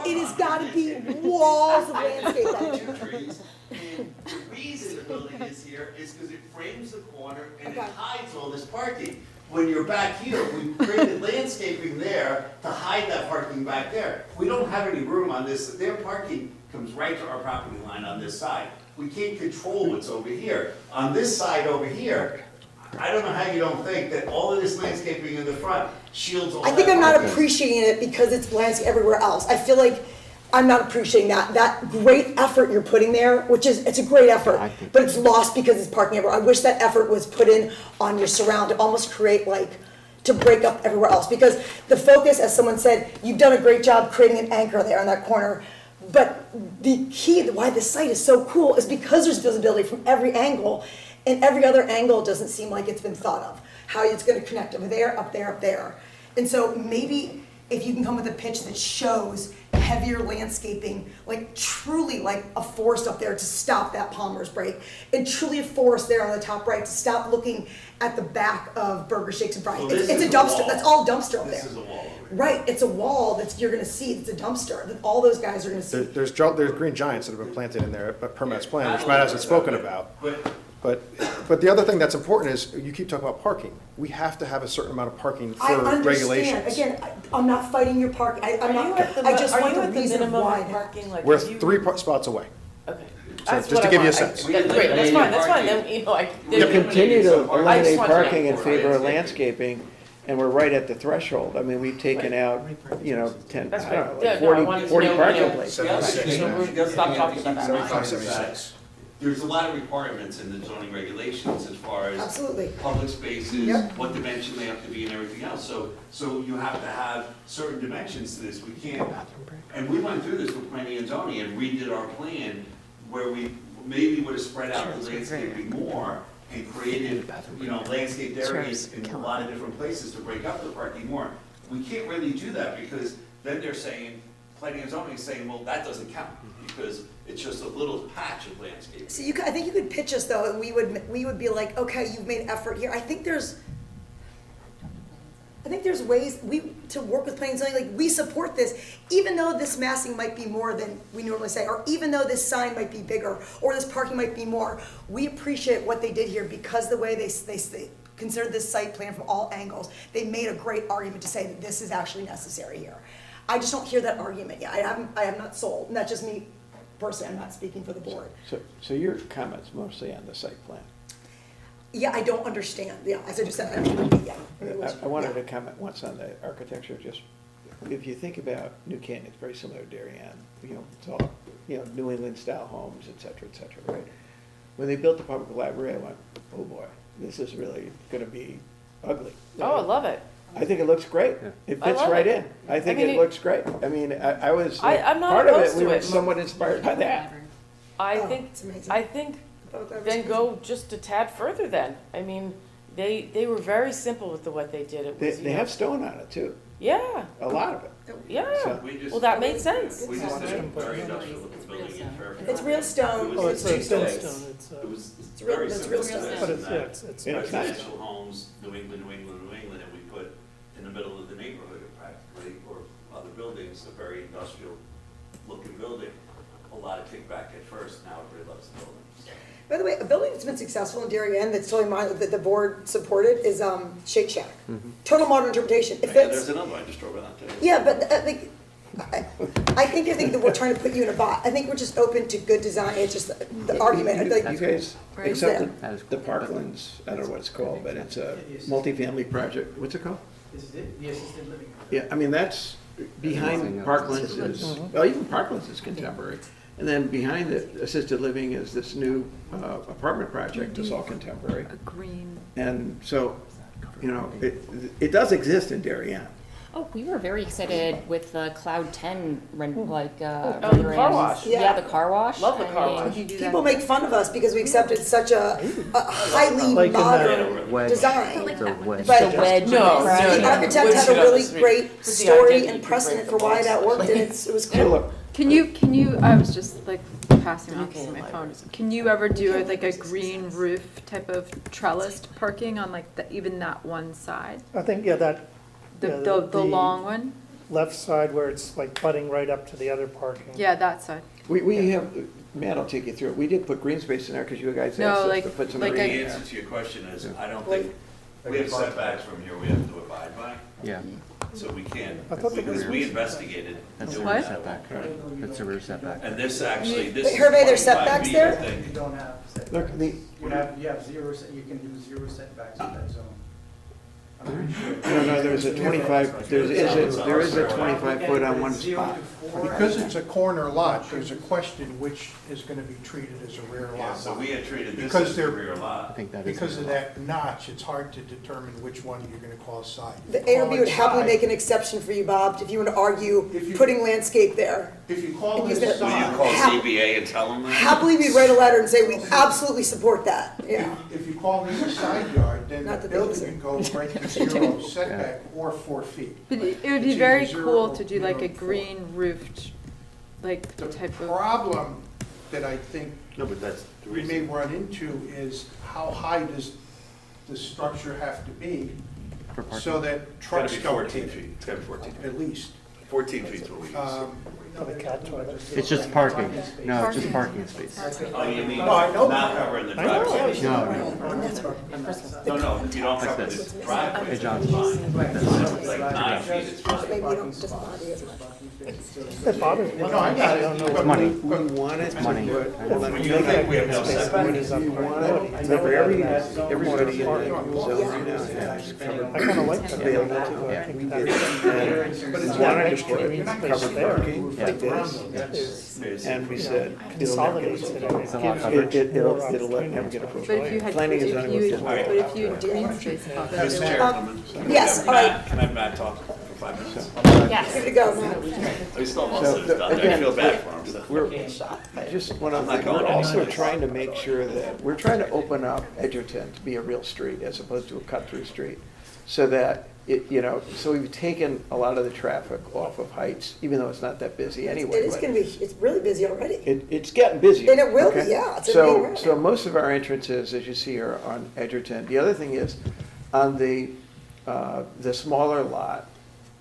It has gotta be walls of landscape out there. Trees, and the reason the building is here is because it frames the corner and it hides all this parking. When you're back here, we created landscaping there to hide that parking back there. We don't have any room on this, their parking comes right to our property line on this side. We can't control what's over here. On this side over here, I don't know how you don't think that all of this landscaping in the front shields all that. I think I'm not parking. appreciating it because it's landscape everywhere else. I feel like I'm not appreciating that great effort you're putting there, which is, it's a great effort, but it's lost because it's parking everywhere. I wish that effort was put in on your surround to almost create to break up everywhere else. Because the focus, as someone said, you've done a great job creating an anchor there in that corner. But the key to why this site is so cool is because there's visibility from every angle, and every other angle doesn't seem like it's been thought of. How it's gonna connect over there, up there, up there. And so maybe if you can come with a pitch that shows heavier landscaping, truly like a forest up there to stop that Palmer's break, and truly a forest there on the top right to stop looking at the back of Burger Shakes and Fries. So It's this a is dumpster, wall. that's all dumpster up there. This is a wall. Right, it's a wall that you're gonna see, it's a dumpster, that all those guys are gonna see. There's green giants that have been planted in there at Permit's plan, which Matt hasn't spoken about. But the other thing that's important is, you keep talking about parking. We have to have a certain amount of parking I for understand, regulations. again, I'm not fighting your parking, I just want the reason of why. We're 3 spots away. Okay. So That's just what to I give you a want. sense. Great, that's fine, then, You continue to I eliminate just want to parking in know. favor of landscaping, and we're right at the threshold. I mean, we've taken out, 10, That's I great. don't know, Yeah, like no, I 40 wanted to 40 know, parking you know, places. the other thing, so we're- stop talking about that. 75, There's a lot of requirements in the zoning regulations as far as Absolutely. public spaces, Yep. what dimension they have to be and everything else. So you have to have certain dimensions to this. We can't, and we went through this with planning and zoning and redid our plan where we maybe would have spread out the landscaping more and created, landscaped areas in a lot of different places to break up the parking more. We can't really do that because then they're saying, planning and zoning is saying, well, that doesn't count because it's just a little patch of landscape. So I think you could pitch us though, and we would be like, okay, you've made effort here. I think there's ways to work with planning and zoning, we support this, even though this massing might be more than we normally say, or even though this sign might be bigger, or this parking might be more. We appreciate what they did here because the way they considered this site plan from all angles, they made a great argument to say that this is actually necessary here. I just don't hear that argument yet. I have not sold, and that's just me personally, I'm not speaking for the board. So your comments mostly on the site plan? Yeah, I don't understand, as I just said, I wanted to comment once on the architecture, just, if you think about New Canaan, it's very similar to Darien, it's all, New England style homes, et cetera, right? When they built the public library, I went, oh boy, this is really gonna be ugly. Oh, I love it. I think it looks great. It I fits love right it. in. I think I mean, it looks great. I mean, I was, I'm not part of it, opposed we to were it. somewhat inspired by that. I Oh, think, it's amazing. I think, then go just a tad further then. I mean, they were very simple with what they did. It was, They have stone on it too, a a lot of it. yeah. So- Well, that made sense. We just did a very industrial looking building in Fairfield. It's real stone. Oh, It's it's a two thin stories. stone, it's, It was real- very it's simple. real stone. This but and it's, that. yeah, it's. Yeah, it's nice. Residential homes, New England, New England, New England, and we put in the middle of the neighborhood practically, or other buildings, a very industrial looking building. A lot of kickback at first, now everybody loves the building. By the way, a building that's been successful in Darien that's totally mine, that the board supported is Shake Shack. Total modern interpretation. It Yeah, fits. there's another one I just drove around today. Yeah, but I think that we're trying to put you in a box. I think we're just open to good design. It's just the argument. I feel You like guys Right. accepted That is the cool. Parklands, I don't know what it's called, but it's a multifamily project. What's it called? This is it, the assisted living. Yeah, I mean, that's, behind Parklands is, well, even Parklands is contemporary. And then behind the assisted living is this new apartment project that's all contemporary. A green. And so, you know, it does exist in Darien. Oh, we were very excited with the Cloud 10 the car renderings. wash. Yeah, the car wash. Love the car I mean, wash. people make fun of us because we accepted such a highly Like in modern Wedge. design. It's a wedge. But The wedge. No, right? the architect had a really great See, story identity and could precedent break for the why that walls. worked, and it was Hey, cool. look, Can you, I was just like passing off Okay, on my phone. libraries. Can you ever do like a green roof type of trellised parking on like even that one side? I think, yeah, that, yeah, The long one? left side where it's like butting right up to the other parking. Yeah, that side. we have, Matt will take you through it. We did put green space in there because you guys No, asked us like- to put some like green a- in The there. answer to your question is, I don't think, we have setbacks from here we have to abide by, Yeah, so we can't, I thought the because we rear- investigated that's the doing rear What? that. setback, right? That's the rear setback. And this actually, this Wait, is Hervé, there's 25 setbacks feet, there? I think. You don't have setbacks. Look, the, You have zero, you can do zero setbacks in that zone. I'm pretty sure. no, there's a 25, there is a 25 foot on one Zero spot. to four. Because it's a corner lot, there's a question which is gonna be treated as a rear Yeah, lot. so we had treated this Because as a they're- rear I lot. think that is. Because of that notch, it's hard to determine which one you're gonna call side. The If you call ARB it would happily side- make an exception for you, Bob, if you want to argue If you- putting landscape there. If you call And it he's gonna- Will you side, call Hap- CBA and tell them that? Happily, we'd write a letter and say, we absolutely support that, yeah. if you call this a side yard, then Not the that they building listen. can go right to zero setback or 4 feet. But it would It's be either very zero cool or, to do you like know, a 4. green roofed, like The type of. problem that I think No, but that's the we may reason. run into is how high does the structure have to be For parking. so that It's gotta trucks be don't 14 hit feet, it, it's gotta be 14 feet. at least. 14 feet is what we use. For the cat toilet. It's just parking. No, it's just parking space. Oh, you mean, No, I know. not covering the I know. driveway? No, No, if you don't cover the driveway, Hey, it's John. fine. It's like 9 feet, it's fine. Maybe you don't just bother you as much. It bothers me. No, I got it. don't know. It's money. We wanted to Money. put, When you think we have no setback, What is up we for wanted, I remember, know every, that. everybody in the zone right now has covered. I kinda like that. Available I to think that And But we it's wanted to extra green put space covered there. parking like this, is, and we you know, said, it'll never get consolidates it. approved. It It's a lot gives coverage. you It'll more never opportunity get to approved. But if you had, Planning is on with but if you had green space above Mr. it. Chairman. Yes, all right. Can I have Matt talk for 5 minutes? Give it a go, Matt. We still have most So, of this done, I again, feel bad for him, so. We're, just one other thing, going we're also anywhere. trying to make sure that, we're trying to open up Edgerton to be a real street as opposed to a cut-through street. So that, it, you know, so we've taken a lot of the traffic off of Heights, even though it's not that busy anyway. It is but gonna be, it's really busy already. it's getting busy. And it will be, okay? yeah, it's a main So, road. so most of our entrances, as you see, are on Edgerton. The other thing is, on the smaller lot,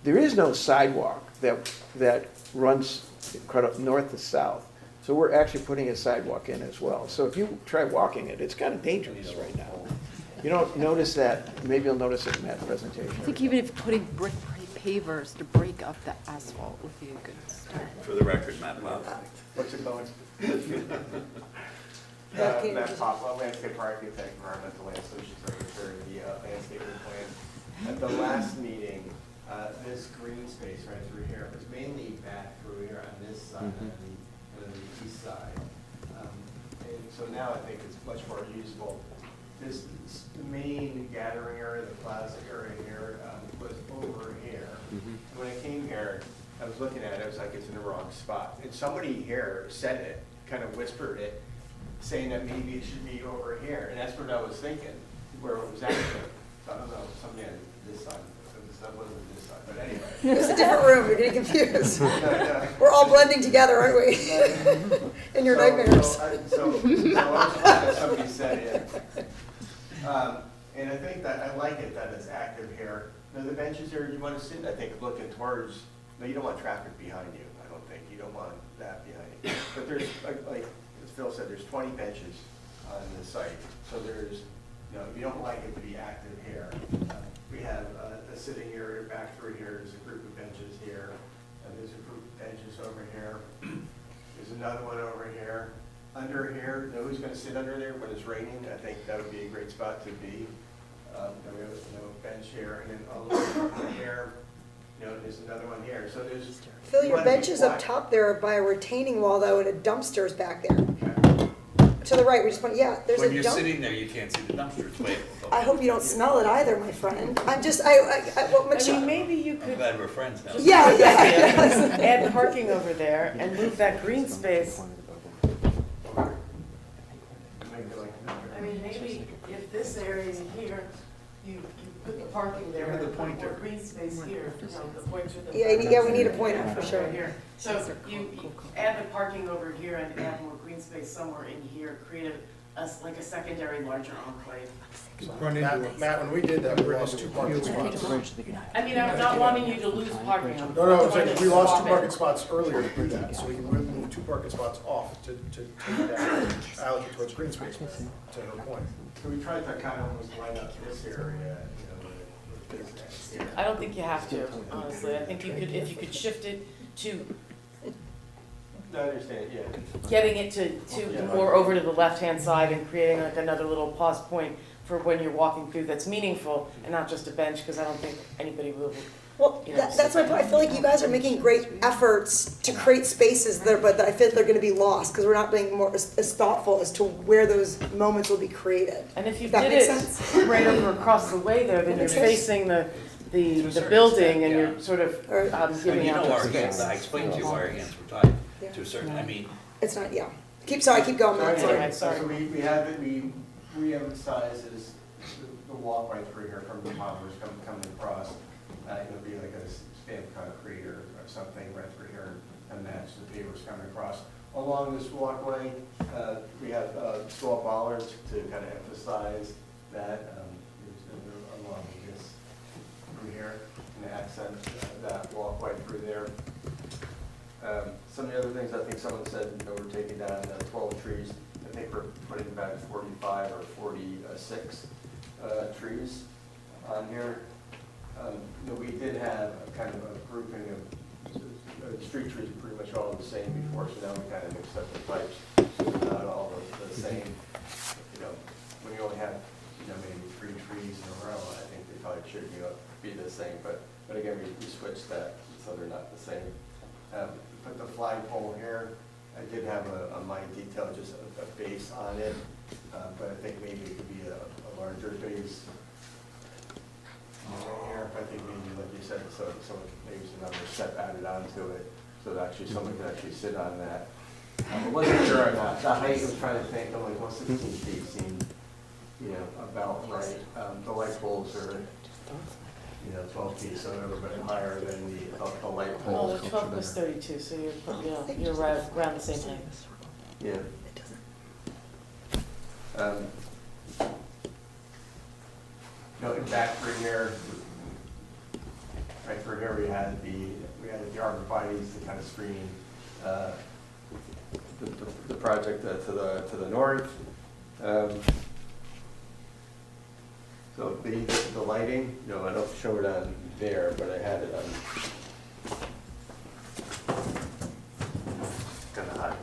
there is no sidewalk that runs kind of north to south. So we're actually putting a sidewalk in as well. So if you try walking it, it's kind of dangerous right now. You don't notice that, maybe you'll notice it in Matt's presentation. I think even if putting brick pavers to break up the asphalt would be a good start. For the record, Matt Bob. What's it going? Matt Pop, landscape architect, environmental land solutions director, the landscaping plan. At the last meeting, this green space right through here was mainly back through here on this side, on the east side. And so now I think it's much more usable this, the main gathering area, the plaza area here, was over here. And when I came here, I was looking at it, I was like, it's in the wrong spot. And somebody here said it, kind of whispered it, saying that maybe it should be over here. And that's what I was thinking, where it was actually. So I don't know, something on this side, that wasn't this side, but anyway. It's a different room, you're getting confused. We're all blending together, aren't we? In your nightmares. So I was glad that somebody said it. And I think that, I like it that it's active here. Now the benches here, you want to sit, I think, looking towards, no, you don't want traffic behind you, I don't think. You don't want that behind you. But there's, like as Phil said, there's 20 benches on the site. So there's, you know, you don't like it to be active here. We have a sitting area back through here. There's a group of benches here. There's a group of benches over here. There's another one over here. Under here, nobody's going to sit under there when it's raining. I think that would be a great spot to be. We have a bench here, and then all the way over here, you know, there's another one here. So there's. Phil, your bench is up top there by a retaining wall though, and a dumpster's back there. To the right, we just went, yeah, there's a dump. When you're sitting there, you can't see the dumpster, it's way. I hope you don't smell it either, my friend. I'm just, maybe you could. I'm glad we're friends now. Yeah. Add parking over there and move that green space. I mean, maybe if this area is here, you put the parking there, the and pointer. put more green space here, you know, the pointer. Yeah, we need a pointer for sure. Here. So you add the parking over here and add more green space somewhere in here, create like a secondary larger enclave. Matt, when we did that, we lost 2 parking spots. I mean, I'm not wanting you to lose parking. No, I'm saying we lost 2 parking spots earlier to do that, so we can move 2 parking spots off to take that, allocate towards green space, to her point. So we tried to kind of almost line up this area, you know, with business here. I don't think you have to, honestly. I think you could, if you could shift it to I understand, yeah. getting it to more over to the left-hand side and creating like another little pause point for when you're walking through that's meaningful and not just a bench, because I don't think anybody will. Well, that's my point. I feel like you guys are making great efforts to create spaces there, but I feel like they're going to be lost because we're not being more as thoughtful as to where those moments will be created. And if you that did makes it sense? right over across the way there, then you're facing the building and you're sort of giving out our space. hands, I explained to you why our hands were tied to a certain, I mean. It's not, yeah. Keep going, Matt. Sorry. So we have it, we re-emphasize is the walk right through here from the poplars coming across. It'll be like a stamped concrete or something right through here and match the pavers coming across. Along this walkway, we have straw bollards to kind of emphasize that along this through here and accent that walkway through there. Some of the other things, I think someone said, you know, we're taking down 12 trees. I think we're putting back 45 or 46 trees on here. You know, we did have a kind of a grouping of the street trees are pretty much all the same before, so now we kind of mixed up the types, so they're not all the same. You know, when you only have, you know, maybe 3 trees in a row, I think they probably should be the same, but again, we switched that, so they're not the same. Put the flagpole here. I did have a mine detail, just a base on it, but I think maybe it could be a larger base. Here, I think maybe, like you said, so maybe another step added onto it, so that actually someone could actually sit on that. I wasn't sure on that. The height, I was trying to think, I'm like, 116 feet seemed, you know, about right. The light poles are, you know, 12 feet, so they're a little bit higher than the light poles. Oh, the 12 plus 32, so you're right around the same height. Yeah. You know, back through here, right through here, we had the arborvitaes to kind of screen the project to the north. So the lighting, you know, I don't show it on there, but I had it on kind of high.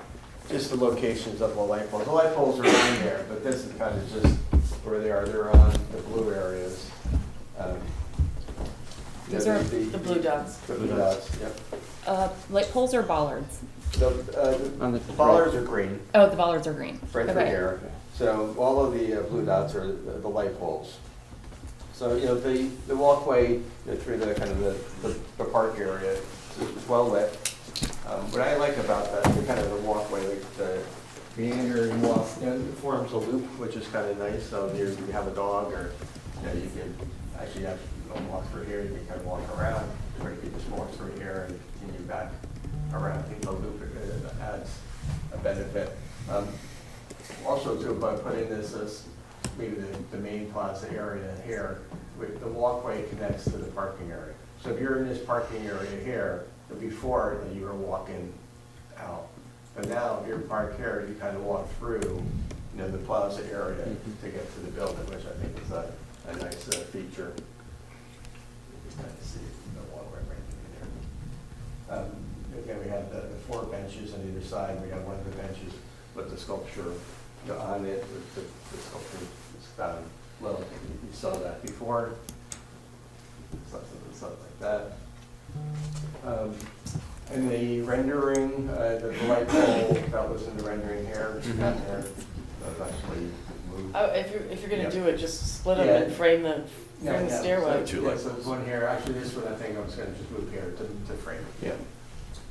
Just the locations of the light poles. The light poles are on there, but this is kind of just where they are. They're on the blue areas. These are the blue dots. The blue dots, yep. Light poles or bollards? The bollards are green. Oh, the bollards are green. Right through here. So all of the blue dots are the light poles. So, you know, the walkway, you know, through the kind of the park area is well lit. What I like about that, the kind of the walkway, like the meandering walk, you know, it forms a loop, which is kind of nice. So if you have a dog, or you know, you can actually have walk through here. You can kind of walk around, or you can just walk through here and continue back around. I think the loop adds a benefit. Also, too, by putting this as maybe the main plaza area here, with the walkway connects to the parking area. So if you're in this parking area here, before you were walking out, but now if you're parked here, you kind of walk through, you know, the plaza area to get to the building, which I think is a nice feature. You can kind of see the walkway right in there. Again, we have the 4 benches on either side. We have one of the benches with the sculpture on it. With the sculpture is down low. You saw that before. Something like that. And the rendering, the light pole that was in the rendering here, down there, that was actually moved. Oh, if you're gonna do it, just split them and frame the stairway. So there's one here. Actually, this one I think I was going to just move here to frame it. Yeah.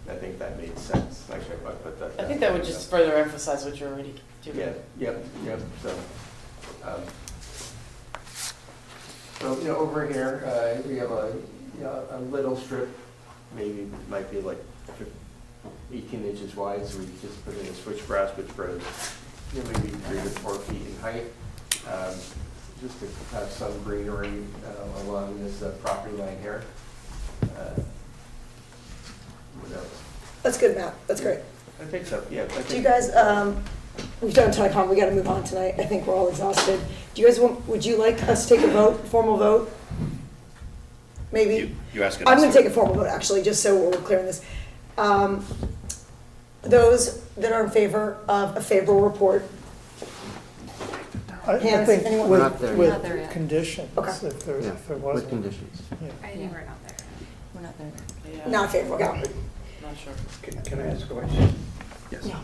I think that made sense. Actually, if I put that. I think that would just further emphasize what you're already doing. Yeah. Yep. So you know, over here we have a little strip, maybe might be like 18 inches wide. So we just put in a switchgrass, which grows, you know, maybe 3 to 4 feet in height. Just to have some greenery along this property line here. What else? That's good, Matt. That's great. I think so, yeah. Do you guys, we've done telecom, we gotta move on tonight. I think we're all exhausted. Do you guys would you like us to take a vote, formal vote? Maybe? You asking I'm us gonna to- take a formal vote, actually, just so we're clear on this. Those that are in favor of a favorable report. I Hands, think anyone? We're not there with yet. Not there yet. conditions, Okay. if there was With one. conditions. Yeah. I think we're not there. We're not there. Yeah. Not favorable, yeah. Not sure. Can I ask a question? Yes. Yeah.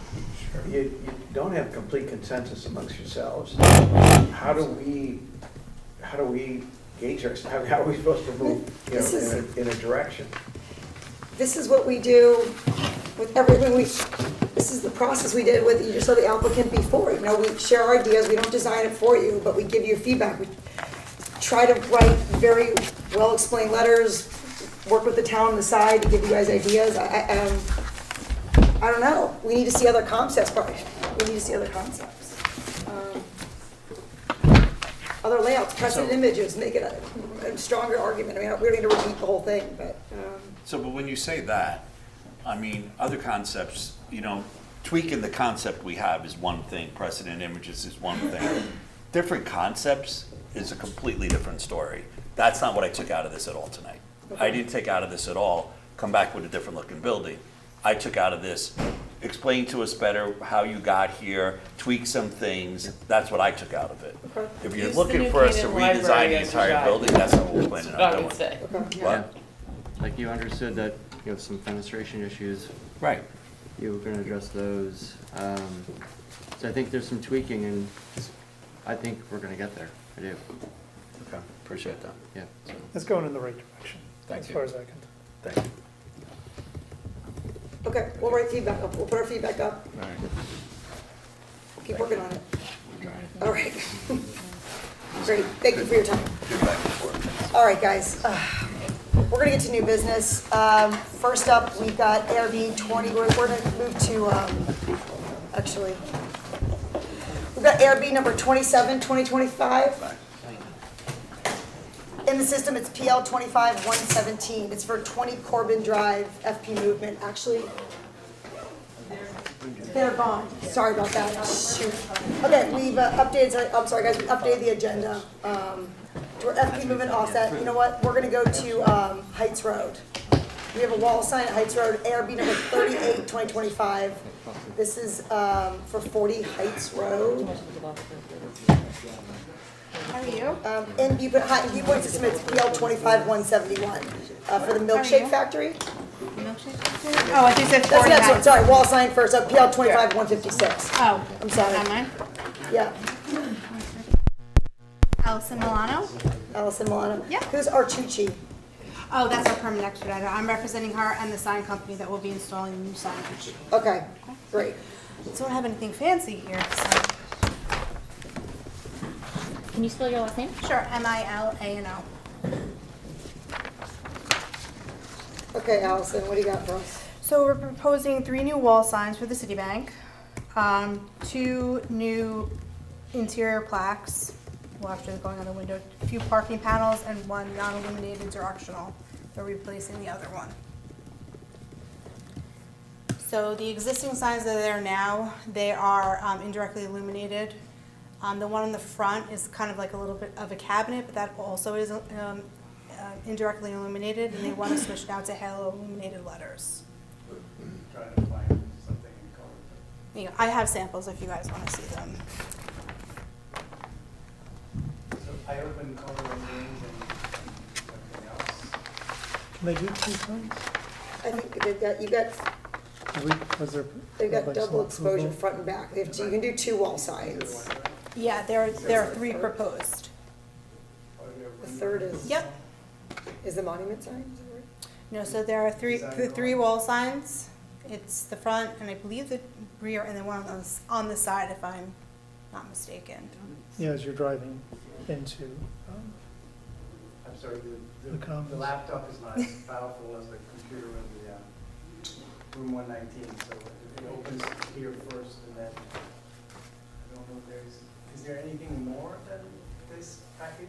You don't have complete consensus amongst yourselves. How do we gauge ourselves? How are we supposed to move, you This is- know, in a direction? This is what we do with everything this is the process we did with, you just saw the applicant before, you know, we share our ideas, we don't design it for you, but we give you feedback. We try to write very well-explained letters, work with the town on the side to give you guys ideas. I don't know, we need to see other concepts, probably. We need to see other concepts. Other layouts, precedent images, make it a stronger argument. I mean, we don't need to repeat the whole thing, but. So, but when you say that, I mean, other concepts, you know, tweaking the concept we have is one thing, precedent images is one thing. Different concepts is a completely different story. That's not what I took out of this at all tonight. I didn't take out of this at all, come back with a different looking building. I took out of this, explain to us better how you got here, tweak some things, that's what I took out of it. Okay. If you're Use the looking New for us to Canaan Library redesign the as your entire guide. building, that's not what we're planning That's what I on would doing. say. Okay. What? Like you understood that you have some fenestration issues. Right. You were gonna address those. So I think there's some tweaking and I think we're gonna get there. I do. Okay, appreciate that. Yeah. So. It's going in the right direction, Thank as you. far as I can tell. Thank you. Okay, we'll write feedback up, we'll put our feedback up, All right. keep working on it. All right. Great, thank you for your time. Good back and forth. All right, guys, we're gonna get to new business. First up, we've got ARB 20, we're gonna move to, actually, we've got ARB number 27, 2025. In the system, it's PL 25-117. It's for 20 Corbin Drive, FP Movement. Actually, they're gone. Sorry about that. Shoot. Okay, we've updated, I'm sorry guys, we updated the agenda. To our FP Movement offset. You know what? We're gonna go to Heights Road. We have a wall sign at Heights Road, ARB number 38, 2025. This is for 40 Heights Road. How are you? In viewpoint system, it's PL 25-171 for the milkshake factory. Milkshake factory? Oh, I think you said That's 40 the next one. Heights. Sorry, wall sign first. PL 25-156. Oh. I'm sorry. Am I? Yeah. Allison Milano. Allison Milano? Yeah. Who's Artucci? Oh, that's our permanent expediter. I'm representing her and the sign company that will be installing the new signage. Okay, great. So I don't have anything fancy here, so. Can you spell your last name? Sure, Milano. Okay, Allison, what do you got for us? So we're proposing 3 new wall signs for the Citibank, 2 new interior plaques, well, after going on the window, a few parking panels, and 1 non-illuminated directional. They're replacing the other one. So the existing signs that are there now, they are indirectly illuminated. The one in the front is kind of like a little bit of a cabinet, but that also is indirectly illuminated, and they want to switch now to halo illuminated letters. Trying to find something in color. You know, I have samples if you guys want to see them. So I open color renderings and something else. Can they do 2 signs? I think they've got like double some exposure approval? front and back. They have you can do 2 wall signs. Yeah, there are 3 proposed. The third is. Yep. Is the monument sign? Is that right? No, so there are three wall signs. It's the front, and I believe the rear, and then one on the side, if I'm not mistaken. Yeah, as you're driving into, I'm sorry, The commons. the laptop is not as powerful as the computer in the room 119, so it opens here first and then, I don't know if is there anything more than this package?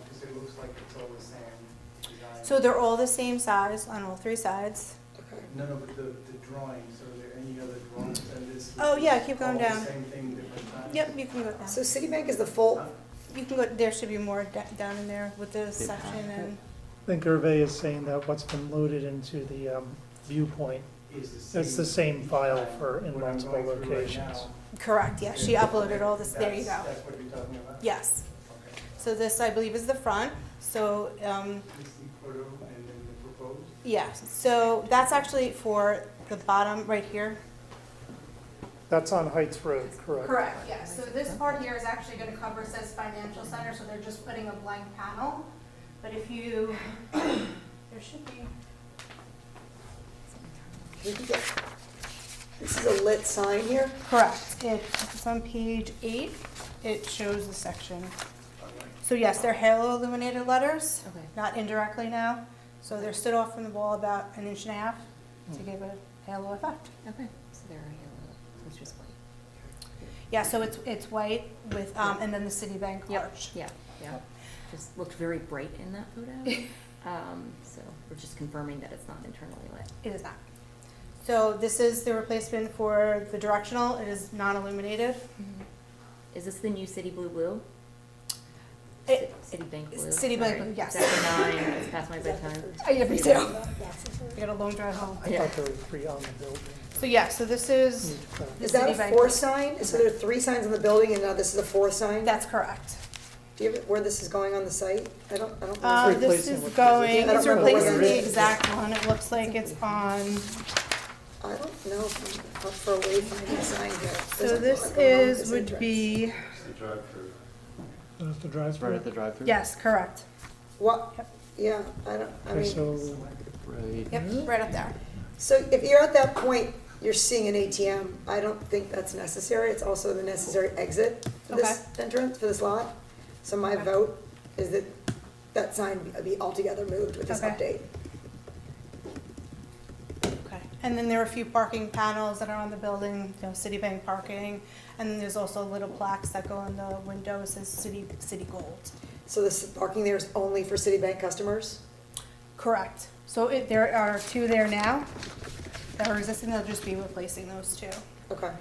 Because it looks like it's all the same design. So they're all the same size on all 3 sides. No, but the drawings, are there any other drawings than this? Oh, yeah, keep going All the down. Same thing, different times? Yep, you can go down. So Citibank is the full. You can go, there should be more down in there with the section and, I think Hervé is saying that what's been loaded into the viewpoint, it's the same file for in multiple locations. correct, yeah, she uploaded all this, there you go. That's what you're talking about? Yes. So this, I believe, is the front, so, This is the photo and then the proposed? yeah, so that's actually for the bottom right here. That's on Heights Road, correct? Correct, yes. So this part here is actually going to cover, says financial center, so they're just putting a blank panel. But if you, there should be. This is a lit sign here? Correct. It's on page 8. It shows the section. So yes, they're halo illuminated letters, not indirectly now. So they're stood off from the wall about 1.5 inches to give a halo effect. Okay, so they're a halo, it's just white. Yeah, so it's white with, and then the Citibank arch. Yeah, yeah. Just looked very bright in that photo. So we're just confirming that it's not internally lit. It is not. So this is the replacement for the directional. It is non-illuminated. Is this the new City Blue Blue? Citibank Blue. Citibank Blue, yes. After 9, it's past my bedtime. Yeah, me too. I got a long drive home. I thought there were 3 on the building. So yeah, so this is the Is that a Citibank. 4th sign? So there are 3 signs on the building and now this is a 4th sign? That's correct. Do you have where this is going on the site? I don't know. This is going, it's replacing the exact one. It looks like it's on. I don't know if I'm up for a wayfinding sign here. So this is, would be, That's the drive-through? Right at the drive-through? yes, correct. What? Yeah, I Okay, mean, so, Right. Yep, right up there. so if you're at that point, you're seeing an ATM. I don't think that's necessary. It's also the necessary exit for this entrance, for this lot. So my vote is that that sign be altogether moved with this update. Okay. And then there are a few parking panels that are on the building, you know, Citibank parking. And then there's also little plaques that go on the windows that says City Gold. So this parking there is only for Citibank customers? Correct. So there are 2 there now that are existing. They'll just be replacing those 2. Okay.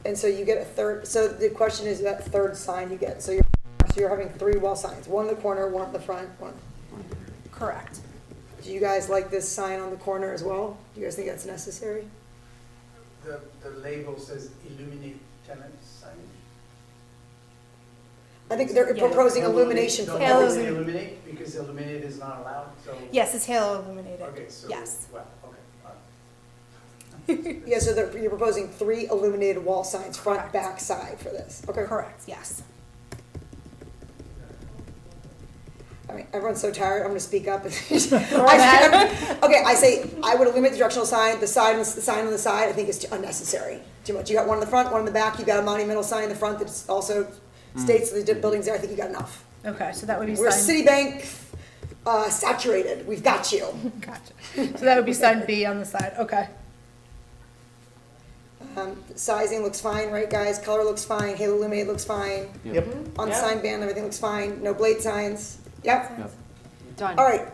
And so you get a third, so the question is that third sign you get, so you're having 3 wall signs, 1 in the corner, 1 in the front, 1. Correct. Do you guys like this sign on the corner as well? Do you guys think that's necessary? The label says illuminate tenant signage. I think they're proposing illumination for everything. Illuminate, because illuminate is not allowed, so. Yes, it's halo illuminated. Okay, so. Yes. Well, okay. Yeah, so you're proposing 3 illuminated wall signs, front, back, side for this, okay? Correct, yes. All right, everyone's so tired, I'm gonna speak up. I say, I would eliminate the directional sign, the sign on the side, I think is unnecessary, too much. You got one in the front, one in the back, you got a monumental sign in the front that also states the buildings there, I think you got enough. Okay, so that would be We're sign, Citibank, saturated, we've got you. gotcha. So that would be sign B on the side, okay. Sizing looks fine, right, guys? Color looks fine, halo illuminated looks fine. Yep. On the sign band, everything looks fine, no blade signs. Yep. Done. All right,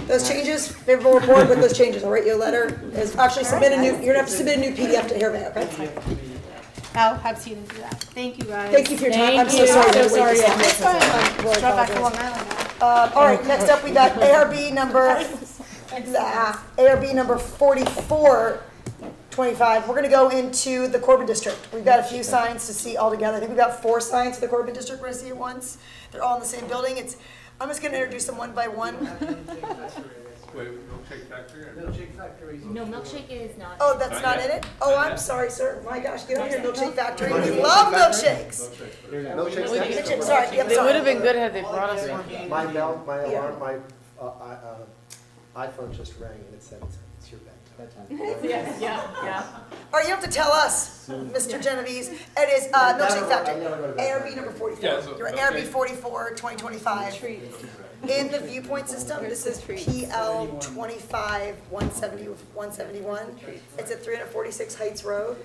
those changes, favorable report with those changes, I'll write you a letter. Actually, submit a new, you're gonna have to submit a new PDF to Hervé, okay? I'll have Tina do that. Thank you, guys. Thank you for your time, I'm so Thank sorry. you. to wait So sorry. this long. It's fine. Really Drop back to apologize. Long Island now. All right, next up, we got ARB number 4425. We're gonna go into the Corbin District. We've got a few signs to see all together. I think we've got 4 signs for the Corbin District we're gonna see at once. They're all in the same building. I'm just gonna introduce them one by one. Wait, Milkshake Factory? Milkshake Factory. No, milkshake is not. Oh, that's not in it? Oh, I'm sorry, sir. My gosh, get out here, Milkshake Factory. We love milkshakes. Milkshakes. Sorry, yep, It sorry. would have been good had they brought us one. My bell, my Yeah. alarm, my iPhone just rang and it said, it's your bedtime. Yes, yeah. All right, you don't have to tell us, Mr. Genovese. It is Milkshake Factory. ARB number 44. Yeah, so You're at ARB 44, 2025. In the viewpoint system, this is PL 25 171. It's at 346 Heights Road.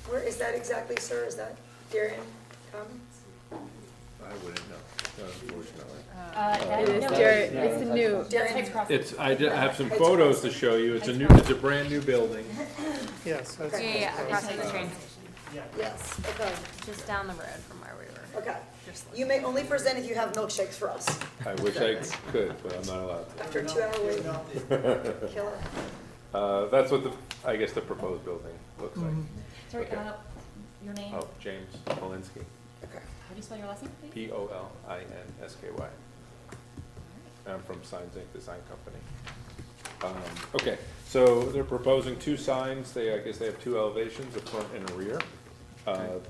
Where is that exactly, sir? Is that Darien? I wouldn't know, unfortunately. It's the new. It's, I have some Heights photos Crossing. to show you. It's a brand new building. Yes, that's. Across from the train station, Yes, okay, just down the road from where we were. okay. You may only present if you have milkshakes for us. I wish I could, but I'm not allowed After a 2-hour wait. to. Killer. That's what I guess the proposed building looks like. Sorry, Okay. your name? Oh, James Polinsky, Okay. How do you spell your last name, please? Polinsky. I'm from Signs Inc., design company. Okay, so they're proposing 2 signs. I guess they have 2 elevations, a front and a rear.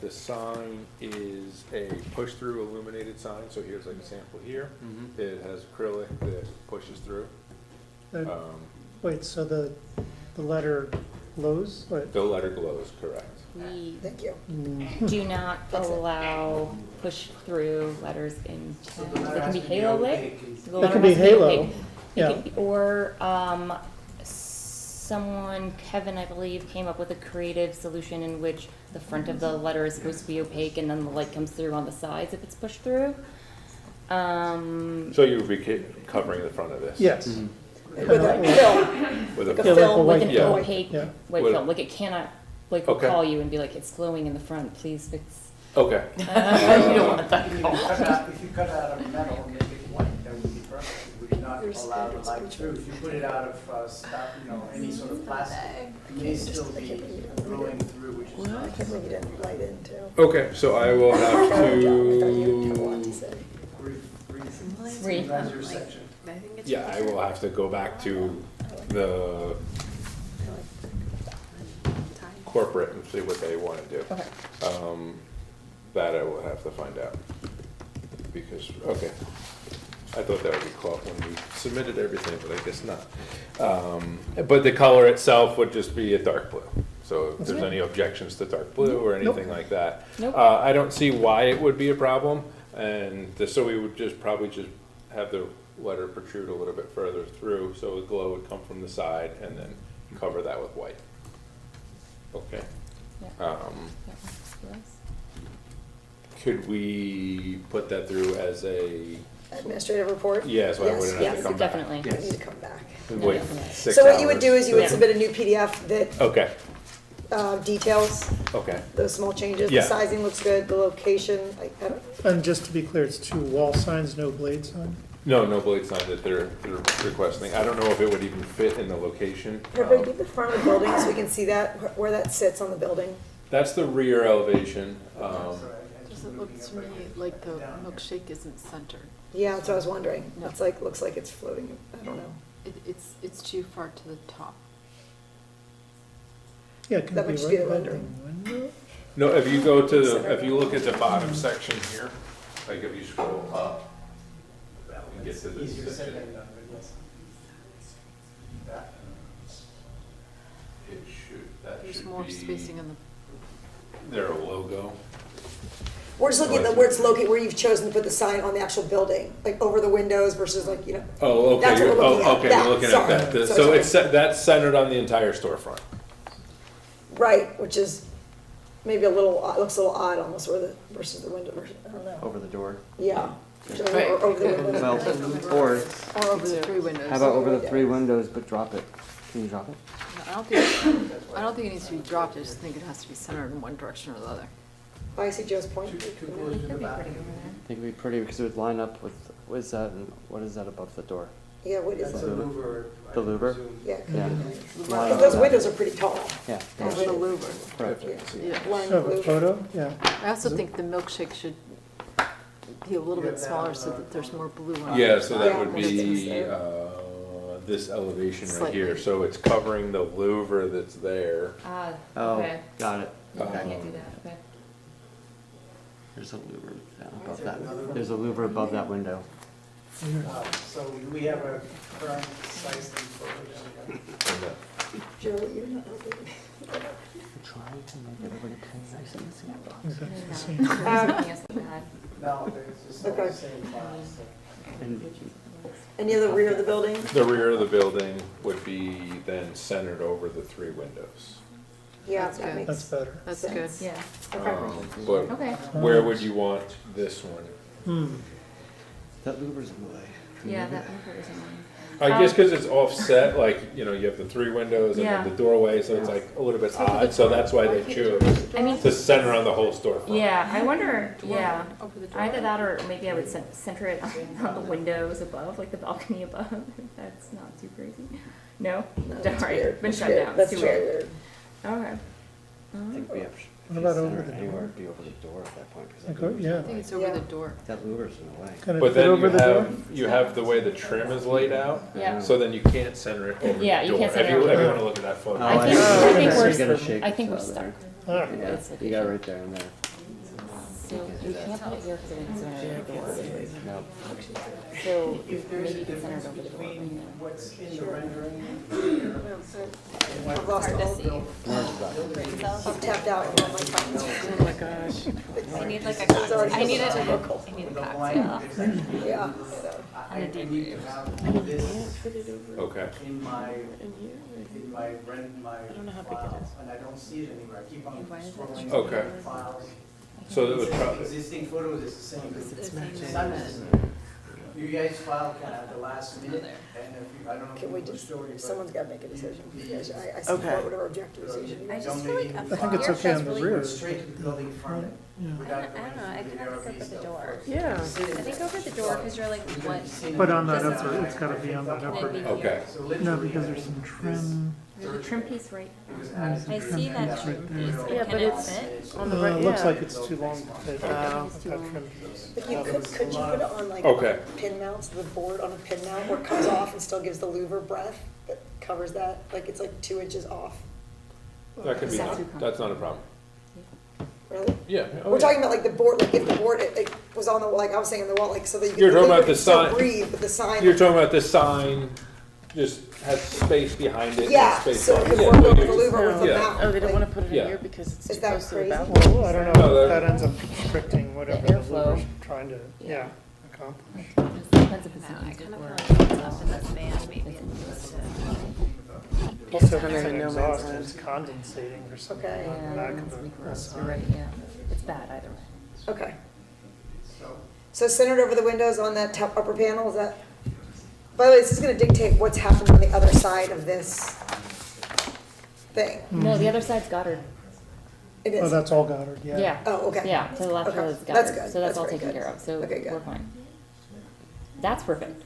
The sign is a push-through illuminated sign, so here's like a sample here. It has acrylic that pushes through. Wait, so the letter glows? What? The letter glows, correct. We Thank you. do not allow push-through letters in, they can be halo lit. The It letter can be has to halo, opaque. It yeah. could be- Or, someone, Kevin, I believe, came up with a creative solution in which the front of the letter is supposed to be opaque and then the light comes through on the sides if it's pushed through. So you would be covering the front of this? Yes. With a film. With Like a a Yeah, film like Like a an white- opaque yeah. white With- film, like it cannot, like Okay. call you and be like, it's glowing in the front, please fix. Okay. You don't want that. If you cut out of metal and make it white, that would be perfect. We're not allowed to light through. If you put it out of, any sort of plastic, it may still be glowing through, which is I nice. can't believe you didn't light in too. Okay, so I will have I thought you had a lot to to, say. Read. That's your section. yeah, I will have to go back to the corporate and see what they want to do. Okay. That I will have to find out. Because, okay, I thought that would be caught when we submitted everything, but I guess not. But the color itself would just be a dark blue. So if there's any objections to dark blue or anything like that. Nope. I don't see why it would be a problem, and so we would probably just have the letter protrude a little bit further through, so the glow would come from the side, and then cover that with white. Okay. Yeah. Yes. Could we put that through as a, Administrative report? yeah, so I wouldn't have Yes, to come back? definitely. I need to come back. And wait Yeah. 6 So what you would hours. do is you would Yeah. submit a new PDF that Okay, details okay. those small changes. The Yeah. sizing looks good, the location, I don't, And just to be clear, it's 2 wall signs, no blade sign? No blade sign that they're requesting. I don't know if it would even fit in the location. Hervé, give the front of the building so we can see that, where that sits on the building. That's the rear elevation. Does it look to me like the milkshake isn't centered? Yeah, that's what I was wondering. No. It's like, looks like it's floating, I don't know. It's too far to the top. Yeah, it can That be would just be right the above the rendering. window. No, if you go to if you look at the bottom section here, like if you scroll up, get to this Easier said section. than done, but yes. That, It should, that There's should more be spacing in their logo. We're just looking at where it's located, where you've chosen to put the sign on the actual building, like over the windows versus like, you know. Oh, okay, That's what we're looking at. okay, That, you're looking sorry. at that. Sorry, So sorry. it's, that's centered on the entire storefront. Right, which is maybe a little, looks a little odd almost, where the, versus the window, versus, I don't know. Over the door. Yeah. Right. Or over the windows. Well, or or over the 3 windows. how about over the 3 windows, but drop it? Can you drop it? I don't think it needs to be dropped, I just think it has to be centered in one direction or the other. Oh, I see Joe's point. It could be pretty over there. I think it'd be pretty because it would line up with, what is that, and what is that above the door? Yeah, what is that's that? a louver. The louver? Yeah, it could Yeah. be. Line up Because with those that. windows are pretty tall. Yeah. Over the louver. Right. Yeah. Blind So the blue. photo, yeah. I also think the milkshake should be a little bit smaller so that there's more blue on it. Yeah, so that Yeah. would be, this elevation right Slightly. here. So it's covering the louver that's there. Ah, Oh, okay. got it. I can't do that, okay. There's a louver down above that. There's a louver above that window. So we have a current slice and photo. Joe, you're not helping me. Trying to make everybody play nice in the sandbox. Yes, bad. No, it's just all Okay. the same files. And near the rear of the building? The rear of the building would be then centered over the 3 windows. Yeah, That's that good. makes That's better. That's sense. good. Yeah, But okay. where would you want this one? That louver's in the way. Can you Yeah, move that it? louver is annoying. I guess because it's offset, like, you know, you have the 3 windows and Yeah. then the doorway, so it's like a little bit odd, so that's why they chose I mean, to center on the whole storefront. yeah, I wonder, yeah, Over the door. either that or maybe I would center it on the windows above, like the balcony above, if that's not too crazy. No? No, that's Alright, weird. been That's shut weird. down, That's it's too very weird. weird. Okay. I think we have. What about over center the anywhere, door? it'd be over the door at that point. 'Cause Like, that louver's in yeah. the I think way. it's over Yeah. the door. That louver's in the way. Can it But fit then over the door? you have the way the trim is laid out, Yeah. so then you can't center it over the Yeah, you door. can't If center you, it if over you the wanna look at that photo. I think, see. I think So we're, you gotta shake I think it we're out stuck. there. Ah, Yeah, It's like you got it right there and there. So we can't put it here because it wouldn't center the door. No. So If there's maybe a you can center it difference over the door. between what's in the rendering I've lost all of them. I'm tapped out on my phone. Oh my gosh. I need like It's a, already I need a, local. I need a the cocktail. line, Yeah. I need to have this Okay. in my file, and I don't see it anywhere. I keep on scrolling Okay. through the files. So it would It says probably, existing photos is the same. It's Sometimes you guys file kind of the last minute, and if you, I don't know if Can you we know the just, story, but. someone's gotta make a decision. Because I support whatever objective decision you I make. just Don't feel make like it a I think it's fire okay on feels the really rear. Straight to the building front without I don't know, I going kind of through the prefer ARB the stuff door. first. Yeah. I think over the door, because you're like, what? But on that This is upper, it's gotta be on that upper. Maybe okay. So No, literally, because there's some trim. There's a trim piece right. I see that trim piece, Yeah, but but can it it's fit? on the right, It looks yeah. like it's too long to fit. Oh. That trim piece. If you could you put it on like Okay. pin mounts, the board on a pin mount where it comes off and still gives the louver breadth that covers that, like it's like 2 inches off? That could be, Is that that's not a problem. Really? Yeah. oh, We're yeah. talking about like the board, like if the board, it was on the, like I was saying on the wall, like so that you could. You're talking the about louver the could still sign- breathe, but the sign. You're talking about this sign, just has space behind it. and Yeah, space so it behind could it. work Yeah, over you the just- louver with the yeah. mount. Oh, they don't like- want to put it Yeah. in here because it's Is too that close to the crazy? balcony. Well, I don't No, know, that- if that ends up constricting whatever the airflow. louver's trying to, yeah, accomplish. Depends if it's I kind used of or- feel like it's up in this band, maybe it needs to. Plus, if Kind of it's a an no man's exhaust, land. it's condensating or something Okay. on the Yeah, back it's of really the gross, you're sign. right, yeah. It's bad either way. Okay. So centered over the windows on that top upper panel, is that? By the way, this is gonna dictate what's happening on the other side of this thing. No, the other side's Goddard. It Oh, is. that's all Goddard, yeah. Yeah. Oh, okay. Yeah, to the left Okay. is Goddard. That's good. So that's all very taken good. care of, so Okay, good. we're fine. That's perfect.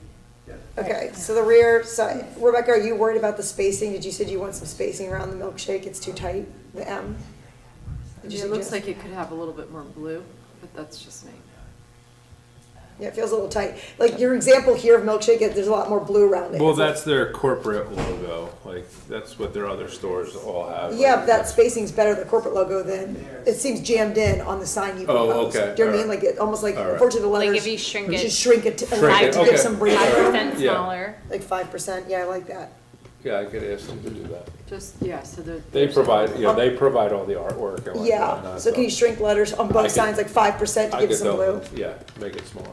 Okay, so the rear side, Rebecca, are you worried about the spacing? Did you said you want some spacing around the milkshake? It's too tight, the M? Did you It looks suggest? like it could have a little bit more blue, but that's just me. Yeah, it feels a little tight. Like your example here of Milkshake, there's a lot more blue around it. Well, It's like- that's their corporate logo, like, that's what their other stores all have. Yeah, like, but that spacing's better, the corporate logo, than, it seems jammed in on the sign you Oh, proposed. okay, Do you know what I mean? alright. Like, it almost like, Alright. unfortunately, the Like letters. if you shrink you it should shrink it to, Shrink it, to give okay. some breathing Five room. percent Yeah. smaller. Like 5%, yeah, I like that. Yeah, I could ask them to do that. Just, yeah, so the. They provide, they provide all the artwork and like Yeah, whatnot, so can you shrink letters on both I could- signs, like 5% to I give could some tell blue? them, yeah, make it smaller,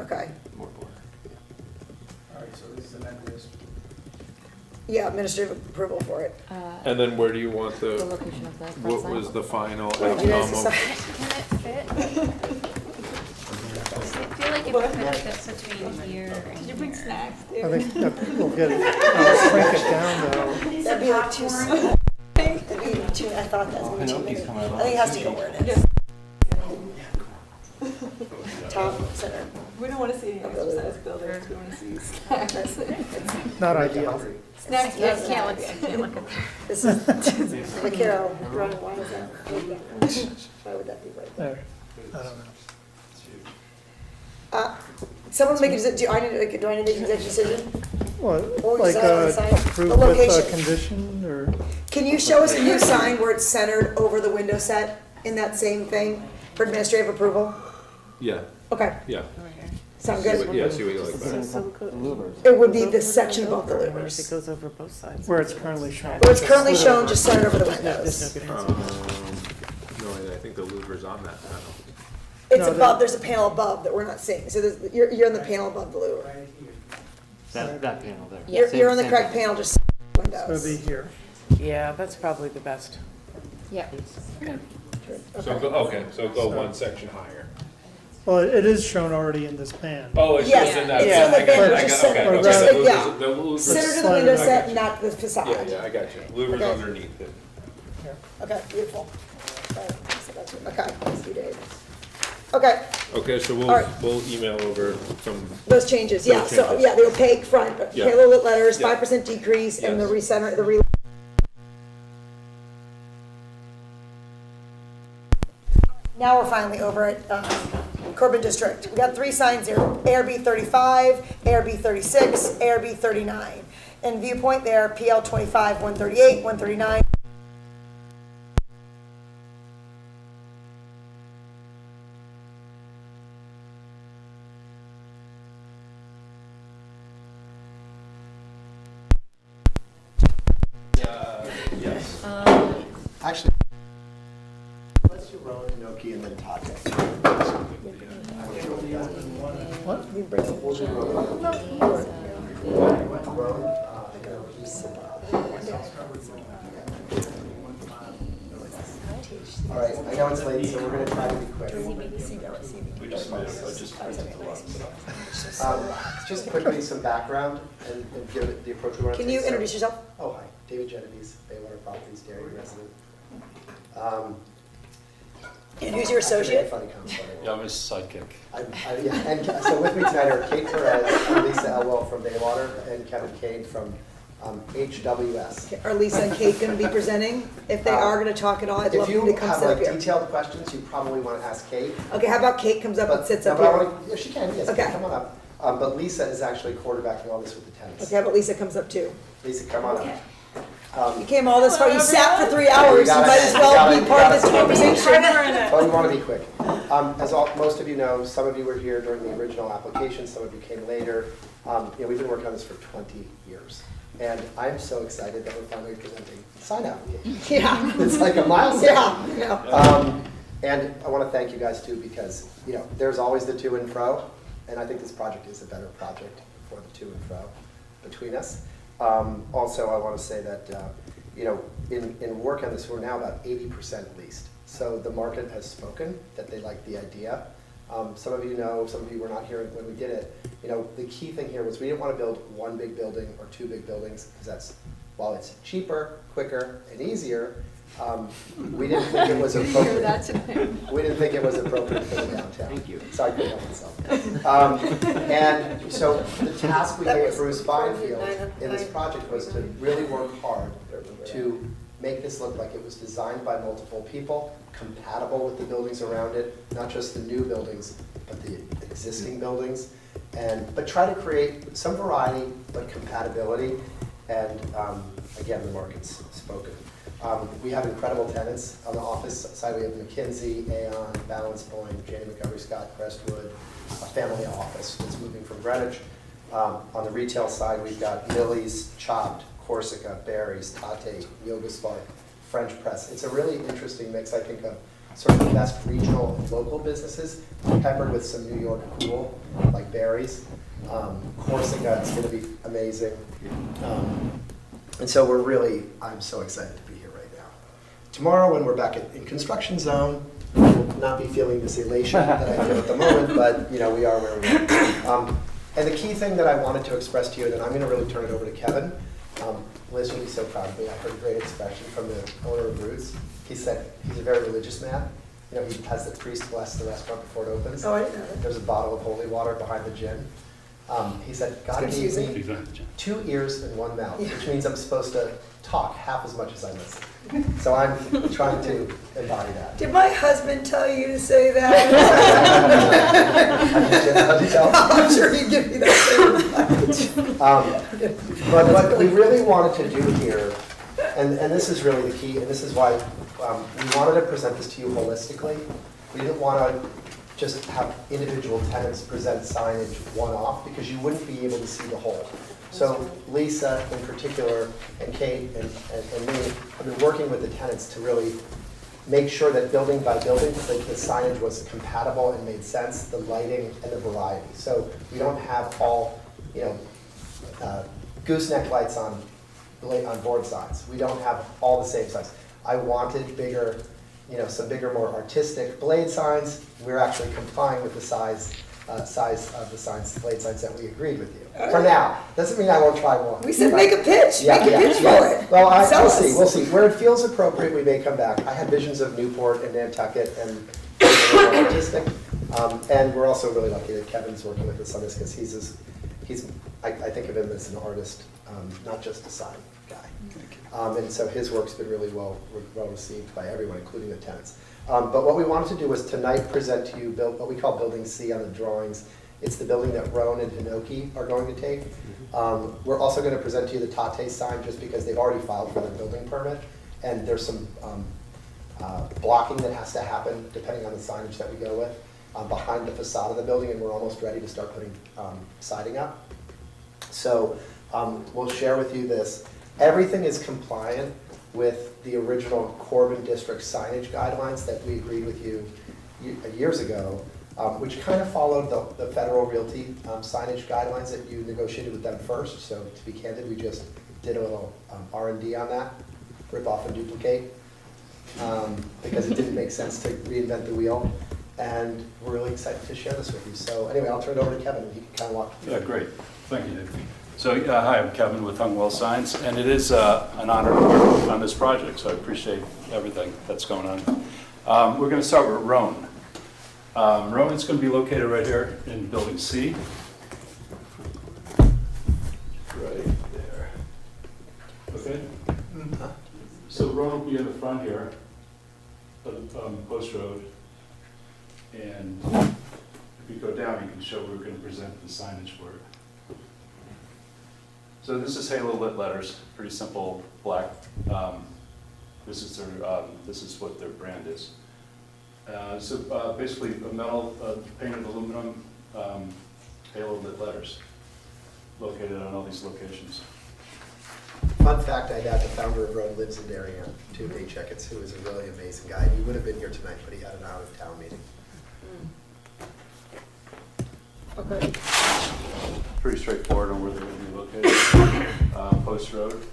Okay, more blue. All right, so this is amended this. yeah, administrative approval for it. And then where do you want The the, location of the front what sign. was the final What did you guys outcome decide? of? Can it fit? I feel like it could fit between here and Did you bring here. snacks? I think that we'll get it, shrink it down though. That'd be like too small. That'd be too, I thought that was gonna be too many. I think it has to go where it is. Top, center. We don't wanna see any exercise buildings, we wanna see snacks. Not ideal. Snacks, Yeah, can't look at that. This is, Carol, Ron, why is that? Why would that be right there? There, I don't know. Someone's making, do I need to make an executive decision? Well, Or like, design on the sign? approve The with a location. condition, or, Can you show us a new sign where it's centered over the window set in that same thing for administrative approval? Yeah, Okay, yeah. sound See good? what- Yeah, see what you like better. It would be this section above the louvers. goes over both sides. where it's currently shown. Where it's currently shown, just centered over the windows. No, I think the louver's on that panel. It's No, above, there's a panel above that we're not seeing, so you're in the panel above the louver. That panel there. You're on the correct panel, just So it'd be windows. here. Yeah, that's probably the best. Yeah. So go one section higher. Well, it is shown already in this plan. Oh, it's Yes, just in it's that. in the I got- banner, I just got- center, okay, just okay, like, yeah. the louvers- Centered to the Slide window it set, back. not the facade. Yeah, I got you. Louver's Okay. underneath it. Okay, beautiful. Okay, thank you, Dave. Okay, Okay, so All right. we'll email over some, those changes, yeah, Those so, changes. yeah, the opaque front, Yeah. pale lit letters, Yeah. 5% decrease, and the Yes. recenter, Now we're finally over at Corbin District. We got 3 signs here, ARB 35, ARB 36, ARB 39. And viewpoint there, PL 25, 138, 139. yes. Actually, let's do Rowan, Noki, and then Tate. What? We'll do Rowan. All right, I know it's late, so we're gonna try to be quick. We just Just quickly, some background and give it the approach we want to take. Can you So- introduce yourself? Oh, hi, David Genovese, Baywater Properties, Darien resident. And who's your associate? Funny comments, but I Yeah, I'm his sidekick. yeah, and so with me tonight are Kate Perez, and Lisa Elwell from Baywater, and Kevin Cade from HWS. Okay, Are Lisa and Kate gonna be presenting? If they are gonna talk at all, I'd love If them you to come have sit up like here. detailed questions, you probably want to ask Kate. Okay, how about Kate comes up and sits up No, but I here? wanna- yeah, she can, yes, Okay. come on up. But Lisa is actually quarterbacking all this with the tenants. Okay, but Lisa comes up too. Lisa, come on up. You came all this far, you sat for 3 hours, you gotta- might as you well gotta- be you part of gotta this speak. conversation. But we want to be quick. Most of you know, some of you were here during the original application, some of you came later. We've been working on this for 20 years. And I'm so excited that we're finally presenting sign application. Yeah. It's like a milestone. Yeah. And I want to thank you guys too, because, there's always the to and fro, and I think this project is a better project for the to and fro between us. Also, I want to say that, in work on this, we're now about 80% leased. So the market has spoken that they like the idea. Some of you know, some of you were not here when we did it. The key thing here was we didn't want to build one big building or 2 big buildings, because while it's cheaper, quicker, and easier, we didn't think it was appropriate. We didn't think it was appropriate for the downtown. Thank you. Sorry, I couldn't help myself. And so the task we gave Bruce Byfield in this project was to really work hard to make this look like it was designed by multiple people, compatible with the buildings around it, not just the new buildings, but the existing buildings, but try to create some variety, but compatibility, and again, the market's spoken. We have incredible tenants on the office side. We have McKinsey, Aon, Balance Point, Janney Montgomery Scott, Crestwood, a family office that's moving from Greenwich. On the retail side, we've got Millie's, Chopped, Corsica, Barry's, Tate, Yoga Spark, French Press. It's a really interesting mix, I think, of sort of the best regional and local businesses, peppered with some New York cool, like Barry's. Corsica is going to be amazing. And so I'm so excited to be here right now. Tomorrow, when we're back in construction zone, we'll not be feeling this elation that I feel at the moment, but we are where we are. And the key thing that I wanted to express to you, and then I'm going to really turn it over to Kevin. Liz will be so proud of me. I heard a great expression from the owner of Roots. He said he's a very religious man. He has the priest bless the restaurant before it opens. Oh, I didn't know that. There's a bottle of holy water behind the gin. He said, God gave me 2 ears and 1 mouth, which means I'm supposed to talk half as much as I listen. So I'm trying to embody that. Did my husband tell you to say that? How'd you tell? I'm sure he'd give me that same But what we really wanted to do here, and this is really the key, and this is why we wanted to present this to you holistically. We didn't want to just have individual tenants present signage one-off, because you wouldn't be able to see the whole. So Lisa in particular, and Kate and me have been working with the tenants to really make sure that building by building, the signage was compatible and made sense, the lighting and the variety. So we don't have all, gooseneck lights on board signs. We don't have all the same size. I wanted bigger, some bigger, more artistic blade signs. We're actually complying with the size of the signs, blade signs that we agreed with you. For now. Doesn't mean I won't try one. We said make a pitch. Make a pitch for it. Well, we'll see. Where it feels appropriate, we may come back. I have visions of Newport and Nantucket and more artistic. And we're also really lucky that Kevin's working with us on this, because I think of him as an artist, not just a sign guy. And so his work's been really well received by everyone, including the tenants. But what we wanted to do was tonight present to you what we call Building C on the drawings. It's the building that Roan and Hinoki are going to take. We're also going to present to you the Tate sign, just because they've already filed for their building permit, and there's some blocking that has to happen depending on the signage that we go with behind the facade of the building, and we're almost ready to start putting siding up. So we'll share with you this. Everything is compliant with the original Corbin District signage guidelines that we agreed with you years ago, which kind of followed the Federal Realty signage guidelines that you negotiated with them first. So to be candid, we just did a little R&D on that, rip off and duplicate, because it didn't make sense to reinvent the wheel. And we're really excited to share this with you. So anyway, I'll turn it over to Kevin, and he can kind of walk through. Yeah, great. Thank you, Dave. So hi, I'm Kevin with Hungwell Signs, and it is an honor to work on this project, so I appreciate everything that's going on. We're going to start with Roan. Roan is going to be located right here in Building C. Right there. Okay? So Roan will be in the front here, Post Road. And if you go down, you can show we're going to present the signage for it. So this is halo lit letters, pretty simple, black. This is what their brand is. So basically a metal painted aluminum halo lit letters located on all these locations. Fun fact, I doubt the founder of Roan lives in Darien, too, Nate Checketts, who is a really amazing guy. He would have been here tonight, but he had an out-of-town meeting. Okay. Pretty straightforward on where they're going to be located. Post Road.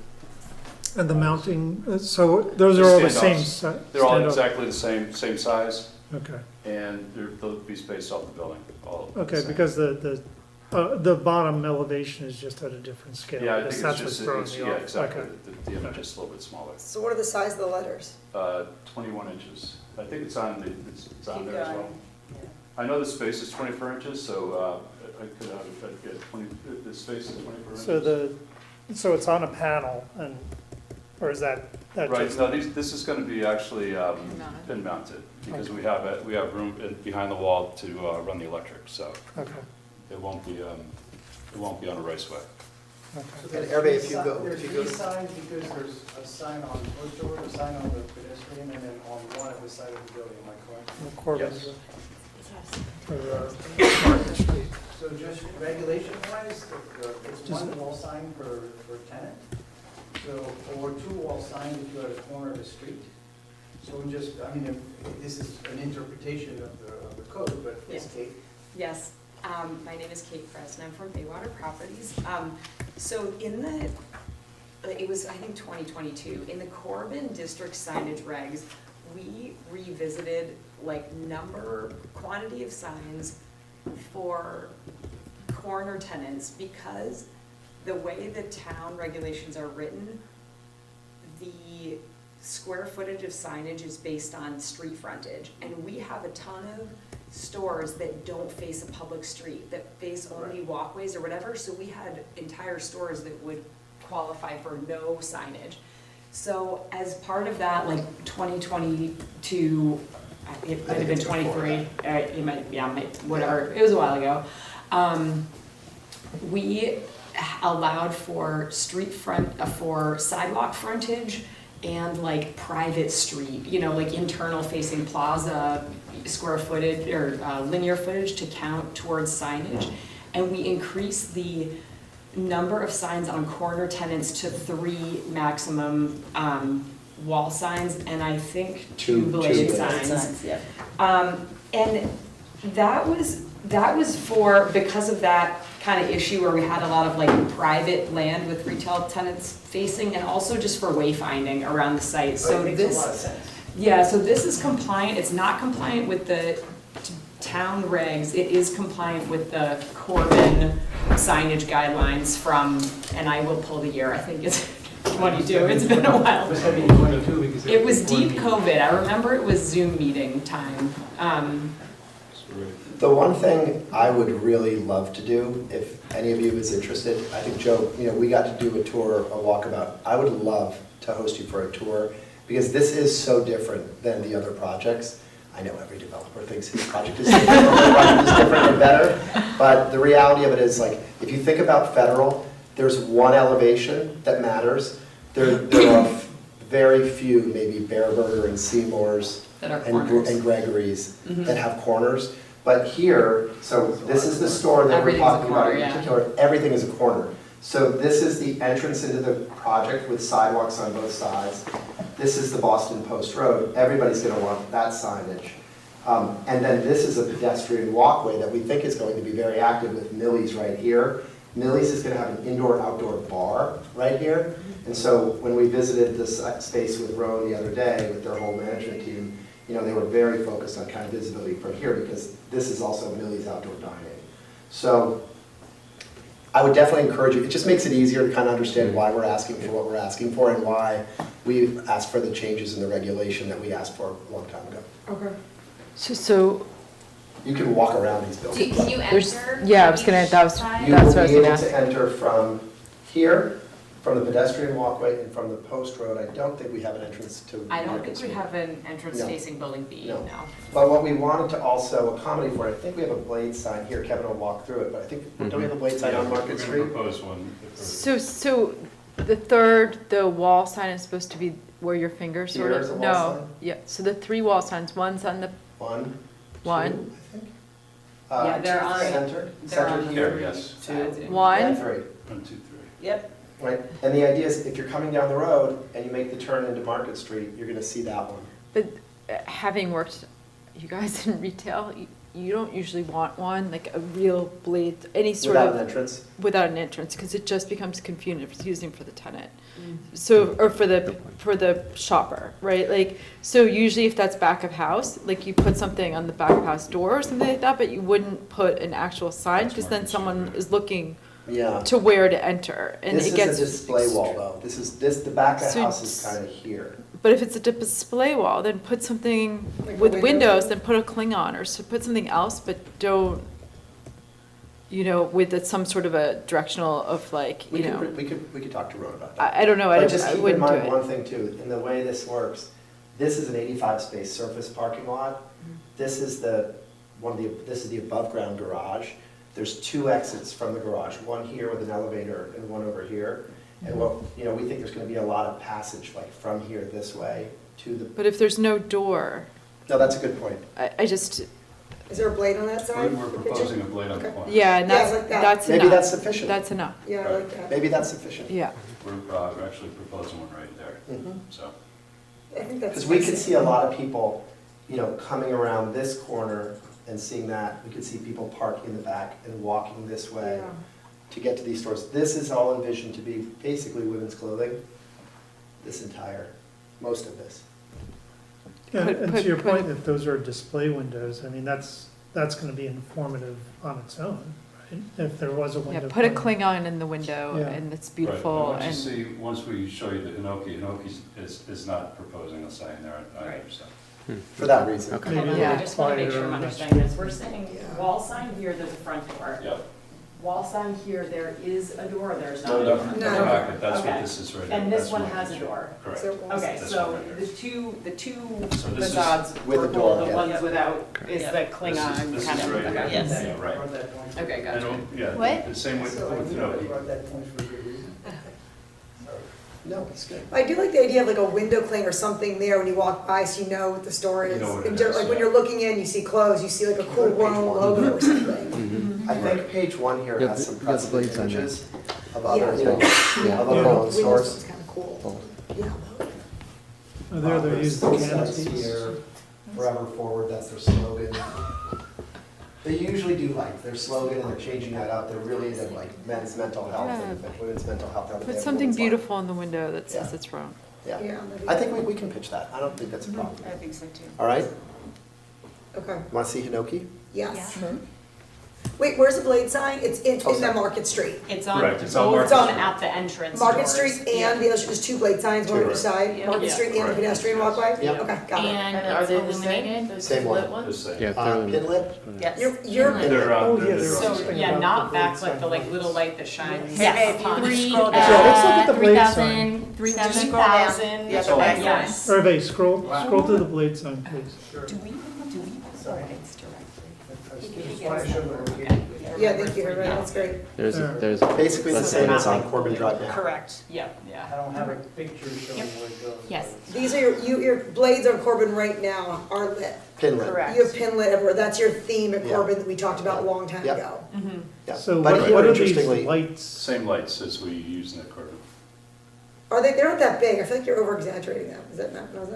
And the mounting, so those are all the same size? They're all exactly the same size. Okay. And they'll be spaced off the building. All okay, because the bottom elevation is just at a different scale. Yeah, I think that's what's throwing me off. Yeah, exactly. Okay. The image is a little bit smaller. So what are the size of the letters? 21 inches. I think it's on there as well. I know the space is 24 inches, so I could get 20. The space is 24 inches. So it's on a panel, and Or is that Right, just? no, this is gonna be actually pin mounted, because we have room behind the wall to run the electric, so Okay, it won't be on a raceway. okay. So there's Hervé, there's three signs because there's a sign on Post Road, a sign on the pedestrian, and then on one of the side of the building, am I correct? The Corbin, Yes. for Market Street. So just regulation wise, it's one wall sign per tenant. So, or two wall signs if you're at a corner of the street. So just, I mean, this is an interpretation of the code, but it's Kate. Yes, my name is Kate Fresno, I'm from Baywater Properties. So in it was, I think, 2022, in the Corbin District signage regs, we revisited quantity of signs for corner tenants because the way the town regulations are written, the square footage of signage is based on street frontage. And we have a ton of stores that don't face a public street, that face only walkways or whatever. So we had entire stores that would qualify for no signage. So as part of that, 2022, it might have been 23, whatever, it was a while ago. We allowed for for sidewalk frontage and private street, internal facing plaza square footage or linear footage to count towards signage. And we increased the number of signs on corner tenants to 3 maximum wall signs, and I think two blade signs. And that was because of that kind of issue where we had a lot of private land with retail tenants facing, and also just for wayfinding around the site. So It makes a lot of sense. yeah, so this is compliant. It's not compliant with the town regs. It is compliant with the Corbin signage guidelines from, and I will pull the year, I think it's 22, it's been a while. It was heavy in 22 because It was deep COVID, I remember it was Zoom meeting time. The one thing I would really love to do, if any of you is interested, I think Joe, we got to do a tour, a walkabout. I would love to host you for a tour because this is so different than the other projects. I know every developer thinks his project is different, their project is different and better, but the reality of it is if you think about federal, there's one elevation that matters. There are very few, maybe Bearburger and Seymour's and Gregory's that have corners. But here, so this is the store that we're talking about in particular, everything is a corner. So this is the entrance into the project with sidewalks on both sides. This is the Boston Post Road. Everybody's gonna want that signage. And then this is a pedestrian walkway that we think is going to be very active with Millie's right here. Millie's is gonna have an indoor-outdoor bar right here. And so when we visited this space with Rowan the other day with their whole management team, they were very focused on kind of visibility from here because this is also Millie's outdoor dining. So I would definitely encourage you. It just makes it easier to kind of understand why we're asking for what we're asking for and why we've asked for the changes in the regulation that we asked for a long time ago. Okay. So you can walk around these buildings. Can you enter? Yeah, I was gonna, You will be able to enter from here, from the pedestrian walkway and from the post road. I don't think we have an entrance to I don't Market think we Street. have an entrance No. facing building B, No. no. But what we wanted to also accommodate for, I think we have a blade sign here. Kevin will walk through it, but I think, don't we have a blade sign on Market Street? We're gonna propose one. So the wall sign is supposed to be where your finger sort Here's a of, wall no, sign? yeah, so the 3 wall signs, one's on the, One, one, two, I think. Yeah, they're on- Centered, they're on centered the here. yes. Two, One. and 3. 1, 2, 3. Yep. Right, and the idea is if you're coming down the road and you make the turn into Market Street, you're gonna see that one. but having worked, you guys in retail, you don't usually want one, like a real blade, any sort Without of. an entrance? Without an entrance, because it just becomes confusing for the tenant. So, or for the shopper, right? So usually if that's back of house, you put something on the back of house door or something like that, but you wouldn't put an actual sign, because then someone is looking to where to enter, and This it gets. is a display wall though. The back of So house is kind of here. But if it's a display wall, then put something with windows, then put a Klingon, or put something else, but don't. you know, with some sort of a directional of like, We you know. we could talk to Ron about that. I don't know, But I just keep in wouldn't do mind it. one thing too, in the way this works, this is an 85 space surface parking lot. This is this is the above ground garage. There's 2 exits from the garage, one here with an elevator and one over here. And what, you know, we think there's gonna be a lot of passage like from here this way to the, But if there's no door, no, that's a good point. I just, Is there a blade on that side? We're proposing a blade on the corner. yeah, and Yeah, that's, like that. that's enough. Maybe that's sufficient. That's enough, Yeah, I like that. Maybe that's sufficient. yeah. We're actually proposing one right there, Mhm. so. I think that's. Because we could see a lot of people, you know, coming around this corner and seeing that. We could see people parking in the back and walking this way Yeah. to get to these stores. This is all envisioned to be basically women's clothing, this entire, most of this. Yeah, Put- and put- to your put- point, if those are display windows, I mean, that's gonna be informative on its own, right? If there was a Yeah, window. put a plan. Klingon in the window Yeah. and it's Right, beautiful and and. once we show you the Hinoki is not proposing a sign there, I Right. understand. For that reason. Maybe Hold on, a I little just wanna make sure I'm quieter understanding this. We're street. saying Yeah. wall sign here, there's a front door. Yep. Wall sign here, there is a door, there's not No, a no, door. the No. packet, that's what Okay. this is right here. And this That's one what has it a should- door. Correct. So- Okay, This so one right here. the two So this is- facades With the purple, door, the yeah. ones without is Yeah. the Klingon This is kind of, right okay. here. Yes. Yeah, right. Okay, And, gotcha. yeah, What? the same with So I think I Hinoki. brought that point for a good reason. No, it's good. I do like the idea of like a window cling or something there when you walk by, so you know what the store You is. know what And it just, is, like when yeah. you're looking in, you see clothes, you see like a cool Page Rome one. logo or something. I think page 1 here Yeah, has the- some yeah, the precedent blades on there. images of other, Yeah. you know, Yeah. of other Yeah. Roman Windows stores. is kind of cool. Yeah. Oh, there, they're There's using signs canopies. here, forever forward, that's their slogan. They usually do like their slogan and they're changing that up. They're really into like men's mental health and women's mental health. Now that they Put have something women's line. beautiful in the window that says Yeah. it's wrong. Yeah, Yeah, I think we can pitch that. I don't think that's a problem. I think so too. All right, Okay, want to see Hinoki? yes. Wait, where's the blade sign? It's in Oh, the sorry. Market Street. It's on, Correct, it's on both Market on Street. at the entrance Market doors. Street and the other, there's 2 blade signs, one on Two. each side. Yeah. Market Yeah. Street and the Correct. pedestrian walkway? Yep. Okay, got it. And Are they it's the same? illuminated. Those Same two one. lit ones? Just say. Yeah, they're Pinlit? Yes. You're They're, Oh, yeah, they're- there's So, something yeah, about not the blade backlit, sign but like lights. little light that shines Yes. upon. Three, Scroll Yeah, let's look at the blade 3,000, 3,000. 3,000. Yeah, the back Yes. Hervé, scroll to the blade sign, please. Do we, Sorry. it's directly. Just want to show the location. Yeah, thank you, Hervé, that's great. There's, There. there's, Basically the same as on Corbin Drive now. Correct, yeah, yeah. I don't have a picture showing where it goes. Yes. These are your blades on Corbin right now are lit. Pinlit. Correct. You have pin lit everywhere, that's your theme at Yeah. Corbin that we talked about a long time Yep. ago. Mm-hmm. Yeah. So But what here, are these interestingly, lights? Same lights as we use in the corridor. Are they, they're not that big, I feel like you're over exaggerating them, is that not, no, is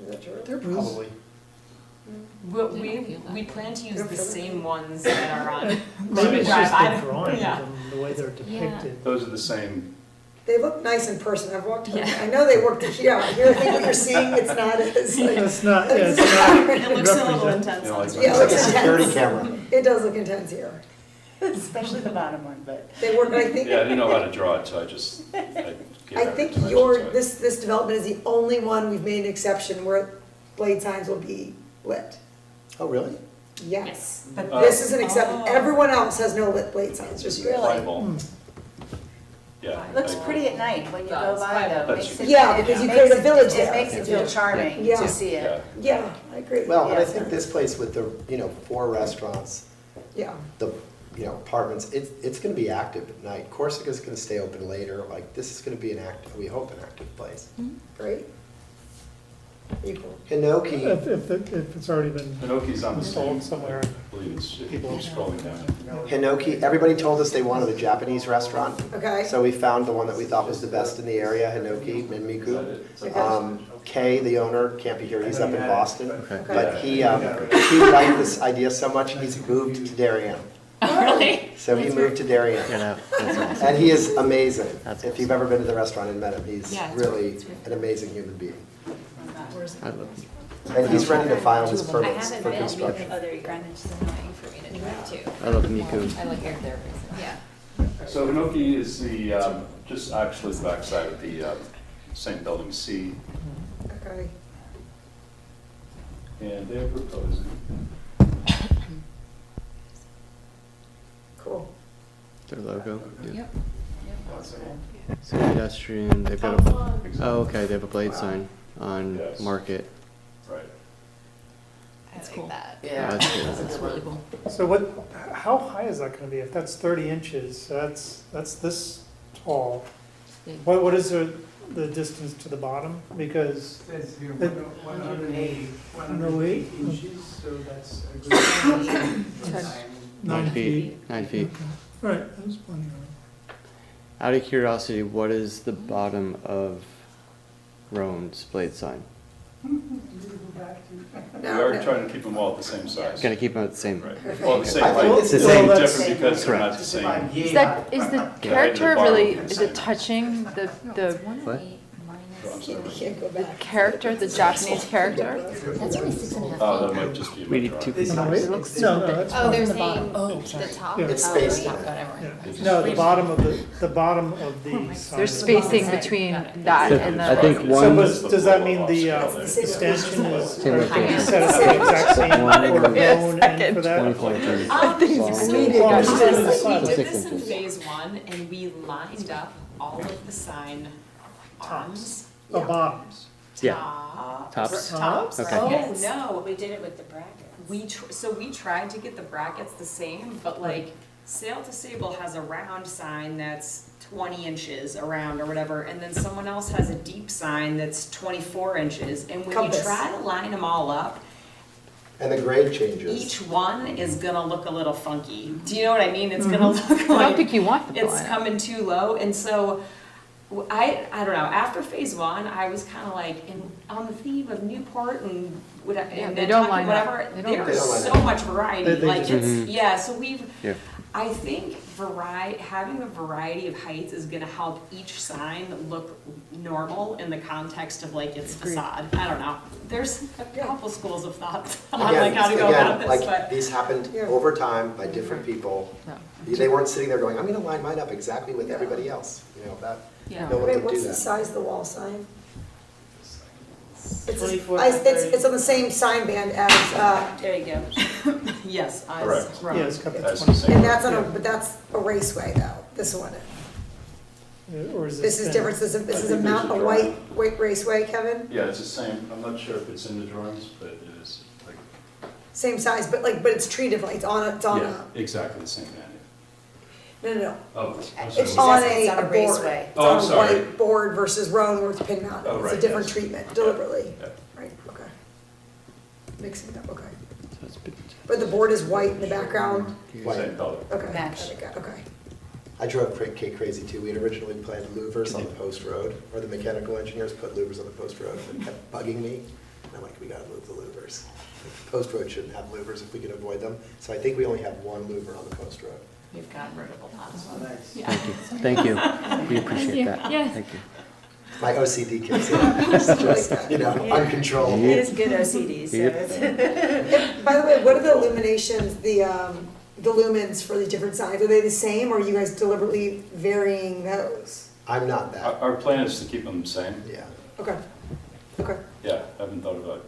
that true? they're probably, We plan to use the same ones that are on. Maybe it's just I the don't- drawings yeah. and the way they're depicted. Those are the same, They look nice in person, I've walked, I know they work, yeah, here, I think what you're seeing, it's not as like. It's not, yeah, it's not It looks a little represent- intense. you know, like. Yeah, it it's like looks a security intense. camera. It does look intense here. Especially the bottom one, but. They work, I think, Yeah, I didn't know how to draw it, so I just, I gave I that think information to it. this development is the only one we've made an exception where blade signs will be lit. Oh, really? Yes. But This is an exception, Oh. everyone else has no lit blade signs, just you. Really? Bible. Yeah. It looks I- pretty at night when you go by though. That's Makes it- Yeah, because you it create a makes it- village there. It makes it feel charming Yeah. to see it. Yeah. Yeah, I agree. Well, and I Yeah. think this place with the, 4 restaurants, Yeah, the, apartments, it's gonna be active at night. Corsica's gonna stay open later, like, this is gonna be an active, we hope, an active place. great. Equal. Hinoki, If it's already been Hinoki's on the installed same, somewhere. I believe it's, if you keep scrolling down. Hinoki, everybody told us they wanted a Japanese restaurant. Okay. So we found the one that we thought was the best in the area, Hinoki in Miku. Okay. Kay, the owner, can't be here, he's up in Boston. okay. But he liked this idea so much, he's moved to Darien. Really? So he moved to Darien. You know, that's awesome. And he is amazing. That's If you've ever been to the restaurant and met him, he's Yeah, it's really great. an amazing human being. I love And he's ready to file his I permits haven't for been construction. because other Greenwich is annoying for me to drive to. I love Miku. I like air therapy. Yeah. So Hinoki is the, just actually the backside of the same building C, Okay. and they're proposing. Cool. Their logo. Yep. So pedestrian, they've got a, oh, okay, they have a blade sign on Yes. Market. Right. I like that. Yeah, That's good. that's really cool. So what, how high is that gonna be? If that's 30 inches, that's this tall. What is the distance to the bottom? Because Says here, it- 108 108 inches, so that's a good. 9 feet. 9 feet. All right, that was plenty of room. Out of curiosity, what is the bottom of Roan's blade sign? We are trying to keep them all at the same size. Gonna keep them at the same. Right. Well, the same, I think height. it's the It's same. different because they're not the same. Is the character really, is it touching the What? I'm sorry. character, the Japanese character? That's only 6.5 feet. Oh, that might just be. a We need drawing. two No, pieces. it looks, no, that's Oh, they're fine. saying Oh, the sorry. top? Yeah. It's Oh, spaced the in top, it. got it. Yeah. No, the bottom of the sign. There's spacing between that and I the, think So one, does that mean the extension is, Same are location. set up the exact same for Roan and for that? 24 inches. So we So did 6 this in inches. phase one, and we lined up all of the sign arms. Oh, bottoms. Yeah. Tops. Tops? Okay. Oh, no, We did it with the brackets. so we tried to get the brackets the same, but like Sail to Sable has a round sign that's 20 inches around or whatever, and then someone else has a deep sign that's 24 inches, and when Compass. you try to line them all up, And the grade changes. each one is gonna look a little funky. Do you know what I mean? It's gonna look like. I don't think you want the It's line. coming too low, and so, I don't know, after phase one, I was kinda like, on the theme of Newport and whatever, Yeah, and they then don't talking line up. whatever, They don't line there's up. so much variety, They like, just- it's, yeah, so we've, Yeah. I think having a variety of heights is gonna help each sign look normal in the context of like its facade, I don't know. There's a couple schools of thought on like how to go about this, Like, but. these happened Yeah. over time by different people. Yeah. They weren't sitting there going, I'm gonna line mine up exactly with everybody else, you know, that, Yeah. no one Wait, would do what's the that. size of the wall sign? It's, 24 by 30. it's on the same sign band as, There you go. Yes, eyes. Correct. Right. Yeah, it's got the That's 20. the same. and that's on a, but that's a raceway though, this one. Or is This is thin? different, this is a mount, a white raceway, Kevin? Yeah, it's the same. I'm not sure if it's in the drawings, but it is like, Same size, but it's treated differently, it's on yeah, a, exactly the same band. no. Oh, I'm It's sorry. on It's on a board. raceway. It's Oh, I'm on a sorry. white board versus Roan where it's pin mounted. Oh, It's a right, different yes. treatment deliberately. Yeah. Right, okay. Mixing it up, okay. So it's been- But the board is white in the background? Same color. Okay. Match. Okay. I drove Kate crazy too. We had originally planned louvers on the post road, or the mechanical engineers put louvers on the post road, and it kept bugging me. And I'm like, we gotta move the louvers. The post road shouldn't have louvers if we can avoid them. So I think we only have one louver on the post road. We've gotten rid of a lot of them. Nice. Thank you. We appreciate that. Yes. Thank you. My OCD kicks in. It's just, you know, uncontrollable. It is good OCD, so Yep. it's. By the way, what are the illuminations, the lumens for the different signs? Are they the same, or are you guys deliberately varying those? I'm not that. Our plan is to keep them the same. Yeah. Okay. Okay. Yeah, I haven't thought about,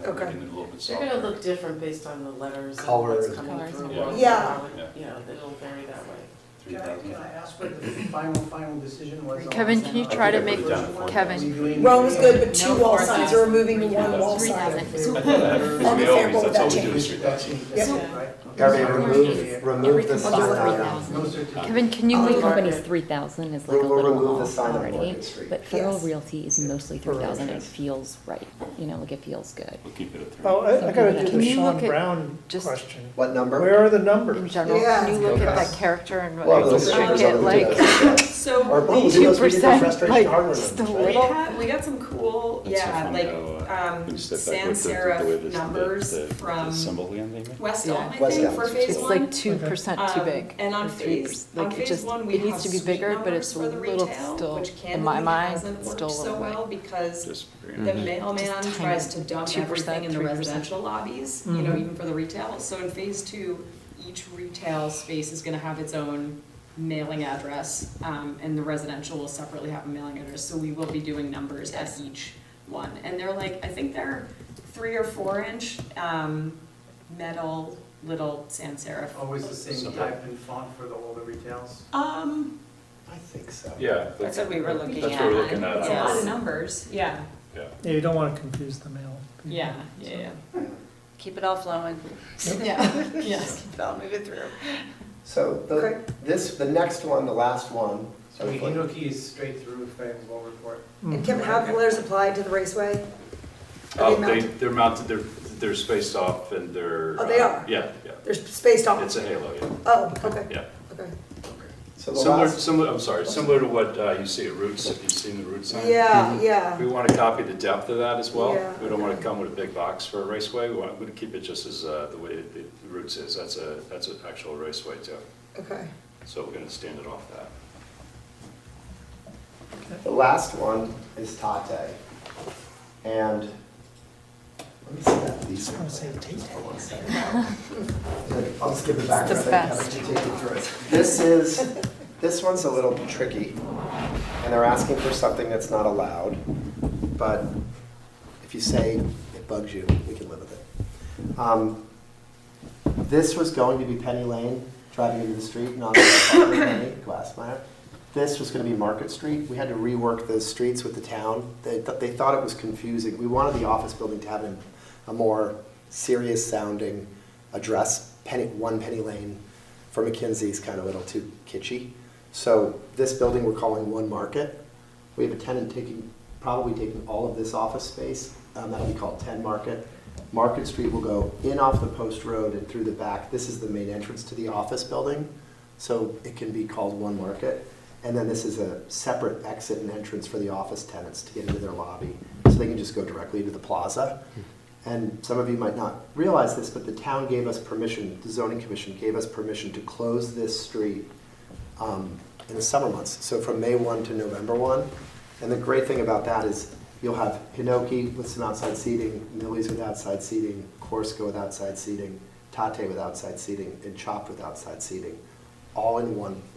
Okay. making it a little bit They're softer. gonna look different based on the letters and Colors. what's coming through. Colors. Yeah. You know, it'll vary that way. Can I ask what the final decision was? on Kevin, this? can you try to make, Put it down to Kevin, Are we doing- Roan's good, but two No wall 4,000. signs are removing the one wall sign. 3,000. I thought that, I'll because be we fair, always, but that's all we that do is changes. 3,000. Yes, Yep. right. Gary, remove the Everything's sign under on, 3,000. No certificate. Kevin, can you All the make, company's 3,000 is like a We'll little remove the off sign on already, Market Street. but Federal Yes. Realty is mostly For 3,000, it Realty. feels right, you know, like it feels good. We'll keep it at 3. Oh, I gotta do Can the you Sean look at Brown just- question. What number? Where are the numbers? in general, Yeah. can you look at Okay. that character and Well, like those shrink numbers it are like So Or, oh, we did those 2%, restoration like, hardware just a numbers, we right? we got some cool, That's so yeah, funny like, how, when you step back sans with the way serif this- numbers the from symbol again, maybe? West Yeah. Elm, I West think, Elm. for phase it's one. like 2% too big. And on or 3%. phase, Like, on it phase just, one, we it have needs to be suite bigger, but it's a numbers for the little retail, still, which in my candidly mind, hasn't it's worked still a so little well because Just bring the it. mailman Just tries tiny. to dump 2%, everything in the 3%. residential lobbies, you know, even for the retail. So in phase two, each retail space is gonna have its own mailing address, and the residential will separately have a mailing address, so we will be doing numbers at each one. And they're like, I think they're 3 or 4 inch, metal little sans serif. Always the same type and font for all the retails? I think so. Yeah. That's what we were looking at. That's what we're looking at. It's a lot of numbers, yeah. Yeah. Yeah, you don't want to confuse the mail. Yeah, yeah, yeah. Keep it all flowing. Yeah, yes. Keep it all moving through. So the next one, the last one. So the Hinoki is straight through, if I will report. And Kevin, how the letters apply to the raceway? Are they mounted? They're mounted, they're spaced off and they're. Oh, they are? Yeah, yeah. They're spaced off? It's a halo, yeah. Oh, okay. Yeah. Okay. Similar to what you see at Roots, if you've seen the Roots sign. Yeah, yeah. We want to copy the depth of that as well. Yeah, We don't want to come with a big box for a raceway. We want to keep it just as the way the Roots is. That's an actual raceway too. Okay. So we're going to stand it off that. The last one is Tate. And let me see that lease. I'll just give the background. It's the best. Take you through it. This one's a little tricky, and they're asking for something that's not allowed. But if you say it bugs you, we can live with it. This was going to be Penny Lane, driving into the street, not Penny, Glassmeyer. This was going to be Market Street. We had to rework the streets with the town. They thought it was confusing. We wanted the office building to have a more serious sounding address. One Penny Lane for McKinsey's kind of a little too kitschy. So this building we're calling One Market. We have a tenant probably taking all of this office space. That'll be called 10 Market. Market Street will go in off the post road and through the back. This is the main entrance to the office building. So it can be called One Market. And then this is a separate exit and entrance for the office tenants to get into their lobby. So they can just go directly to the plaza. And some of you might not realize this, but the town gave us permission, the zoning commission gave us permission to close this street in the summer months. So from May 1 to November 1. And the great thing about that is you'll have Hinoki with some outside seating, Millie's with outside seating, Corsica with outside seating, Tate with outside seating, and Chopped with outside seating, all in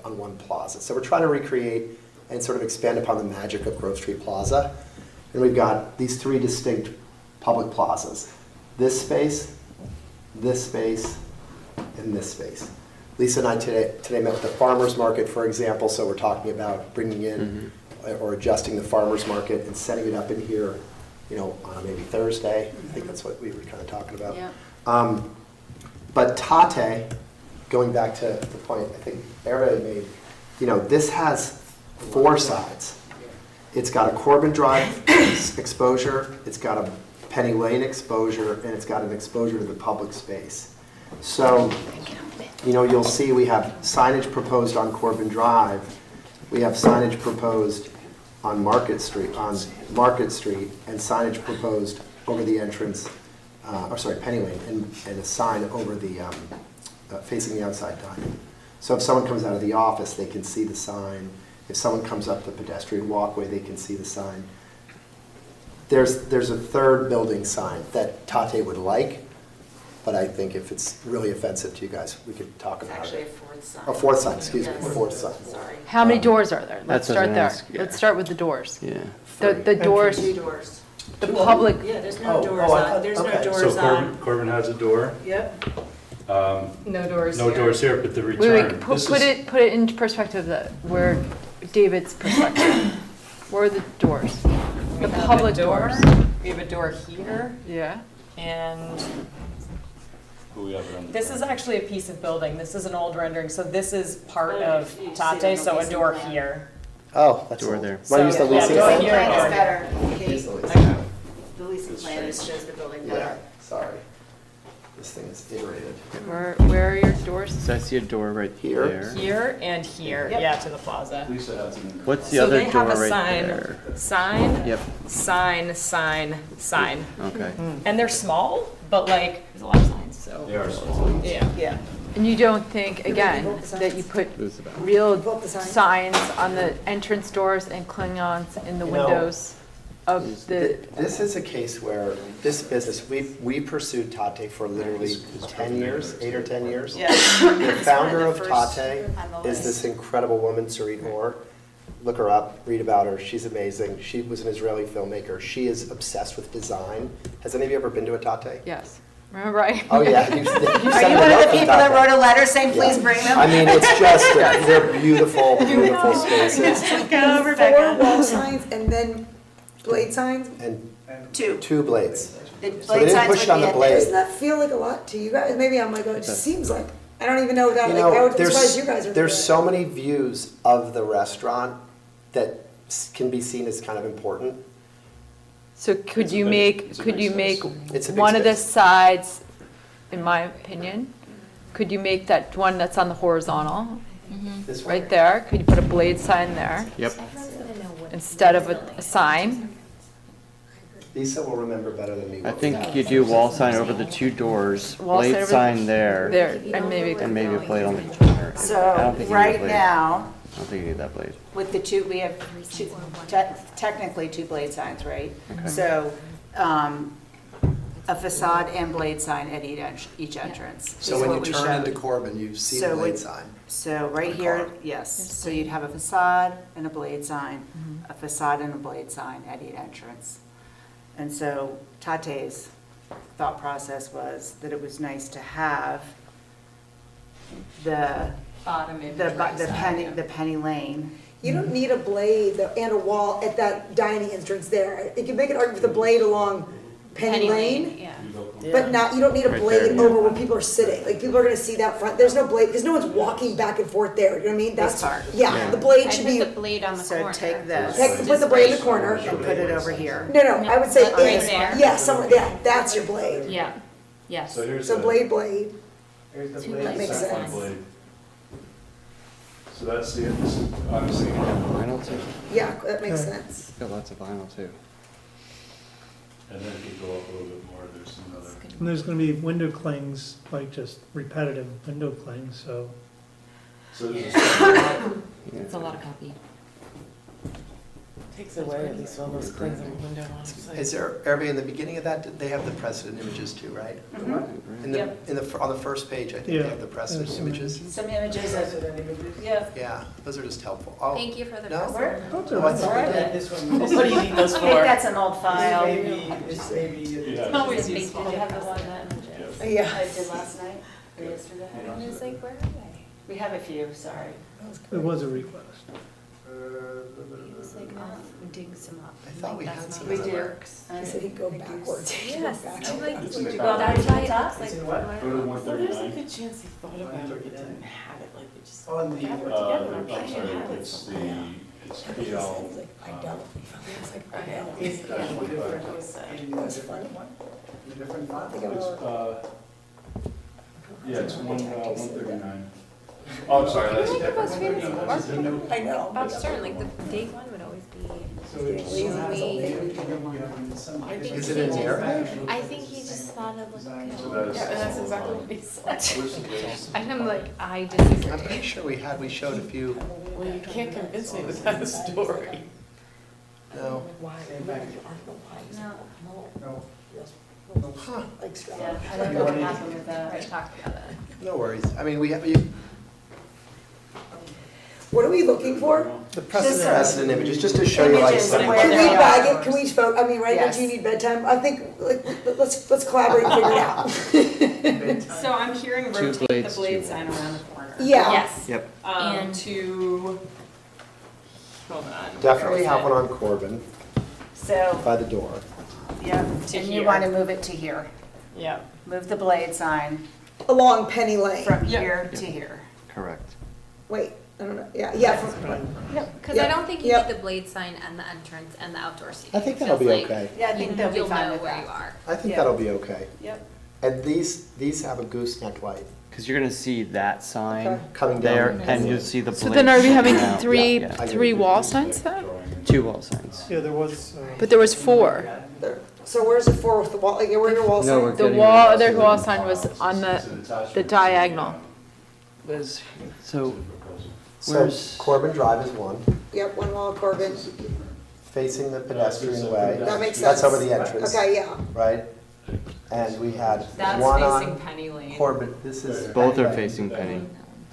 on one plaza. So we're trying to recreate and sort of expand upon the magic of Grove Street Plaza. And we've got these three distinct public plazas. This space, and this space. Lisa and I today met with the farmer's market, for example, so we're talking about bringing in or adjusting the farmer's market and setting it up in here, on maybe Thursday. I think that's what we were kind of talking about. Yeah. But Tate, going back to the point I think everybody made, this has 4 sides. It's got a Corbin Drive exposure, it's got a Penny Lane exposure, and it's got an exposure to the public space. So, you'll see we have signage proposed on Corbin Drive. We have signage proposed on Market Street, and signage proposed over the entrance, Penny Lane, and a sign over the facing the outside dining. So if someone comes out of the office, they can see the sign. If someone comes up the pedestrian walkway, they can see the sign. There's a third building sign that Tate would like, but I think if it's really offensive to you guys, we could talk about it. Actually, a fourth sign. A fourth sign, excuse me, a fourth sign. Sorry. How many doors are there? Let's That's what start I there. asked, yeah. Let's start with the doors. Yeah. The doors, 2 doors. the public, Yeah, there's no doors I on, thought- there's okay. no So doors on. Corbin has a door. Yep. No doors No here. doors here, but the wait, return. put it into perspective where David's perspective. Where are the doors? The public doors. We have a door here, Yeah. and Who we have it on the this front. is actually a piece of building. This is an old rendering, so this is part of You see it on Tate, the so a leasing door plan. here. Oh, that's Door old. there. Want to use the So, yeah, leasing door plan? here. Plan is better. Use the Okay. leasing. The leasing plan is shows the building better. Yeah, sorry. This thing is iterated. Where are your doors? So I see a door right Here. there. Here and here, Yep. yeah, to the plaza. Lisa has it in her. What's the So other they door have a right sign. there? Sign, Yep, sign, sign, sign. okay. And they're small, but like, there's a lot of signs, so. They are small. Yeah. Yeah. And you don't think, again, that you put real Both the signs? signs on the entrance doors and Klingons in the windows of the, This is a case where this business, we pursued Tate for literally 10 years, 8 or 10 years. Yeah. The founder of It's one of the Tate first on the is list. this incredible woman, Sarit Orr. Look her up, read about her. She's amazing. She was an Israeli filmmaker. She is obsessed with design. Has any of you ever been to a Tate? yes. Remember I? Oh, yeah. You Are sent you me one of the notes people about that wrote a letter saying, please Yeah. bring them? I mean, it's just, they're beautiful, beautiful spaces. Go, Four Rebecca. wall signs and then blade signs? And Two. two blades. The So they blade didn't signs push would it on be the at blade. Doesn't that feel like a lot to you guys? Maybe I'm like, oh, it just seems like, I don't even know that, You like, I know, would be surprised you guys are. there's doing so many views of the restaurant that can be seen as kind of important. So could you make, could you make It's a big one of the space. sides, in my opinion, could you make that one that's on the horizontal? This one? Right there, could you put a blade sign there? Yep. Instead of a sign? Lisa will remember better than me. I think you do wall sign over the two doors, Wall sign blade over sign there, There, and maybe. and maybe a blade on the corner. I don't So, think you need a right blade. now, I don't think you need that blade. with the two, we have two, technically two blade signs, right? Okay. So, a facade and blade sign at each entrance. So is when what you we turn showed. into Corbin, you see So the blade with- sign. So right On the here, car. yes, so you'd have a facade and a blade sign, a facade and a blade sign at each entrance. And so Tate's thought process was that it was nice to have the, Bottom image the right side, penny, yeah. the penny lane. You don't need a blade and a wall at that dining entrance there. You can make an argument for the blade along Penny Lane, Yeah. but not, you don't need a Right blade there, yeah. over where people are sitting. Like, people are gonna see that front, there's no blade, because no one's walking back and forth there, you know what I mean? This That's part. Yeah, Yeah. the blade I should put be, the blade on the So corner. take this put the blade in the corner. and put it over here. No, I would say, No, right is, there. yeah, somewhere, yeah, that's your blade. Yeah, yes. So here's So the- blade, Here's the Two blade. blades. Makes Second sense. blade. So that's the, this is obviously, Vinyl too. yeah, that makes sense. Got lots of vinyl too. and then if you go up a little bit more, there's another. And there's gonna be window clings, like just repetitive window clings, so. So there's a It's a lot of copy. Takes away at least all those things on the window on the side. Is there, Irving, in the beginning of that, did they have the precedent images too, right? In the, on the first page, I think Yeah. they have the precedent There's images. Some images of, Precedent images? yeah. Yeah, those are just helpful. Oh, Thank you for the No? precedent. oh, I thought we did. This one. What do you need those I think for? that's an old file. This may be. Yeah. Always Did useful. you have the one that images? Yeah. I did last night or yesterday. And it's like, where are they? We have a few, sorry. It was a request. He was like, dig some up. I thought we That's had not some. We how it do. works. He said he'd go backwards. Yes, I'm like, It's in the would you back. go that way? It looks It's like. in what? Go to Well, there's a 139. good chance he thought about it, but didn't have it, like, we just. On the, Put it together, I'm I'm sorry, have it it's somewhere. it's He's PL. like, I don't. It's like, I know. it's That was funny. different font. I think I wrote- Yeah, it's 139. Oh, I'm sorry, that's. I like the most famous mark. I know. Bob Stern, like the big one would always be. So it's. Is it in narrative? I think he just thought it looked So good. that's. Yeah, and that's exactly what he said. Where's the base? And I'm like, I disagree. I'm pretty sure we showed a few, Well, you can't convince me with that story. no. Why? No. Huh, Like Stroud. Yeah, I don't know what happened with that. Right, talk about it. no worries. I mean, we have, What are we looking for? The precedent images, just to show you like Images some. of where Can we they bag are. it? Can we vote? I mean, right now, Yes. do you need bedtime? I think, like, let's collaborate and figure it out. So I'm hearing Two rotate blades, the blade two sign around the corner. Yeah. Yes. Yep, And- To, hold on. definitely where have is one it? on Corbin So, by the door. yeah, To and you here. want to move it to here. Yeah. Move the blade sign Along Penny Lane. from Yeah. here to here. Correct. Wait, I don't know. Yeah, from, Because I Yep, don't think you yep. need the blade sign and the entrance and the outdoor seating. I think It's that'll just be like, okay. Yeah, I think they'll be you'll fine know with where that. you are. I think Yeah. that'll be okay. Yep. And these have a gooseneck light Because you're gonna see that sign Okay. coming down. there, and you'll see the blade. So then are we having around. three, Yeah, three wall signs then? two wall signs. Yeah, there was. But there was four. so where's the four with the wall, like, where are your wall No, we're signs? The getting wall, rid their of wall sign was on the diagonal. Liz, so So where's, Corbin Drive is one, Yep, one wall, Corbin. facing the pedestrian way. That makes That's sense. over the entrance, Okay, yeah. right? And we had That's one facing on Penny Lane. Corbin, this is. both Penny are Lane, facing Penny.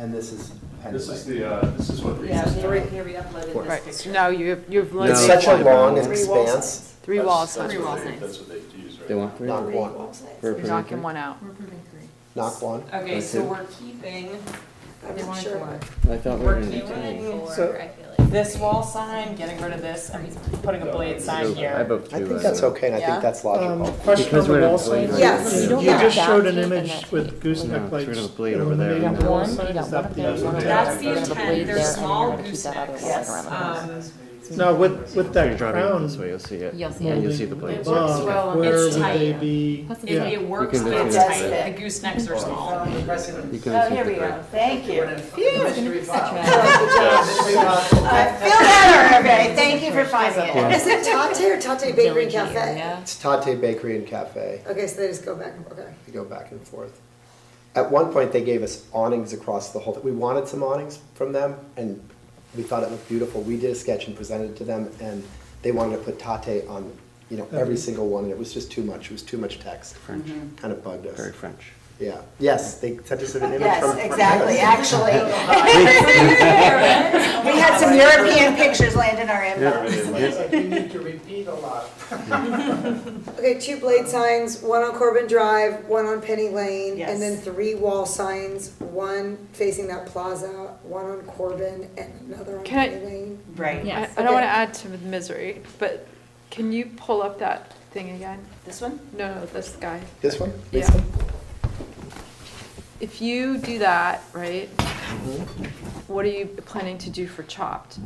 And this is Penny This is Lane. this is what. Yeah, here we uploaded this Right, so picture. now you've It's No. such a long Three wall expanse. three wall That's signs. what they use They want three? Knock one. Wall signs. We're approving Knocking three? one out. We're approving 3. Knock one. Okay, That's so it. we're keeping, I'm they not wanted sure. 4. I thought we We're were gonna do keeping two. So- this wall sign, getting rid of this, and putting a blade sign I here. vote I two. think that's okay, and I Yeah? think that's logical. Question Because on we're the in wall a blade. signs? Yes. You don't just have showed that an tape and image that with tape. gooseneck No, lights. it's rid of the blade over there. illuminating You the wall one, you signs. got Is one that of the those, one of intent? those. That's the You're gonna intent, blade they're there, and then you're small gonna keep that other goosenecks, one around the corner. Now, with You're that driving crown this way, you'll see it. You'll see Yeah, it. you'll see the blades. above, well, where it's would tight. they be? Plus it's Yeah. It works, You can but it's look tight, at the goosenecks are small. You can Oh, see here the we go, blade. thank you. Good I feel better, okay, thank you for finding job. it. Is it Tate or Tate Bakery and Cafe? Yeah. It's Tate Bakery and Cafe. Okay, so they just go back, okay. They go back and forth. At one point, they gave us awnings across the whole, we wanted some awnings from them, and we thought it looked beautiful. We did a sketch and presented it to them, and they wanted to put Tate on, you know, every single one, and it was just too much. It was too much text. French. Kind of bugged us. Very French. Yeah, yes, they sent us an image Yes, from. exactly, actually. We had some European pictures land in our inbox. It's like you need to repeat a lot. Okay, 2 blade signs, 1 on Corbin Drive, 1 on Penny Lane, Yes. and then 3 wall signs, 1 facing that plaza, 1 on Corbin, and another on Can I- Penny Lane. Right. Yeah. I don't want Okay. to add to the misery, but can you pull up that thing again? This one? No, this guy. This one? Yeah. This one? If you do that, right, what are you planning to do for Chopped?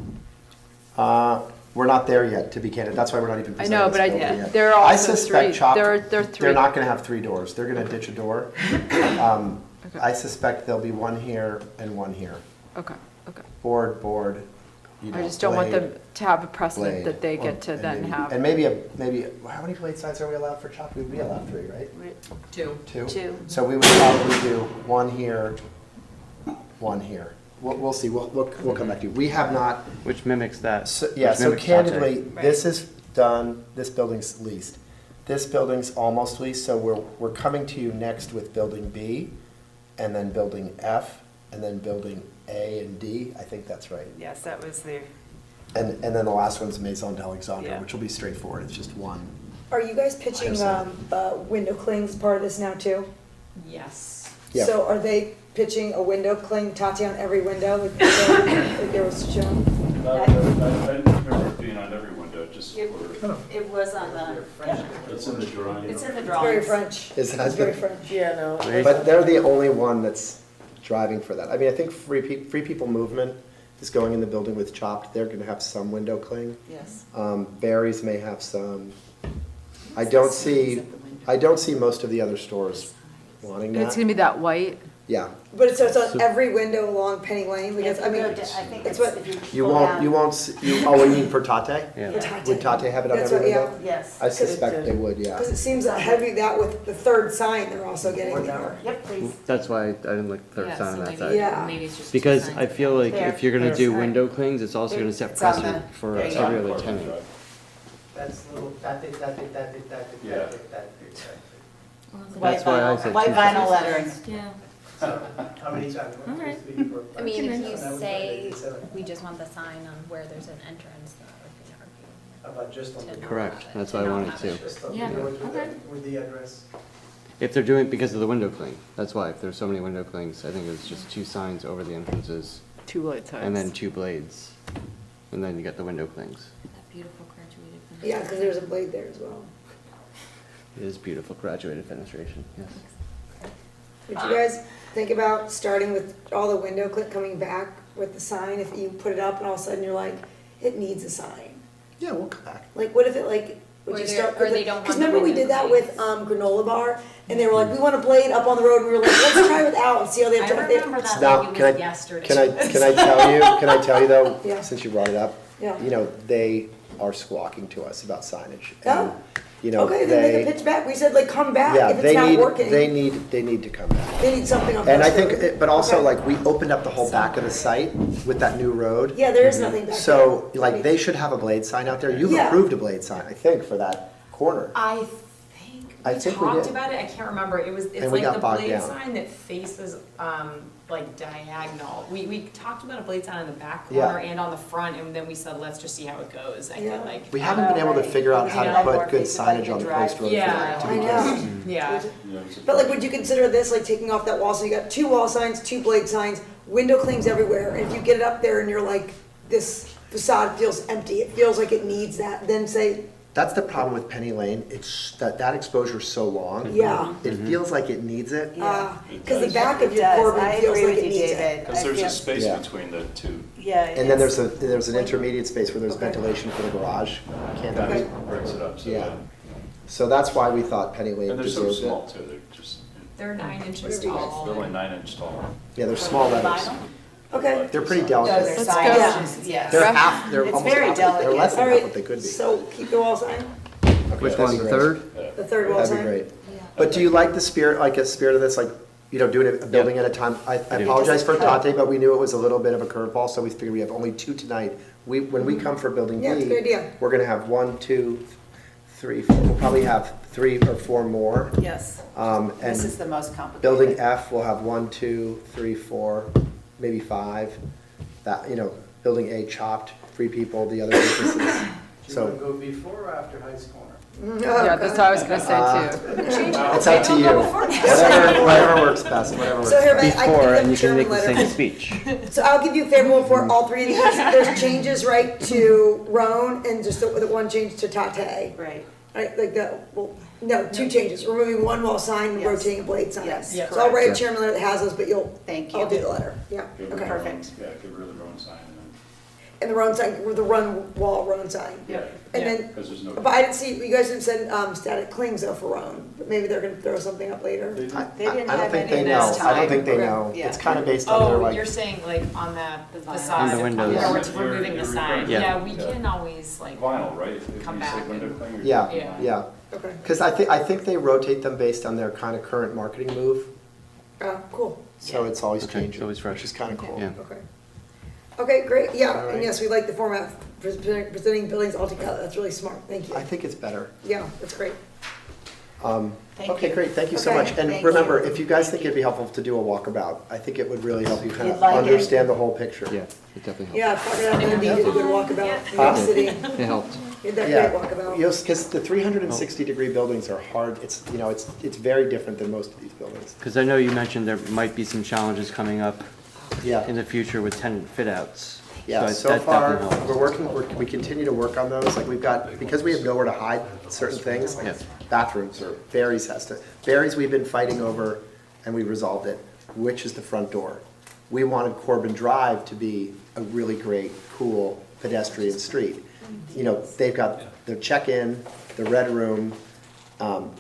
We're not there yet, to be candid. That's why we're not even I presenting know, this but building yet. they're I also suspect 3. Chopped- They're They're 3. not gonna have 3 doors. They're gonna ditch a door. Okay. I suspect there'll be 1 here and 1 here. Okay, okay. Board, you know, I just don't want blade, them to have a precedent blade. that they Or- get to and then maybe- have. And maybe, how many blade signs are we allowed for Chopped? We'd be allowed 3, right? 2. 2? 2. So we would probably do 1 here, 1 here. We'll see, we'll come back to you. We have not, Which mimics that. yeah, which so mimics Tate. candidly, this is done, this building's leased. This building's almost leased, so we're coming to you next with building B, and then building F, and then building A and D. I think that's right. Yes, that was the, And then the last one's Maison d'Alexandre, Yeah. which will be straightforward. It's just one. Are you guys pitching, window clings part of this now too? Yes. Yeah. So are they pitching a window cling, Tati, on every window, like there was shown? I didn't remember it being on every window, just for, it was on the, it's in the drawing. it's in the It's very drawings. French. Is that It's very the- French. Yeah, no. But they're the only one that's driving for that. I mean, I think Free People Movement is going in the building with Chopped. They're gonna have some window cling. Yes. Barry's may have some. I don't see most of the other stores wanting And it's that. gonna be that white. Yeah. But it's on every window along Penny Lane, because, I mean, I think it's it's what, if you You pull won't, down- you won't, oh, you mean for Tate? Yeah. Would Tate have it on That's every what- window? Yes. I suspect they would, yeah. because it seems heavy that with the 3rd sign they're also getting there. Yep, please. That's why I didn't like the third sign on that side. Yeah. Maybe it's just. Because 2 I signs. feel like There. if you're gonna do There. window clings, it's also gonna set It's on precedent the- for there you every go. other tenant. That's little, tate. Yeah. That's why I said White 2 vinyl signs. lettering. Yeah. So, how many times? All right. I mean, if you That was say 7. we just want the sign on where there's an entrance, that would be argue. How about just on the. Correct, that's why I wanted to. Just on the Yeah, door with okay. with the address. If they're doing, because of the window cling, that's why, if there's so many window clings, I think it's just 2 signs over the entrances, 2 blade signs. and then 2 blades, and then you get the window clings. That beautiful graduated finish. Yeah, because there's a blade there as well. It is beautiful graduated fenestration, yes. Would you guys think about starting with all the window clip coming back with the sign, if you put it up and all of a sudden you're like, it needs a sign? Yeah, we'll come back. Like, what if it like, would Or you they're- start? or they don't want Because the remember we window did that clings. with Granola Bar, and they were like, we want a blade up on the road, and we were like, let's try without and see how they. I remember that Now, like it can I- was yesterday. Can I tell you though, Yeah. since you brought it up? Yeah. You know, they are squawking to us about signage. Oh. And, you know, Okay, then make a pitch back. We said like, come back if it's not working. they need to come back. They need something on. And I Post think, Road. but also Okay. like, we opened up the whole back of the site with that new road. Yeah, there is nothing back there. So, like, they should have a blade sign out there. You've Yeah. approved a blade sign, I think, for that corner. I think I we think we talked did. about it, I can't remember, it's And we like got the bogged blade down. sign that faces, like diagonal. We talked about a blade sign in the back Yeah. corner and on the front, and then we said, let's just see how it goes, I feel like. We haven't been able to figure out how to put good signage on the post road for Yeah. it, to be I honest. know. Yeah. But like, would you consider this like taking off that wall, so you got 2 wall signs, 2 blade signs, window clings everywhere, and if you get it up there and you're like, this facade feels empty, it feels like it needs that, then say, That's the problem with Penny Lane, it's, that exposure is so long. Yeah. It feels like it needs it. because the back of It your does. Corbin I feels agree like with it you, needs it. David. Because there's a space Yeah. between the two. Yeah. And then there's an intermediate space where there's ventilation for the garage. Can't That be. breaks it up, so. Yeah. So that's why we thought Penny Lane And they're so deserved small it. too, they're just, They're 9 inches they're tall. only 9-inch tall. Yeah, they're small letters. Okay. They're pretty No, delicate. they're Let's signage, go. yes. They're half, they're It's almost very half, they're less delicate. than All half right, what they could be. so keep the wall sign, Which one, the third? the third wall That'd sign. be great. But do you like the spirit, like a spirit of this, like, you know, doing it a building at a time? I apologize for Tate, but we knew it was a little bit of a curveball, so we figured we have only 2 tonight. When we come for building Yeah, it's a B, good idea. we're gonna have 1, 2, 3, 4, we'll probably have 3 or 4 more. Yes. And This is the most complicated. building F, we'll have 1, 2, 3, 4, maybe 5. That, you know, building A chopped, 3 people, the other businesses. Do you So, want to go before or after Heights Corner? Yeah, that's what I was gonna say too. it's up to you. Whatever works best, whatever works So here, best. I can Before, give and them you can make the letter. same speech. So I'll give you favorable for all 3 of these. There's changes, right, to Roan and just the one change to Tate. Right. Right, like the, well, no, 2 changes. Removing 1 wall sign and Yes. rotating a blade sign. Yes, So I'll correct. write a chairman letter that has those, but Thank I'll you. do the letter. Yeah, Get rid okay. of the Roan- Perfect. Yeah, get rid of the Roan sign And the Roan sign, with the wall Roan sign. and then, And then, because there's no. but I didn't see, you guys didn't send static clings though for Roan, but maybe they're gonna throw something up later. They didn't I don't have think any they this know, I don't time. think they Okay. know. Yeah. It's kind of based on their Oh, like. you're saying like on the vinyl. facade, On the windows. where it's You're- removing the you're sign. referring- Yeah. Yeah, we Yeah. can always like, Vinyl, right? If Come you back say window and- cling, you're Yeah, doing Yeah. yeah. Okay, Because I think they rotate them based on their kind of current marketing move, cool, so it's always Okay, changing, always fresh. which is kind of cool. Yeah. okay. Okay, great, yeah, All right. and yes, we like the format, presenting buildings all together, that's really smart, thank you. I think it's better. Yeah, that's great. Thank Okay, you. great, thank you so Okay, much. And thank remember, you. if you guys think it'd be helpful to do a walkabout, I think it would really help you kind You'd of like it? understand the whole picture. Yeah, it definitely helps. Yeah, fucking out, Andy did a good walkabout, New Huh? York City, It helped. did that Yeah, great walkabout. yes, because the 360-degree buildings are hard, it's, you know, it's very different than most of these buildings. Because I know you mentioned there might be some challenges coming up Yeah. in the future with tenant fit-outs. Yeah, I- so that far, definitely helps. we continue to work on those, like we've got, because we have nowhere to hide certain things, like Yeah. bathrooms or Barry's we've been fighting over, and we resolved it, which is the front door. We wanted Corbin Drive to be a really great, cool pedestrian street. You know, they've got the check-in, the red room,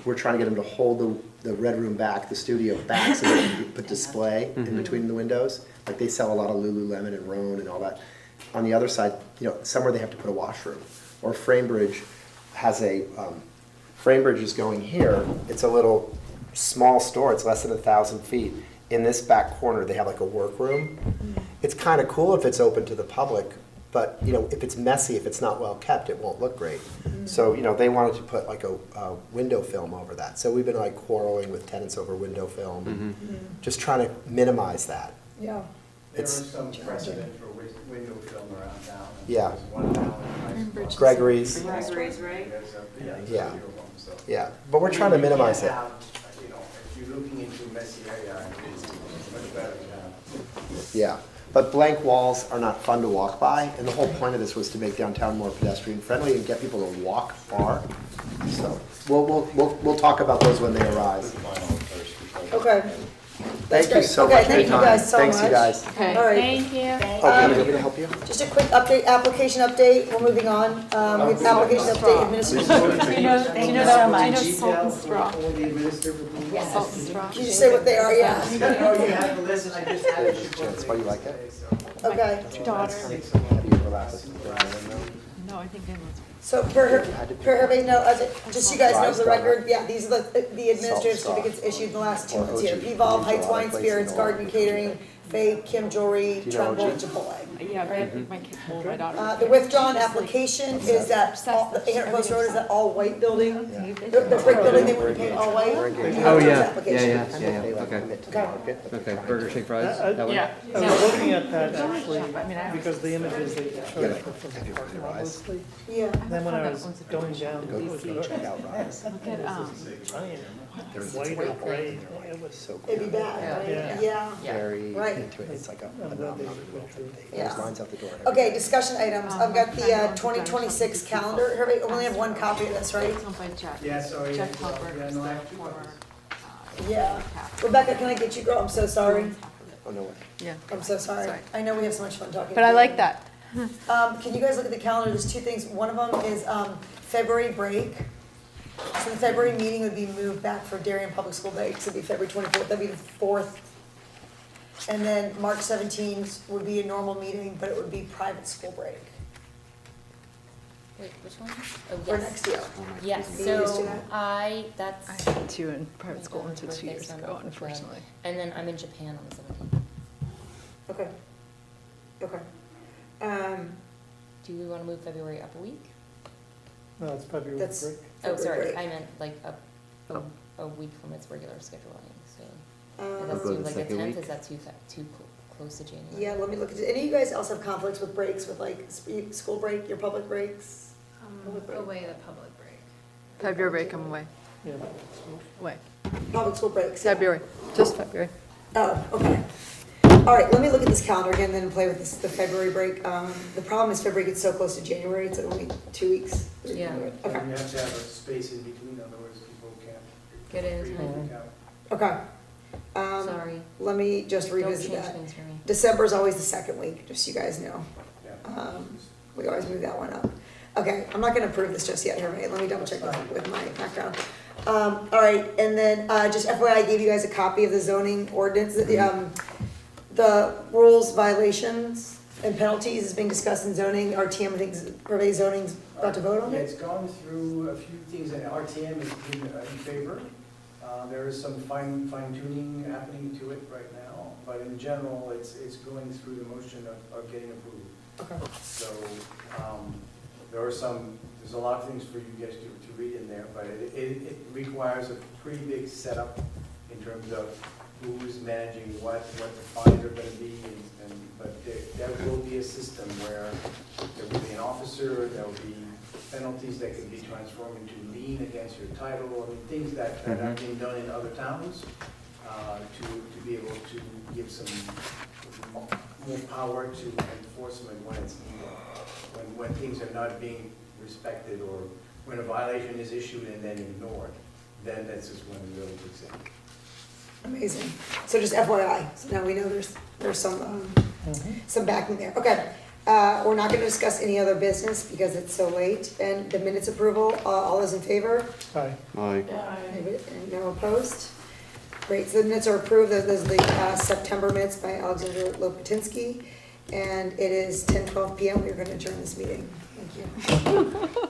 we're trying to get them to hold the red room back, the studio back, so they can put display in between the windows. Like they sell a lot of Lululemon and Rhone and all that. On the other side, you know, somewhere they have to put a washroom. Or Framebridge has a, Framebridge is going here, it's a little small store, it's less than 1,000 feet. In this back corner, they have like a workroom. It's kind of cool if it's open to the public, but, you know, if it's messy, if it's not well kept, it won't look great. So, you know, they wanted to put like a window film over that. So we've been like quarreling with tenants over window film, just trying to minimize that. Yeah. There is It's, some precedent for window film around town. Yeah. There's one down in Heights. Gregory's, Gregory's, right? There's a- Yeah. there's a few of them, so. yeah, but we're trying to You can't minimize it. have, you know, if you're looking into a messy area, it's much better to have. Yeah, but blank walls are not fun to walk by, and the whole point of this was to make downtown more pedestrian friendly and get people to walk far. So, we'll talk about those when they arise. Okay. That's Thank you great. so Okay, much for thank your you time. guys so Thanks, you much. guys. Okay. All right. Thank you. Oh, can I get to help you? Just a quick update, application update, we're moving on. We have application update, administration. Do you know Thank you Salt so and much. Straw? All the administrative. Yes. Salt and Straw. Can you just say what they are, yeah? You have the list, I just added you. That's why you like it? Okay. Daughter. Have you overlapped with the No, I think they must. So per everybody know, just so you guys know for the record, yeah, these are the administrative certificates issued in the last 2 months here. P-Volve, Heights Wine Spirits, Garden Catering, Faye, Kim Jewelry, Do you know Trumbull, OG? and Chipotle. Yeah, my kid, my daughter. The withdrawn application is that, the 800 Post Road is that all white building? The brick building, they want to paint all white? Oh, yeah, Application. okay. Okay, burger, shake fries, that one? I was looking at that actually, because the images they showed from the parking lot mostly. Yeah. Then when I was going down, it was Look at, white or gray, it was so cool. It'd be bad, right? Yeah. Very Right. into it. It's like a I'm glad they went through. Yeah. there's lines out the door. Okay, discussion items. I've got the 2026 calendar. Everybody only have one copy of this, right? Yeah, sorry. Jeff yeah, Halpert yeah, is no, I the have two former, copies. Yeah. Rebecca, can I get you, girl? I'm so sorry. Oh, no way. Yeah. I'm so sorry. Sorry. I know we have so much fun talking. But I like that. Can you guys look at the calendar? There's two things. One of them is February break. So the February meeting would be moved back for Darien Public School break, so it'd be February 24th, that'd be the 4th. And then March 17th would be a normal meeting, but it would be private school break Wait, which one? Oh, for yes. next year. Yes, Are you used to so that? I, that's. I had two in private school my until 2 birthday, years so I'm ago, off with them. unfortunately. And then I'm in Japan on the 17th. Okay. Okay. Do we want to move February up a week? No, it's February That's- break. Oh, February sorry, break. I meant like a week from its regular scheduling, so. Um, Let's go do the like the second 10th, week. is that too close to January? Yeah, let me look at it. Any of you guys else have conflicts with breaks, with like school break, your public breaks? Public break. Away the public break. February break, I'm away. Yeah. Away. Public school breaks. February, just February. Oh, okay. All right, let me look at this calendar again, then play with this, the February break. The problem is February gets so close to January, it's only 2 weeks. Yeah. Okay, You have to have a space in between, otherwise people can't. Get in freely time. pick out. okay. Sorry, Let me just don't revisit change that. things for me. December is always the second week, just so you guys know. Yeah. We always move that one up. Okay, I'm not gonna approve this just yet, here, right? Let me double check with my background. All right, and then, just FYI, I gave you guys a copy of the zoning ordinance, the rules, violations, and penalties is being discussed in zoning. RTM, I think, Survey Zoning's about to vote on Yeah, it. it's gone through a few things, and RTM is in favor. There is some fine tuning happening to it right now, but in general, it's going through the motion of getting approved. Okay. So, there's a lot of things for you guys to read in there, but it requires a pretty big setup in terms of who's managing what the fines are gonna be, but there will be a system where there will be an officer, there will be penalties that can be transformed into lien against your title, I mean, things that have been done in other towns, to be able to give some more power to enforcement when it's needed, when things are not being respected, or when a violation is issued and then ignored, then that's just when it really kicks in. Amazing. So just FYI, so now we know there's some backing there. Okay, we're not gonna discuss any other business because it's so late. And the minutes approval, all those in favor? Aye. Aye. And no opposed? Great, so the minutes are approved. Those are the September minutes by Alexander Lopatinsky. And it is 10:12 PM. We're gonna adjourn this meeting. Thank you.